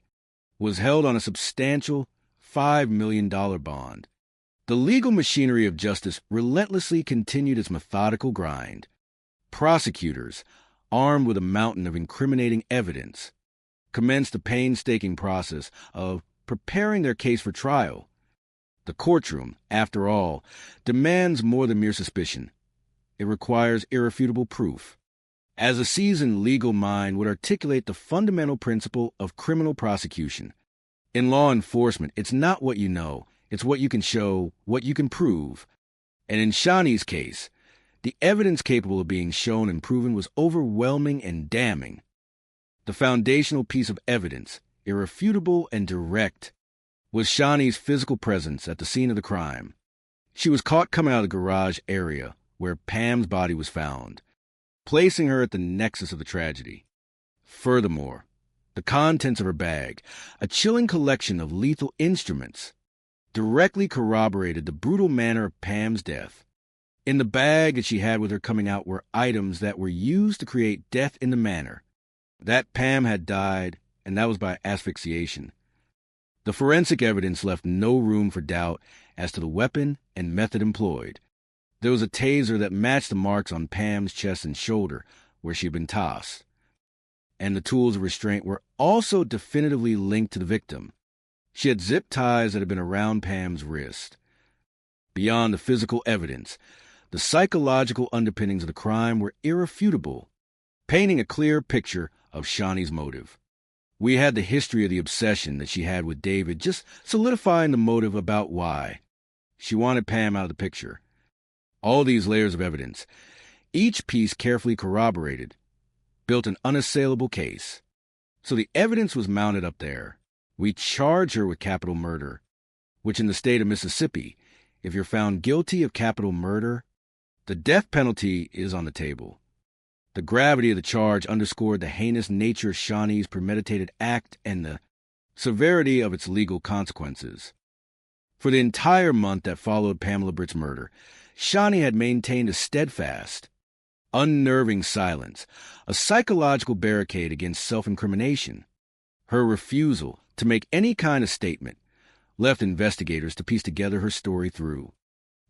was held on a substantial $5 million bond. The legal machinery of justice relentlessly continued its methodical grind. Prosecutors, armed with a mountain of incriminating evidence, commenced a painstaking process of preparing their case for trial. The courtroom, after all, demands more than mere suspicion. It requires irrefutable proof. As a seasoned legal mind would articulate the fundamental principle of criminal prosecution. In law enforcement, it's not what you know, it's what you can show, what you can prove. And in Shawnee's case, the evidence capable of being shown and proven was overwhelming and damning. The foundational piece of evidence, irrefutable and direct, was Shawnee's physical presence at the scene of the crime. She was caught coming out of the garage area where Pam's body was found, placing her at the nexus of the tragedy. Furthermore, the contents of her bag, a chilling collection of lethal instruments, directly corroborated the brutal manner of Pam's death. In the bag that she had with her coming out were items that were used to create death in the manner that Pam had died, and that was by asphyxiation. The forensic evidence left no room for doubt as to the weapon and method employed. There was a taser that matched the marks on Pam's chest and shoulder where she had been tossed. And the tools of restraint were also definitively linked to the victim. She had zip ties that had been around Pam's wrist. Beyond the physical evidence, the psychological underpinnings of the crime were irrefutable, painting a clear picture of Shawnee's motive. We had the history of the obsession that she had with David, just solidifying the motive about why. She wanted Pam out of the picture. All these layers of evidence, each piece carefully corroborated, built an unassailable case. So the evidence was mounted up there. We charge her with capital murder, which in the state of Mississippi, if you're found guilty of capital murder, the death penalty is on the table. The gravity of the charge underscored the heinous nature of Shawnee's premeditated act and the severity of its legal consequences. For the entire month that followed Pamela Britt's murder, Shawnee had maintained a steadfast, unnerving silence, a psychological barricade against self-incrimination. Her refusal to make any kind of statement left investigators to piece together her story through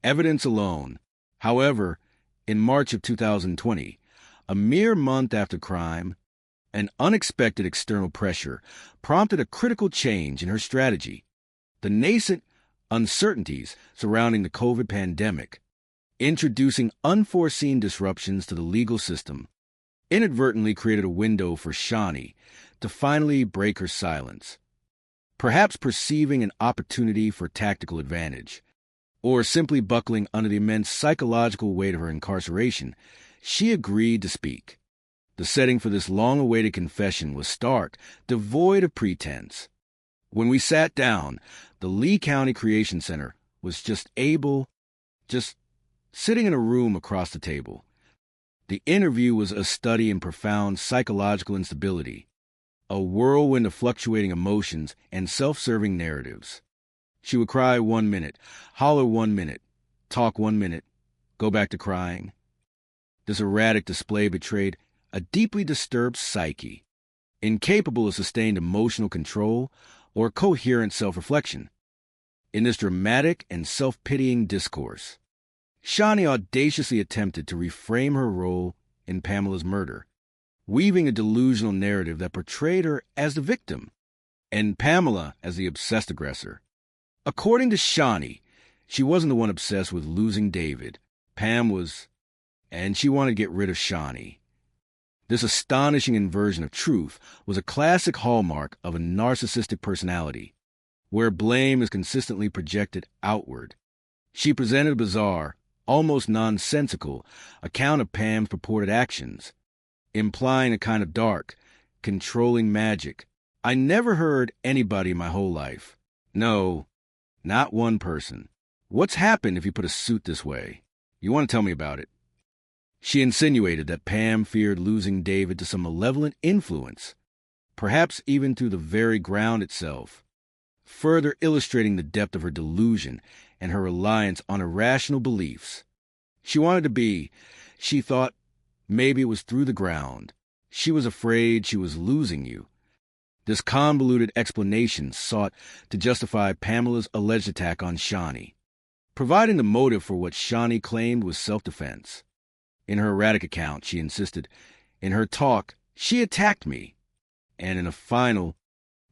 evidence alone. However, in March of 2020, a mere month after crime, an unexpected external pressure prompted a critical change in her strategy. The nascent uncertainties surrounding the COVID pandemic, introducing unforeseen disruptions to the legal system, inadvertently created a window for Shawnee to finally break her silence. Perhaps perceiving an opportunity for tactical advantage, or simply buckling under the immense psychological weight of her incarceration, she agreed to speak. The setting for this long-awaited confession was stark, devoid of pretense. When we sat down, the Lee County Creation Center was just sitting in a room across the table. The interview was a study in profound psychological instability, a whirlwind of fluctuating emotions and self-serving narratives. She would cry 1 minute, holler 1 minute, talk 1 minute, go back to crying. This erratic display betrayed a deeply disturbed psyche, incapable of sustained emotional control or coherent self-reflection. In this dramatic and self-pitying discourse, Shawnee audaciously attempted to reframe her role in Pamela's murder, weaving a delusional narrative that portrayed her as the victim and Pamela as the obsessed aggressor. According to Shawnee, she wasn't the one obsessed with losing David. Pam was, and she wanted to get rid of Shawnee. This astonishing inversion of truth was a classic hallmark of a narcissistic personality, where blame is consistently projected outward. She presented a bizarre, almost nonsensical account of Pam's purported actions, implying a kind of dark, controlling magic I never heard anybody in my whole life. No, not one person. What's happened if you put a suit this way? You want to tell me about it? She insinuated that Pam feared losing David to some malevolent influence, perhaps even through the very ground itself, further illustrating the depth of her delusion and her reliance on irrational beliefs. She wanted to be, she thought, maybe it was through the ground. She was afraid she was losing you. This convoluted explanation sought to justify Pamela's alleged attack on Shawnee, providing the motive for what Shawnee claimed was self-defense. In her erratic account, she insisted, in her talk, she attacked me. And in a final,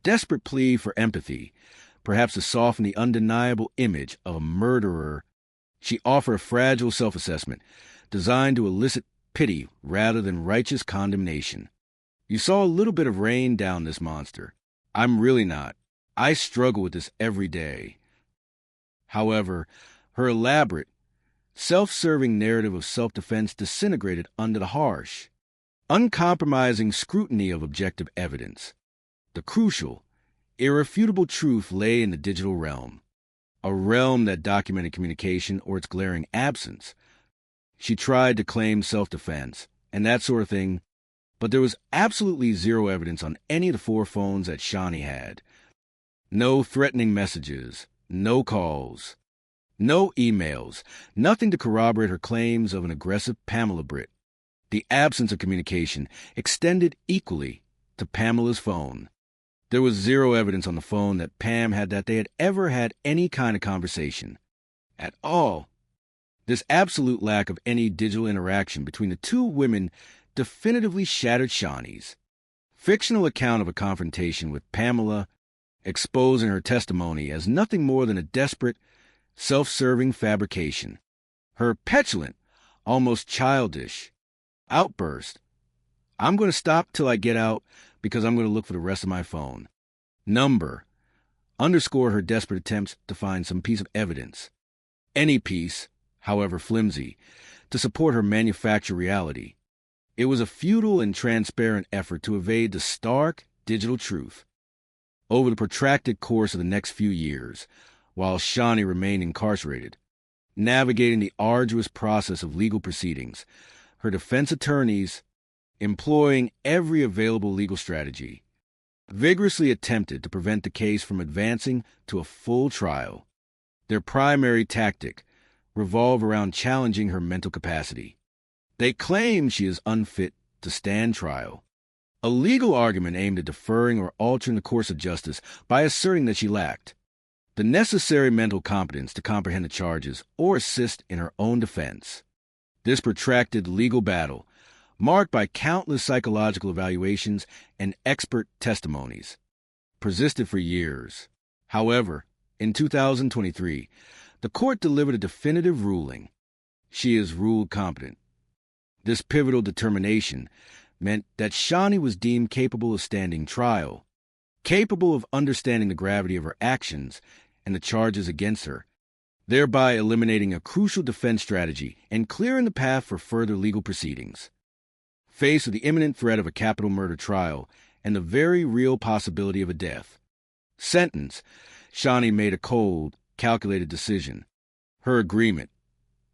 desperate plea for empathy, perhaps to soften the undeniable image of a murderer, she offered a fragile self-assessment designed to elicit pity rather than righteous condemnation. You saw a little bit of rain down this monster. I'm really not. I struggle with this every day. However, her elaborate, self-serving narrative of self-defense disintegrated under the harsh, uncompromising scrutiny of objective evidence. The crucial, irrefutable truth lay in the digital realm, a realm that documented communication or its glaring absence. She tried to claim self-defense and that sort of thing, but there was absolutely zero evidence on any of the 4 phones that Shawnee had. No threatening messages, no calls, No emails, nothing to corroborate her claims of an aggressive Pamela Britt. The absence of communication extended equally to Pamela's phone. There was zero evidence on the phone that Pam had that they had ever had any kind of conversation. At all. This absolute lack of any digital interaction between the two women definitively shattered Shawnee's fictional account of a confrontation with Pamela, exposing her testimony as nothing more than a desperate, self-serving fabrication. Her petulant, almost childish, outburst, "I'm going to stop till I get out because I'm going to look for the rest of my phone," number, underscored her desperate attempts to find some piece of evidence, any piece, however flimsy, to support her manufactured reality. It was a futile and transparent effort to evade the stark digital truth. Over the protracted course of the next few years, while Shawnee remained incarcerated, navigating the arduous process of legal proceedings, her defense attorneys, employing every available legal strategy, vigorously attempted to prevent the case from advancing to a full trial. Their primary tactic revolved around challenging her mental capacity. They claim she is unfit to stand trial, a legal argument aimed at deferring or altering the course of justice by asserting that she lacked the necessary mental competence to comprehend the charges or assist in her own defense. This protracted legal battle, marked by countless psychological evaluations and expert testimonies, persisted for years. However, in 2023, the court delivered a definitive ruling. She is ruled competent. This pivotal determination meant that Shawnee was deemed capable of standing trial, capable of understanding the gravity of her actions and the charges against her, thereby eliminating a crucial defense strategy and clearing the path for further legal proceedings. Faced with the imminent threat of a capital murder trial and the very real possibility of a death sentence, Shawnee made a cold, calculated decision. Her agreement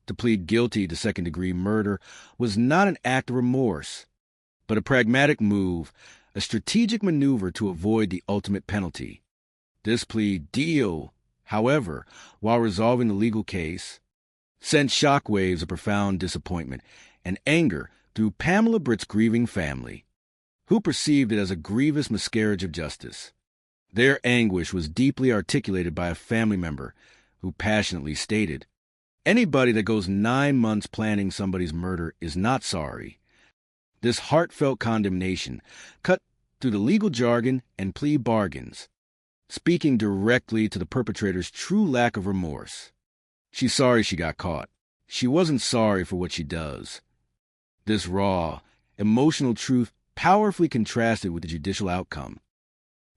to plead guilty to second-degree murder was not an act of remorse, but a pragmatic move, a strategic maneuver to avoid the ultimate penalty. This plea deal, however, while resolving the legal case, sent shockwaves of profound disappointment and anger through Pamela Britt's grieving family, who perceived it as a grievous miscarriage of justice. Their anguish was deeply articulated by a family member who passionately stated, "Anybody that goes 9 months planning somebody's murder is not sorry." This heartfelt condemnation cut through the legal jargon and plea bargains, speaking directly to the perpetrator's true lack of remorse. She's sorry she got caught. She wasn't sorry for what she does. This raw, emotional truth powerfully contrasted with the judicial outcome.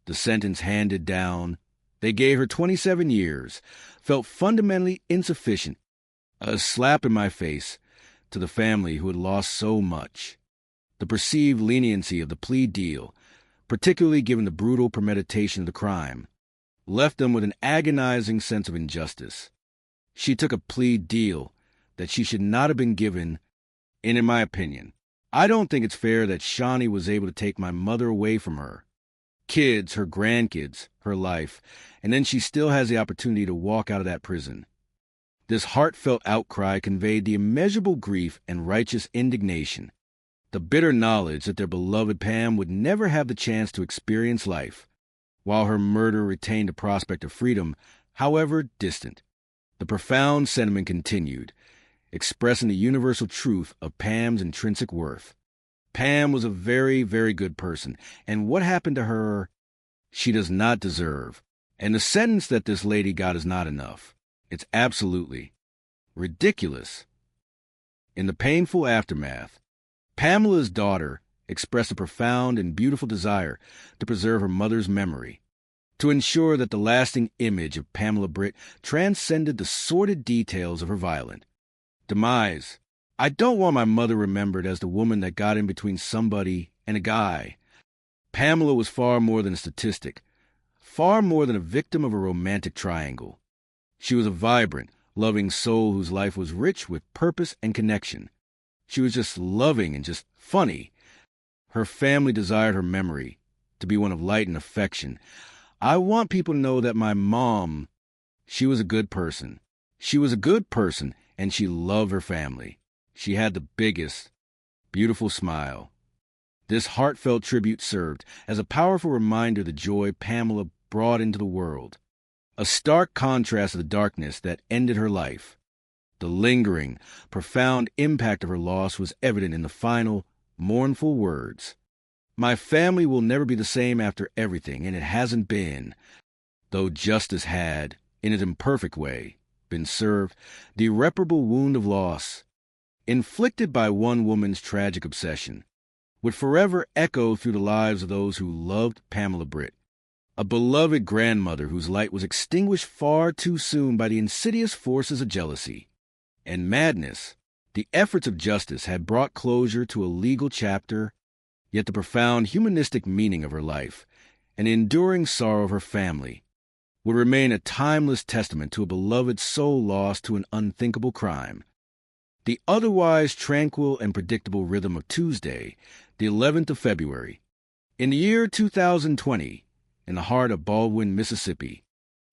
The sentence handed down, they gave her 27 years, felt fundamentally insufficient, a slap in my face to the family who had lost so much. The perceived leniency of the plea deal, particularly given the brutal premeditation of the crime, left them with an agonizing sense of injustice. She took a plea deal that she should not have been given, and in my opinion, I don't think it's fair that Shawnee was able to take my mother away from her, kids, her grandkids, her life, and then she still has the opportunity to walk out of that prison. This heartfelt outcry conveyed the immeasurable grief and righteous indignation, the bitter knowledge that their beloved Pam would never have the chance to experience life, while her murder retained a prospect of freedom, however distant. The profound sentiment continued, expressing the universal truth of Pam's intrinsic worth. Pam was a very, very good person, and what happened to her, she does not deserve. And the sentence that this lady got is not enough. It's absolutely ridiculous. In the painful aftermath, Pamela's daughter expressed a profound and beautiful desire to preserve her mother's memory, to ensure that the lasting image of Pamela Britt transcended the sordid details of her violent demise. "I don't want my mother remembered as the woman that got in between somebody and a guy." Pamela was far more than a statistic, far more than a victim of a romantic triangle. She was a vibrant, loving soul whose life was rich with purpose and connection. She was just loving and just funny. Her family desired her memory to be one of light and affection. I want people to know that my mom, she was a good person. She was a good person, and she loved her family. She had the biggest, beautiful smile. This heartfelt tribute served as a powerful reminder of the joy Pamela brought into the world, a stark contrast to the darkness that ended her life. The lingering, profound impact of her loss was evident in the final, mournful words. "My family will never be the same after everything, and it hasn't been. Though justice had, in an imperfect way, been served, the irreparable wound of loss, inflicted by one woman's tragic obsession, would forever echo through the lives of those who loved Pamela Britt, a beloved grandmother whose light was extinguished far too soon by the insidious forces of jealousy and madness. The efforts of justice had brought closure to a legal chapter, yet the profound humanistic meaning of her life and enduring sorrow of her family would remain a timeless testament to a beloved soul lost to an unthinkable crime. The otherwise tranquil and predictable rhythm of Tuesday, the 11th of February, in the year 2020, in the heart of Baldwin, Mississippi,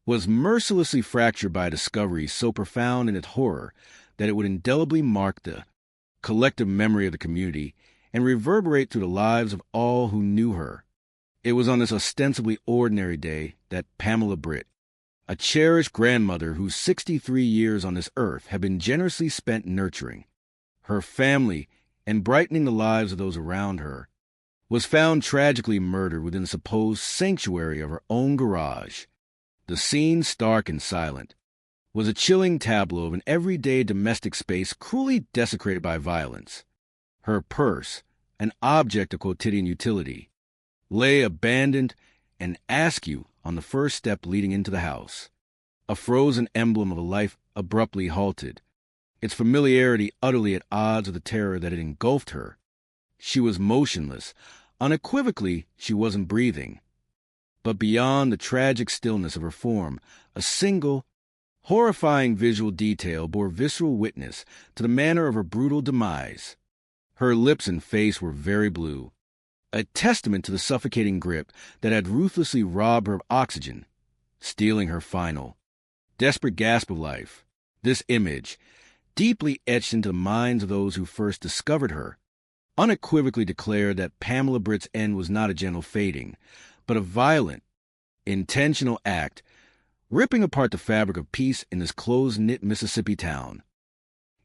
was mercilessly fractured by a discovery so profound in its horror that it would indelibly mark the collective memory of the community and reverberate through the lives of all who knew her. It was on this ostensibly ordinary day that Pamela Britt, a cherished grandmother whose 63 years on this earth had been generously spent nurturing her family and brightening the lives of those around her, was found tragically murdered within the supposed sanctuary of her own garage. The scene, stark and silent, was a chilling tableau of an everyday domestic space cruelly desecrated by violence. Her purse, an object of quotidian utility, lay abandoned and askew on the first step leading into the house, a frozen emblem of a life abruptly halted, its familiarity utterly at odds with the terror that had engulfed her. She was motionless. Unequivocally, she wasn't breathing. But beyond the tragic stillness of her form, a single, horrifying visual detail bore visceral witness to the manner of her brutal demise. Her lips and face were very blue, a testament to the suffocating grip that had ruthlessly robbed her of oxygen, stealing her final, desperate gasp of life. This image, deeply etched into the minds of those who first discovered her, unequivocally declared that Pamela Britt's end was not a gentle fading, but a violent, intentional act, ripping apart the fabric of peace in this close-knit Mississippi town.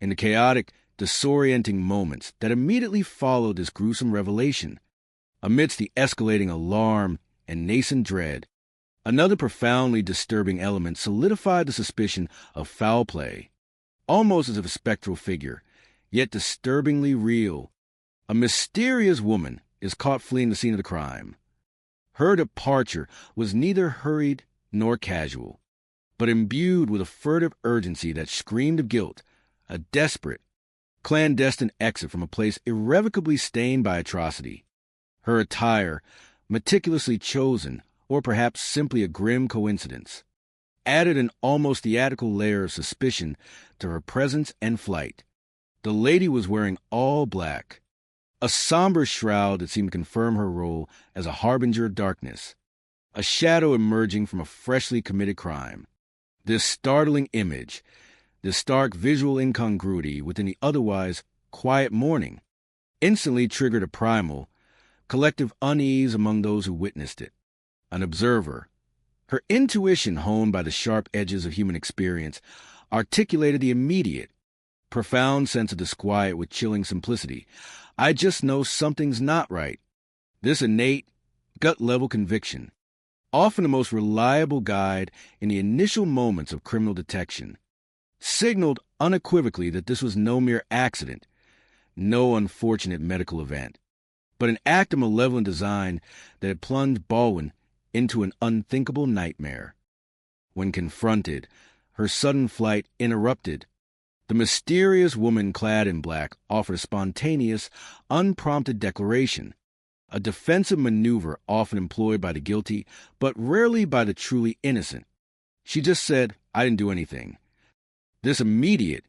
In the chaotic, disorienting moments that immediately followed this gruesome revelation, amidst the escalating alarm and nascent dread, another profoundly disturbing element solidified the suspicion of foul play, almost as if a spectral figure, yet disturbingly real. A mysterious woman is caught fleeing the scene of the crime. Her departure was neither hurried nor casual, but imbued with a furtive urgency that screamed of guilt, a desperate, clandestine exit from a place irrevocably stained by atrocity. Her attire, meticulously chosen, or perhaps simply a grim coincidence, added an almost theatrical layer of suspicion to her presence and flight. The lady was wearing all black, a somber shroud that seemed to confirm her role as a harbinger of darkness, a shadow emerging from a freshly committed crime. This startling image, this stark visual incongruity within the otherwise quiet morning, instantly triggered a primal, collective unease among those who witnessed it. An observer, her intuition honed by the sharp edges of human experience, articulated the immediate, profound sense of disquiet with chilling simplicity. I just know something's not right. This innate, gut-level conviction, often the most reliable guide in the initial moments of criminal detection, signaled unequivocally that this was no mere accident, no unfortunate medical event, but an act of malevolent design that had plunged Baldwin into an unthinkable nightmare. When confronted, her sudden flight interrupted. The mysterious woman clad in black offered a spontaneous, unprompted declaration, a defensive maneuver often employed by the guilty, but rarely by the truly innocent. She just said, "I didn't do anything." This immediate,